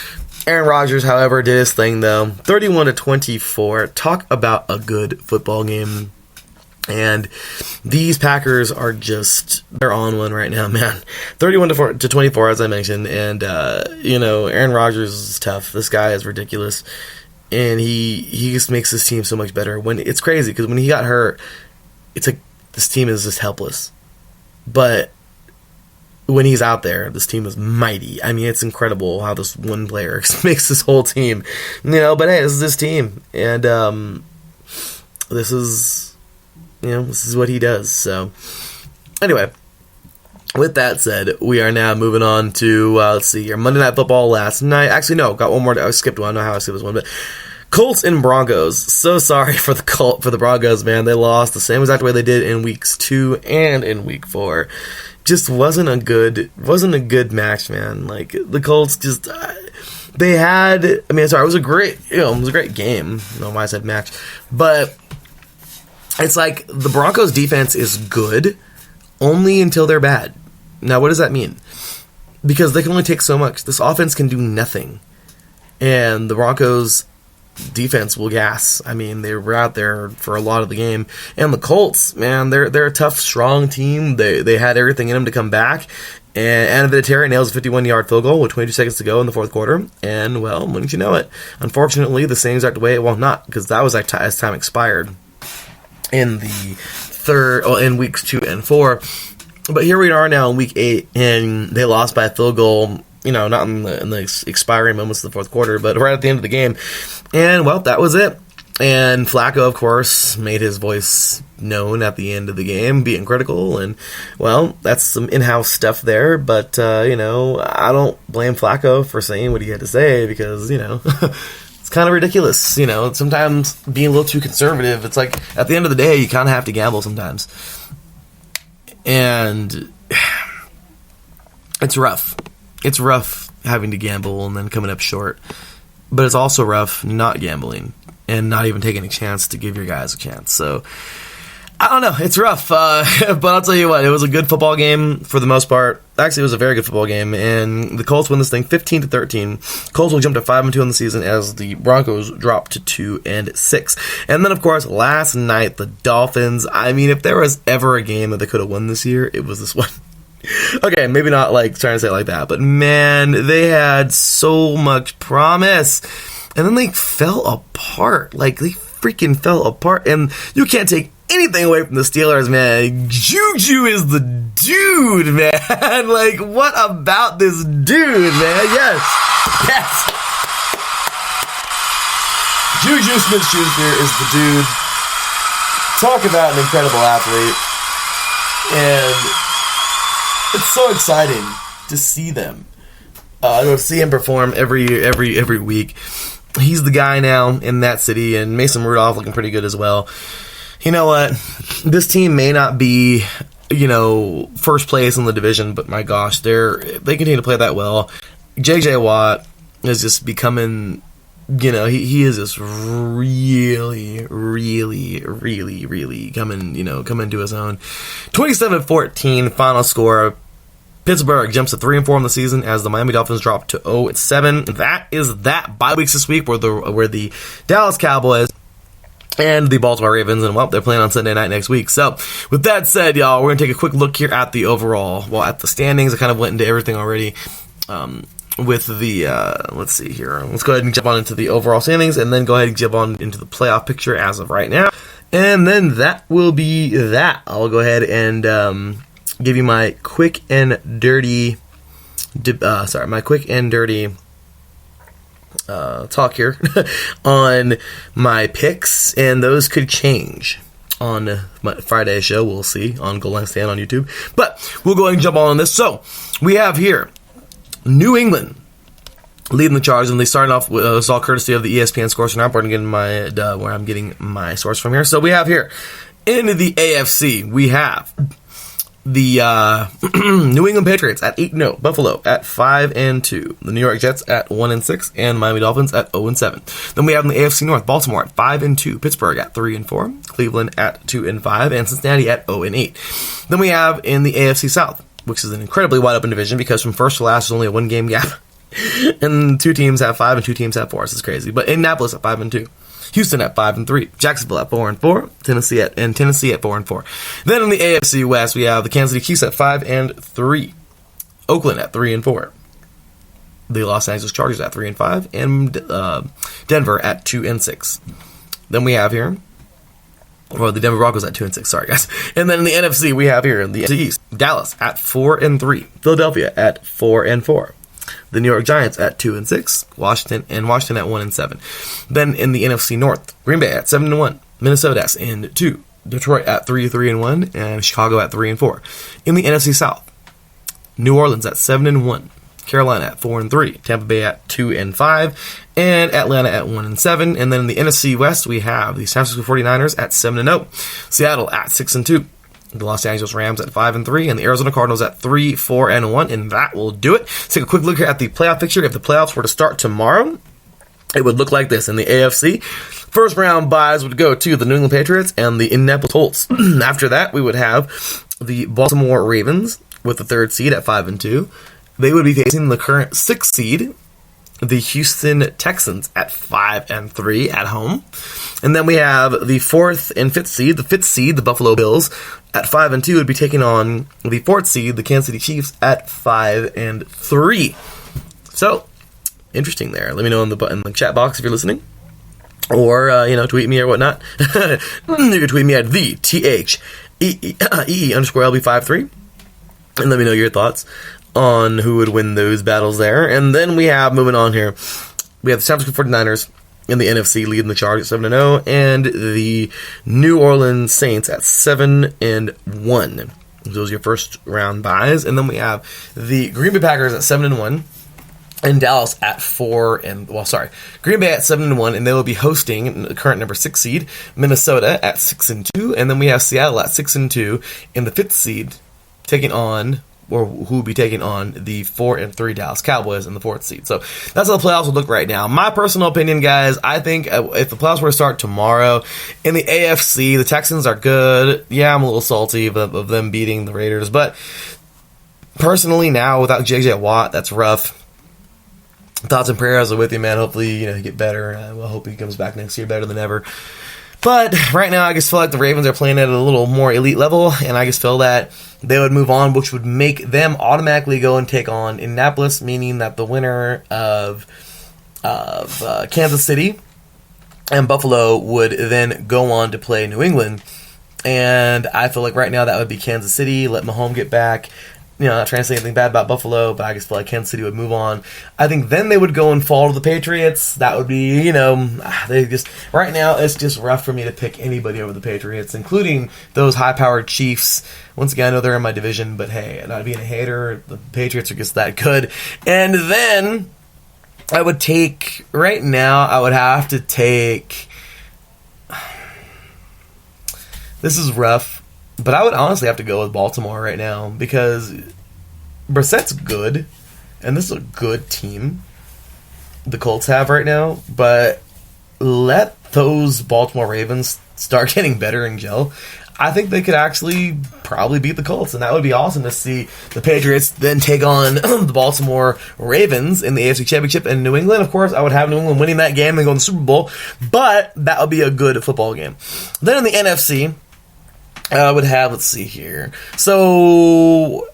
A: Aaron Rodgers, however, did his thing, though. 31-24. Talk about a good football game. And these Packers are just, they're on one right now, man. 31-24, as I mentioned. And, Aaron Rodgers is tough. This guy is ridiculous. And he just makes this team so much better. It's crazy, because when he got hurt, it's like this team is just helpless. But when he's out there, this team is mighty. I mean, it's incredible how this one player makes this whole team. But hey, this is his team. And this is what he does. So, anyway, with that said, we are now moving on to, let's see here, Monday Night Football last night. Actually, no, got one more. I skipped one. I don't know how I skipped this one, but Colts and Broncos. So sorry for the Broncos, man. They lost the same exact way they did in weeks 2 and in week 4. Just wasn't a good match, man. Like, the Colts just, it was a great game. I don't know why I said match. But it's like the Broncos defense is good only until they're bad. Now, what does that mean? Because they can only take so much. This offense can do nothing. And the Broncos defense will gas. I mean, they were out there for a lot of the game. And the Colts, man, they're a tough, strong team. They had everything in them to come back. And Vinatieri nails a 51-yard field goal with 22 seconds to go in the fourth quarter. And, well, wouldn't you know it? Unfortunately, the same exact way, well, not, because that was as time expired in in weeks 2 and 4. But here we are now in week 8, and they lost by a field goal, not in the expiring moments of the fourth quarter, but right at the end of the game. And, well, that was it. And Flacco, of course, made his voice known at the end of the game, being critical. And, well, that's some in-house stuff there. But, I don't blame Flacco for saying what he had to say because, it's kind of ridiculous. Sometimes being a little too conservative, it's like, at the end of the day, you kind of have to gamble sometimes. And it's rough. It's rough having to gamble and then coming up short. But it's also rough not gambling and not even taking a chance to give your guys a chance. So, I don't know. It's rough. But I'll tell you what, it was a good football game for the most part. Actually, it was a very good football game. And the Colts win this thing 15-13. Colts will jump to 5-2 in the season as the Broncos drop to 2-6. And then, of course, last night, the Dolphins. I mean, if there was ever a game that they could have won this year, it was this one. Okay, maybe not like trying to say it like that, but man, they had so much promise. And then they fell apart. Like, they freaking fell apart. And you can't take anything away from the Steelers, man. Juju is the dude, man. Like, what about this dude, man? Yes. Juju Smith-Schuster is the dude. Talk about an incredible athlete. And it's so exciting to see them. To see him perform every week. He's the guy now in that city, and Mason Rudolph looking pretty good as well. You know what? This team may not be, first place in the division, but my gosh, they continue to play that well. J.J. Watt is just becoming, he is just really, really, really, really coming to his own. 27-14 final score. Pittsburgh jumps to 3-4 in the season as the Miami Dolphins drop to 0-7. That is that. Bye weeks this week where the Dallas Cowboys and the Baltimore Ravens, and well, they're playing on Sunday night next week. So, with that said, y'all, we're going to take a quick look here at the overall, at the standings. I kind of went into everything already with the, let's see here. Let's go ahead and jump on into the overall standings, and then go ahead and jump on into the playoff picture as of right now. And then that will be that. I'll go ahead and give you my quick and dirty talk here on my picks, and those could change on my Friday show. We'll see on Goal Line Stand on YouTube, but we'll go ahead and jump on this. So we have here New England leading the charge, and they started off with it's all courtesy of the ESPN scores. So now I'm getting where I'm getting my source from here. So we have here in the AFC, we have the New England Patriots at 8-0, Buffalo at 5-2, the New York Jets at 1-6, and Miami Dolphins at 0-7. Then we have in the AFC North, Baltimore at 5-2, Pittsburgh at 3-4, Cleveland at 2-5, and Cincinnati at 0-8. Then we have in the AFC South, which is an incredibly wide open division because from first to last is only a 1-game gap, and 2 teams have 5 and 2 teams have 4. This is crazy. But Indianapolis at 5-2. Houston at 5-3, Jacksonville at 4-4, Tennessee at 4-4. Then in the AFC West, we have the Kansas City Chiefs at 5-3, Oakland at 3-4, the Los Angeles Chargers at 3-5, and Denver at 2-6. Then we have here, the Denver Broncos at 2-6. Sorry guys. And then in the NFC, we have here the NFC East, Dallas at 4-3, Philadelphia at 4-4. The New York Giants at 2-6, Washington at 1-7. Then in the NFC North, Green Bay at 7-1, Minnesota at 6-2, Detroit at 3-1, and Chicago at 3-4. In the NFC South, New Orleans at 7-1. Carolina at 4-3, Tampa Bay at 2-5, and Atlanta at 1-7. And then in the NFC West, we have the San Francisco 49ers at 7-0, Seattle at 6-2, the Los Angeles Rams at 5-3, and the Arizona Cardinals at 3-4-1. And that will do it. Let's take a quick look at the playoff picture. If the playoffs were to start tomorrow, it would look like this. In the AFC, first round buys would go to the New England Patriots and the Indianapolis Colts. After that, we would have the Baltimore Ravens with the 3rd seed at 5-2. They would be facing the current 6th seed, the Houston Texans, at 5-3 at home. And then we have the 4th and 5th seed, the 5th seed, the Buffalo Bills, at 5-2 would be taking on the 4th seed, the Kansas City Chiefs, at 5-3. So, interesting there. Let me know in the chat box if you're listening. Or, tweet me or whatnot. You can tweet me at the THEE_LB53. And let me know your thoughts on who would win those battles there. And then we have, moving on here, we have the San Francisco 49ers in the NFC leading the charge at 7-0, and the New Orleans Saints at 7-1. Those are your first round buys. And then we have the Green Bay Packers at 7-1, and Dallas at Green Bay at 7-1, and they will be hosting the current number 6 seed, Minnesota, at 6-2, and then we have Seattle at 6-2 in the 5th seed, taking on, or who will be taking on, the 4-3 Dallas Cowboys in the 4th seed. So that's how the playoffs will look right now. My personal opinion, guys, I think if the playoffs were to start tomorrow, in the AFC, the Texans are good. Yeah, I'm a little salty of them beating the Raiders, but personally now, without J.J. Watt, that's rough. Thoughts and prayers are with you, man. Hopefully, he get better. I hope he comes back next year better than ever. But right now, I just feel like the Ravens are playing at a little more elite level, and I just feel that they would move on, which would make them automatically go and take on Indianapolis, meaning that the winner of Kansas City and Buffalo would then go on to play New England. And I feel like right now that would be Kansas City, let Mahomes get back. Not trying to say anything bad about Buffalo, but I just feel like Kansas City would move on. I think then they would go and fall to the Patriots. That would be, they just, right now, it's just rough for me to pick anybody over the Patriots, including those high-powered Chiefs. Once again, I know they're in my division, but hey, not being a hater, the Patriots are just that good. And then I would take, right now, I would have to take, this is rough, but I would honestly have to go with Baltimore right now because Brissett's good, and this is a good team the Colts have right now, but let those Baltimore Ravens start getting better and gel. I think they could actually probably beat the Colts, and that would be awesome to see the Patriots then take on the Baltimore Ravens in the AFC Championship. And New England, of course, I would have New England winning that game and going to the Super Bowl, but that would be a good football game. Then in the NFC, I would have, let's see here. So,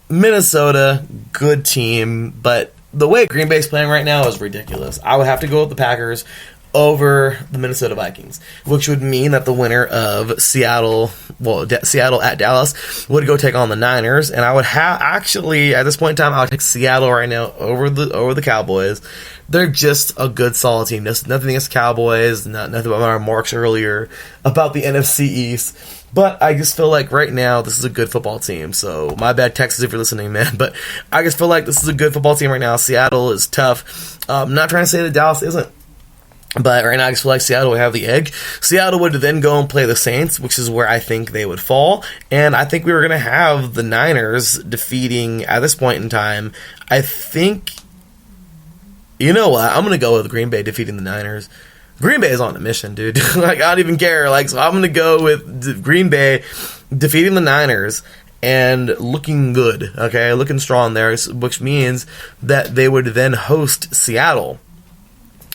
A: Minnesota, good team, but the way Green Bay's playing right now is ridiculous. I would have to go with the Packers over the Minnesota Vikings, which would mean that the winner of Seattle at Dallas would go take on the Niners, and I would actually, at this point in time, I would take Seattle right now over the Cowboys. They're just a good, solid team. Nothing against the Cowboys, nothing about our remarks earlier about the NFC East. But I just feel like right now this is a good football team. So my bad, Texas, if you're listening, man. But I just feel like this is a good football team right now. Seattle is tough. I'm not trying to say that Dallas isn't. But right now I just feel like Seattle would have the edge. Seattle would then go and play the Saints, which is where I think they would fall. And I think we were going to have the Niners defeating, at this point in time, I think, you know what, I'm going to go with Green Bay defeating the Niners. Green Bay is on a mission, dude. I don't even care. So I'm going to go with Green Bay defeating the Niners and looking good, okay? Looking strong there, which means that they would then host Seattle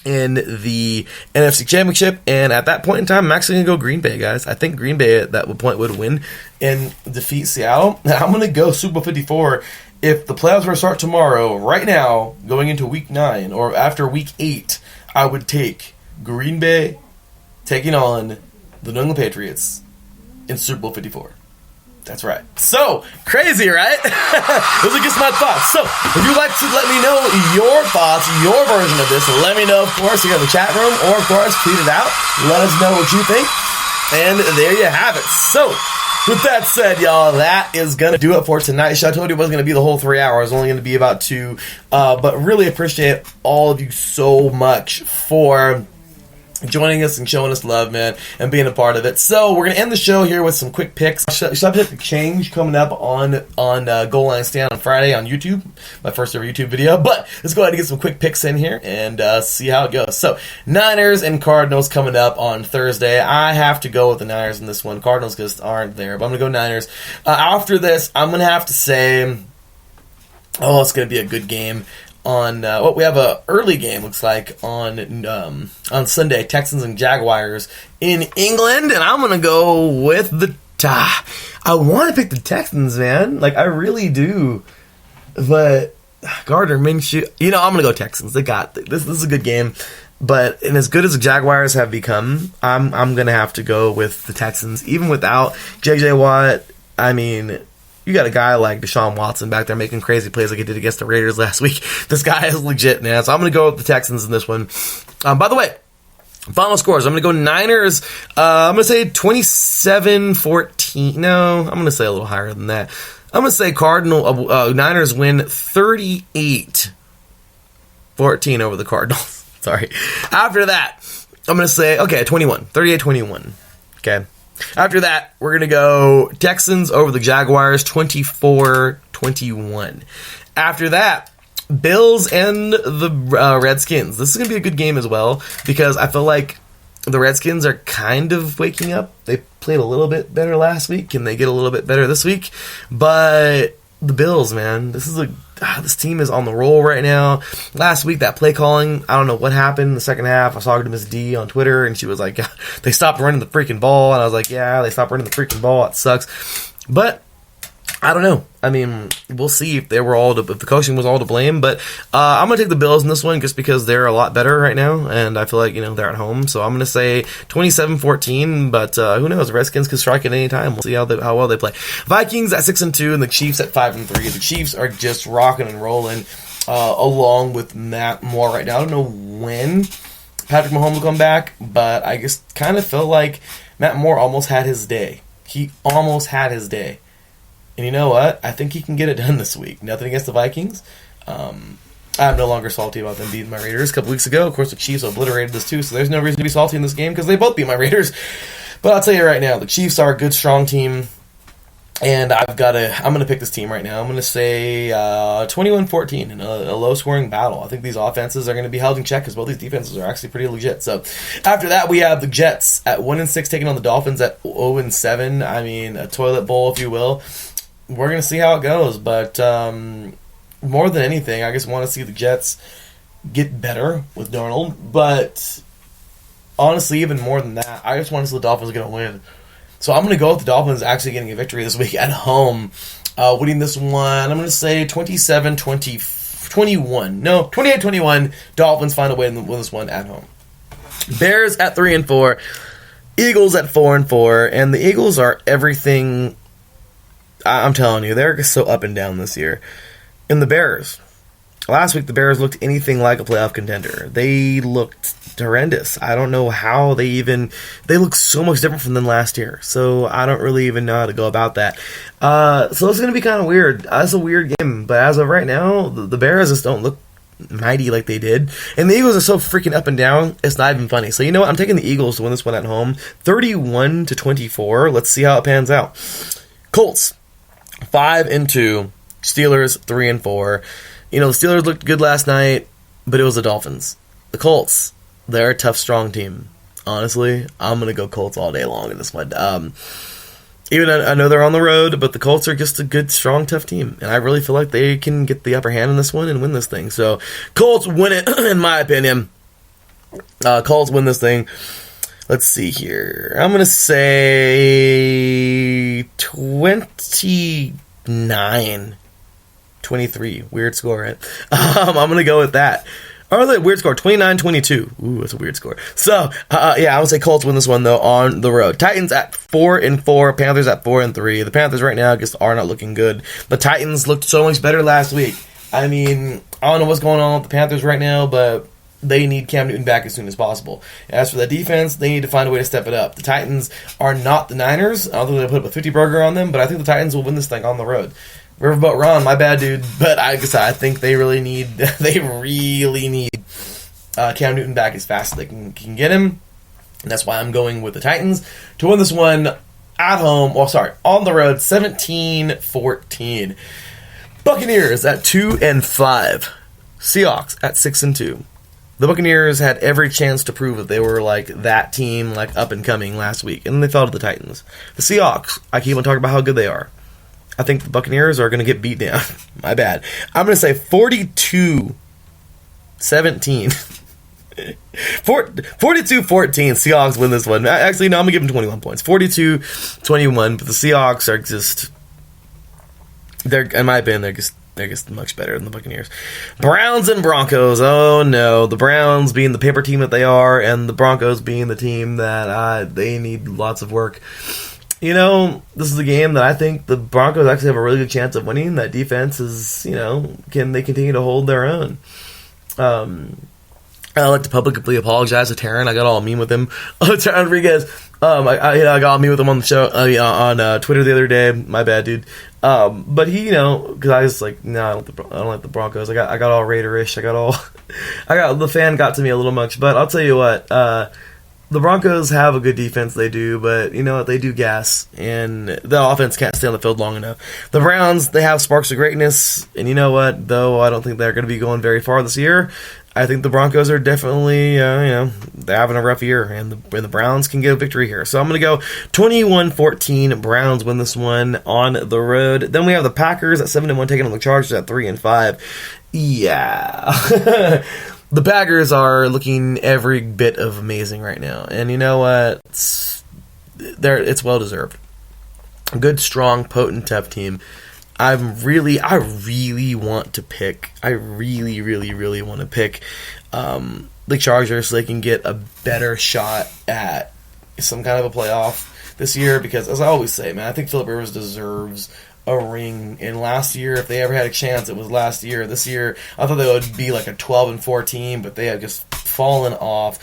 A: in the NFC Championship, and at that point in time, I'm actually going to go Green Bay, guys. I think Green Bay at that point would win and defeat Seattle. And I'm going to go Super Bowl 54. If the playoffs were to start tomorrow, right now, going into Week 9, or after Week 8, I would take Green Bay taking on the New England Patriots in Super Bowl 54. That's right. So, crazy, right? Those are just my thoughts. So, if you'd like to let me know your thoughts, your version of this, let me know, of course, here in the chat room, or, of course, tweet it out. Let us know what you think. And there you have it. So, with that said, y'all, that is going to do it for tonight's show. I told you it wasn't going to be the whole 3 hours. It was only going to be about 2. But really appreciate all of you so much for joining us and showing us love, man, and being a part of it. So we're going to end the show here with some quick picks. Subject exchange coming up on Goal Line Stand on Friday on YouTube, my first ever YouTube video. But let's go ahead and get some quick picks in here and see how it goes. So Niners and Cardinals coming up on Thursday. I have to go with the Niners in this one. Cardinals just aren't there, but I'm going to go Niners. After this, I'm going to have to say, it's going to be a good game. We have a early game, looks like, on Sunday, Texans and Jaguars in England, and I'm gonna go with I want to pick the Texans, man, like I really do, but Gardner Minshew, I'm gonna go Texans. They got this. This is a good game, but and as good as the Jaguars have become, I'm gonna have to go with the Texans, even without JJ Watt. I mean, you got a guy like Deshaun Watson back there making crazy plays like he did against the Raiders last week. This guy is legit, man. So I'm going to go with the Texans in this one. By the way, final scores. I'm going to go Niners. I'm going to say 27-14. No, I'm going to say a little higher than that. I'm going to say Niners win 38-14 over the Cardinals. Sorry. After that, I'm going to say, 38-21. Okay. After that, we're going to go Texans over the Jaguars, 24-21. After that, Bills and the Redskins. This is going to be a good game as well, because I feel like the Redskins are kind of waking up. They played a little bit better last week. Can they get a little bit better this week? But the Bills, man, this team is on the roll right now. Last week, that play calling, I don't know what happened in the second half. I was talking to Miss D on Twitter, and she was like, they stopped running the freaking ball. And I was like, yeah, they stopped running the freaking ball. It sucks. But I don't know. I mean, we'll see if if the coaching was all to blame. But I'm going to take the Bills in this one just because they're a lot better right now. And I feel like, they're at home. So I'm going to say 27-14. But who knows? The Redskins could strike at any time. We'll see how well they play. Vikings at 6-2 and the Chiefs at 5-3. The Chiefs are just rocking and rolling along with Matt Moore right now. I don't know when Patrick Mahomes will come back, but I just kind of feel like Matt Moore almost had his day. He almost had his day. And you know what? I think he can get it done this week. Nothing against the Vikings. I'm no longer salty about them beating my Raiders a couple weeks ago. Of course, the Chiefs obliterated us too, so there's no reason to be salty in this game because they both beat my Raiders. But I'll tell you right now, the Chiefs are a good, strong team, and I'm going to pick this team right now. I'm going to say 21-14 in a low-scoring battle. I think these offenses are going to be held in check because both these defenses are actually pretty legit. So after that, we have the Jets at 1-6 taking on the Dolphins at 0-7. I mean, a toilet bowl, if you will. We're going to see how it goes, but more than anything, I just want to see the Jets get better with Darnold, but honestly, even more than that, I just want to see the Dolphins going to win. So I'm going to go with the Dolphins actually getting a victory this week at home, winning this one. I'm going to say 27-21. No, 28-21. Dolphins find a way to win this one at home. Bears at 3-4. Eagles at 4-4, and the Eagles are everything. I'm telling you, they're so up and down this year. And the Bears. Last week, the Bears looked anything like a playoff contender. They looked horrendous. I don't know how they look so much different from them last year. So I don't really even know how to go about that. So it's going to be kind of weird. That's a weird game. But as of right now, the Bears just don't look mighty like they did. And the Eagles are so freaking up and down, it's not even funny. So you know what? I'm taking the Eagles to win this one at home. 31-24. Let's see how it pans out. Colts. 5-2, Steelers 3-4. The Steelers looked good last night, but it was the Dolphins. The Colts, they're a tough, strong team. Honestly, I'm gonna go Colts all day long in this one. Even I know they're on the road, but the Colts are just a good, strong, tough team, and I really feel like they can get the upper hand in this one and win this thing. So, Colts win it, in my opinion. Colts win this thing. Let's see here. I'm going to say 29-23. Weird score, right? I'm going to go with that. Or the weird score, 29-22. Ooh, that's a weird score. So, I'm going to say Colts win this one, though, on the road. Titans at 4-4. Panthers at 4-3. The Panthers right now just are not looking good. The Titans looked so much better last week. I mean, I don't know what's going on with the Panthers right now, but they need Cam Newton back as soon as possible. As for the defense, they need to find a way to step it up. The Titans are not the Niners. I don't think they put up a 50 burger on them, but I think the Titans will win this thing on the road. Riverboat Ron, my bad, dude. But I think they really need Cam Newton back as fast as they can get him. And that's why I'm going with the Titans to win this one at home. On the road, 17-14. Buccaneers at 2-5. Seahawks at 6-2. The Buccaneers had every chance to prove that they were like that team, like up and coming last week, and they fell to the Titans. The Seahawks, I keep on talking about how good they are. I think the Buccaneers are going to get beat down. My bad. I'm going to say 42-17. 42-14, Seahawks win this one. Actually, no, I'm going to give them 21 points. 42-21, but the Seahawks are just, in my opinion, they're just much better than the Buccaneers. Browns and Broncos. Oh, no. The Browns being the paper team that they are, and the Broncos being the team that they need lots of work. You know, this is a game that I think the Broncos actually have a really good chance of winning. That defense is, can they continue to hold their own? I like to publicly apologize to Taryn. I got all mean with him. Taryn Rodriguez. I got all mean with him on the show on Twitter the other day. My bad, dude. But he, because I was like, no, I don't like the Broncos. I got all Raiderish. The fan got to me a little much. But I'll tell you what. The Broncos have a good defense, they do, but you know what, they do gas, and the offense can't stay on the field long enough. The Browns, they have sparks of greatness, and you know what, though I don't think they're going to be going very far this year, I think the Broncos are definitely, they're having a rough year, and the Browns can get a victory here. So I'm going to go 21-14, Browns win this one on the road. Then we have the Packers at 7-1 taking on the Chargers at 3-5. Yeah. The Packers are looking every bit of amazing right now. And you know what? It's well-deserved. A good, strong, potent, tough team. I really want to pick. I really want to pick the Chargers so they can get a better shot at some kind of a playoff this year. Because, as I always say, man, I think Phillip Rivers deserves a ring. And last year, if they ever had a chance, it was last year. This year, I thought they would be like a 12-4 team, but they have just fallen off.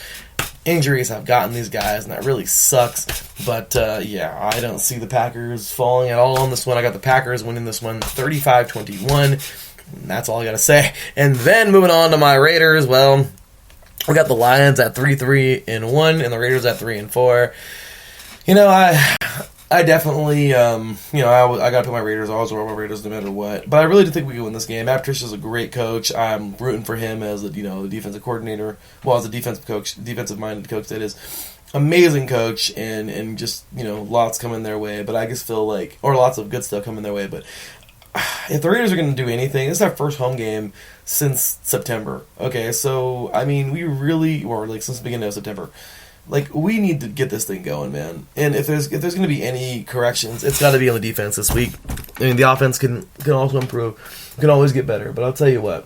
A: Injuries have gotten these guys, and that really sucks. But, I don't see the Packers falling at all on this one. I got the Packers winning this one 35-21. That's all I got to say. And then moving on to my Raiders, well, we got the Lions at 3-1 and the Raiders at 3-4. I definitely, I got to put my Raiders. I always roll my Raiders no matter what. But I really do think we can win this game. Matt Patricia's a great coach. I'm rooting for him as the defensive coordinator. Well, as a defensive-minded coach, that is. Amazing coach, and just, lots coming their way. But I just feel like, or lots of good stuff coming their way. But if the Raiders are going to do anything, this is our first home game since September. Okay, so, we really, or since the beginning of September. We need to get this thing going, man. And if there's going to be any corrections, it's got to be on the defense this week. The offense can also improve. Can always get better. But I'll tell you what.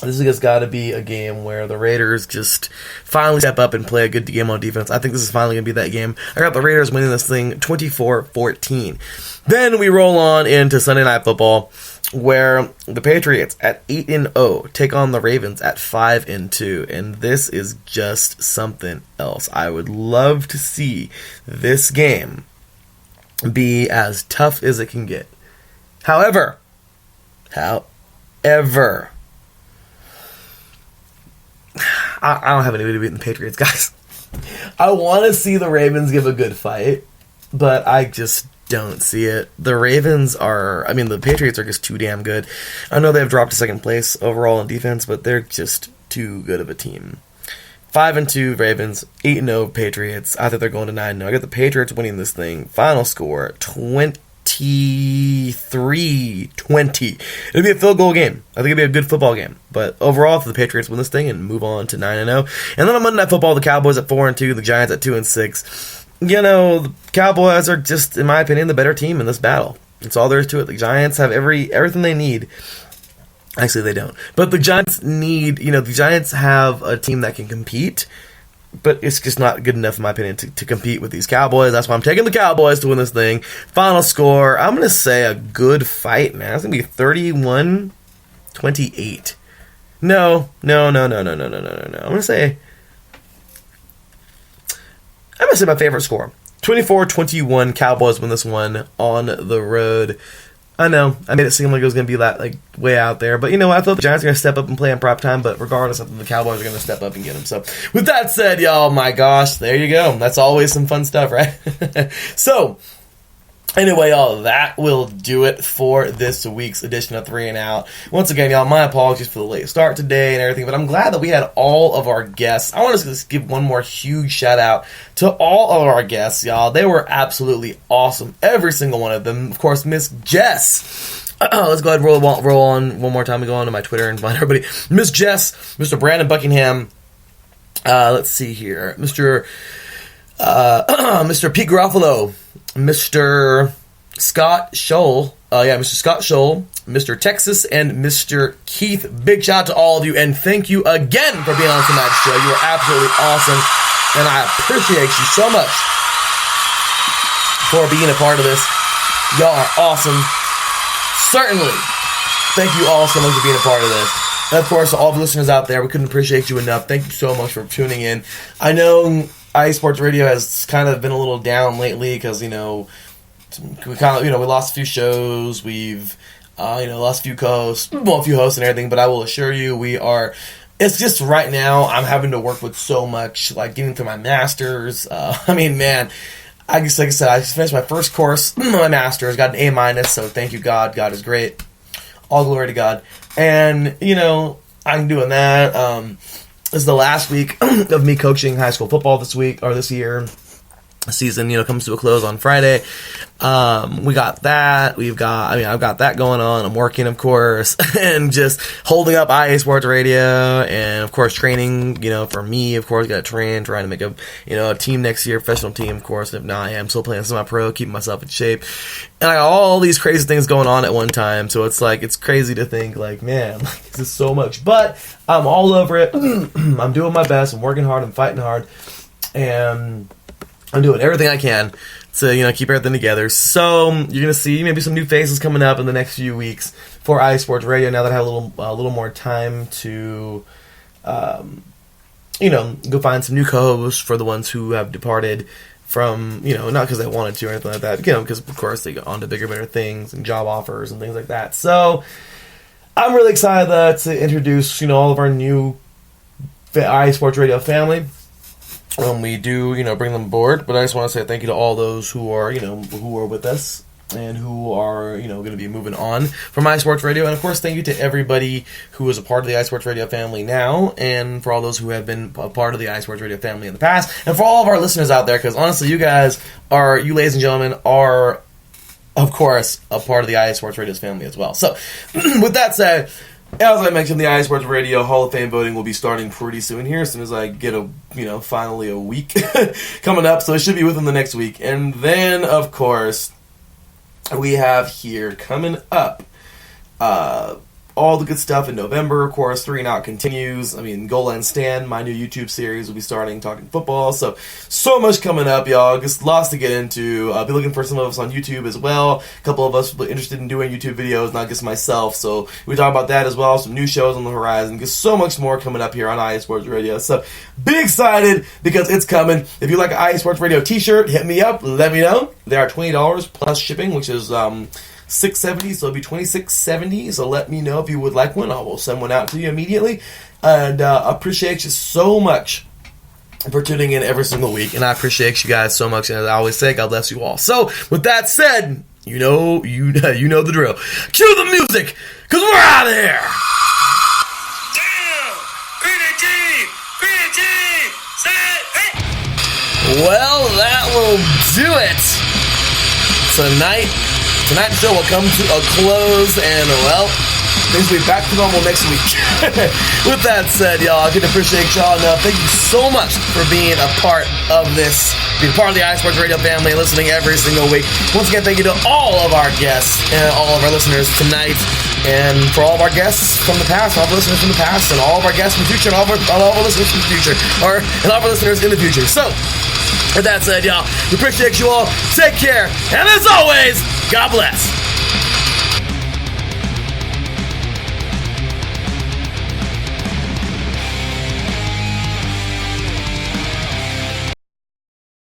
A: This has got to be a game where the Raiders just finally step up and play a good game on defense. I think this is finally going to be that game. I got the Raiders winning this thing 24-14. Then we roll on into Sunday Night Football, where the Patriots at 8-0 take on the Ravens at 5-2, and this is just something else. I would love to see this game be as tough as it can get. However, I don't have any way to beat the Patriots, guys. I want to see the Ravens give a good fight, but I just don't see it. The Ravens the Patriots are just too damn good. I know they've dropped to second place overall in defense, but they're just too good of a team. 5-2 Ravens, 8-0 Patriots. I think they're going to 9-0. I got the Patriots winning this thing. Final score, 23-20. It'll be a field goal game. I think it'll be a good football game. But overall, if the Patriots win this thing and move on to 9-0. And then on Monday Night Football, the Cowboys at 4-2, the Giants at 2-6. The Cowboys are just, in my opinion, the better team in this battle. That's all there is to it. The Giants have everything they need. Actually, they don't. But the Giants the Giants have a team that can compete, but it's just not good enough, in my opinion, to compete with these Cowboys. That's why I'm taking the Cowboys to win this thing. Final score, I'm going to say a good fight, man. It's going to be 31-28. No. I'm gonna say my favorite score. 24-21. Cowboys win this one on the road. I know, I made it seem like it was going to be way out there, but you know what? I thought the Giants were going to step up and play in prime time, but regardless, I think the Cowboys are going to step up and get them. So, with that said, y'all, my gosh, there you go. That's always some fun stuff, right? So, anyway, y'all, that will do it for this week's edition of 3 and Out. Once again, y'all, my apologies for the late start today and everything, but I'm glad that we had all of our guests. I want to just give one more huge shout out to all of our guests, y'all. They were absolutely awesome, every single one of them. Of course, Miss Jess. Let's go ahead and roll on one more time. We go on to my Twitter and find everybody. Miss Jess, Mr. Brandon Buckingham. Let's see here, Mr. Pete Garofalo, Mr. Scott Scholl, Mr. Scott Scholl, Mr. Texas, and Mr. Keith. Big shout out to all of you, and thank you again for being on tonight's show. You are absolutely awesome, and I appreciate you so much for being a part of this. Y'all are awesome. Certainly, thank you all so much for being a part of this. And of course, all the listeners out there, we couldn't appreciate you enough. Thank you so much for tuning in. I know iSports Radio has kind of been a little down lately because, we lost a few shows. We've, lost a few co-hosts, a few hosts and everything, but I will assure you it's just right now I'm having to work with so much, getting through my masters. I guess, like I said, I finished my first course, my master's, got an A-, so thank you, God. God is great. All glory to God. And, I'm doing that. This is the last week of me coaching high school football this year. The season, comes to a close on Friday. We got that. I've got that going on. I'm working, of course, and just holding up IA Sports Radio, and of course training. For me, of course, got to train, trying to make a team next year, professional team, of course. And if not, I'm still playing semi-pro, keeping myself in shape, and I got all these crazy things going on at one time. So it's crazy to think, man, this is so much, but I'm all over it. I'm doing my best. I'm working hard. I'm fighting hard, and I'm doing everything I can to, keep everything together. So you're going to see maybe some new faces coming up in the next few weeks for iSports Radio now that I have a little more time to, go find some new co-hosts for the ones who have departed from, not because they wanted to or anything like that, because, of course, they go on to bigger, better things and job offers and things like that. So I'm really excited to introduce, all of our new iSports Radio family. We do, bring them aboard, but I just want to say thank you to all those who are, who are with us and who are, going to be moving on from iSports Radio. And, of course, thank you to everybody who is a part of the iSports Radio family now, and for all those who have been a part of the iSports Radio family in the past, and for all of our listeners out there, because, honestly, you ladies and gentlemen, are, of course, a part of the iSports Radio's family as well. So, with that said, as I mentioned, the iSports Radio Hall of Fame voting will be starting pretty soon here, as soon as I get finally a week coming up, so it should be within the next week. And then, of course, we have here coming up all the good stuff in November. Of course, 3 and Out continues. Goal Line Stand, my new YouTube series, will be starting talking football. So much coming up, y'all. Just lots to get into. I'll be looking for some of us on YouTube as well. A couple of us interested in doing YouTube videos, not just myself. So we talk about that as well. Some new shows on the horizon. Just so much more coming up here on iSports Radio. So be excited because it's coming. If you like an iSports Radio t-shirt, hit me up. Let me know. They are $20 plus shipping, which is $6.70, so it'll be $26.70. So let me know if you would like one. I will send one out to you immediately. And appreciate you so much for tuning in every single week. And I appreciate you guys so much. And as I always say, God bless you all. So with that said, you know the drill. Cue the music, because we're out of here. Well, that will do it. Tonight's show will come to a close, and, things will be back to normal next week. With that said, y'all, I can appreciate y'all enough. Thank you so much for being a part of this, being part of the iSports Radio family and listening every single week. Once again, thank you to all of our guests and all of our listeners tonight, and for all of our guests from the past, all of our listeners from the past, and all of our guests from the future, and all of our listeners from the future, and all of our listeners in the future. So, with that said, y'all, we appreciate you all. Take care, and as always, God bless.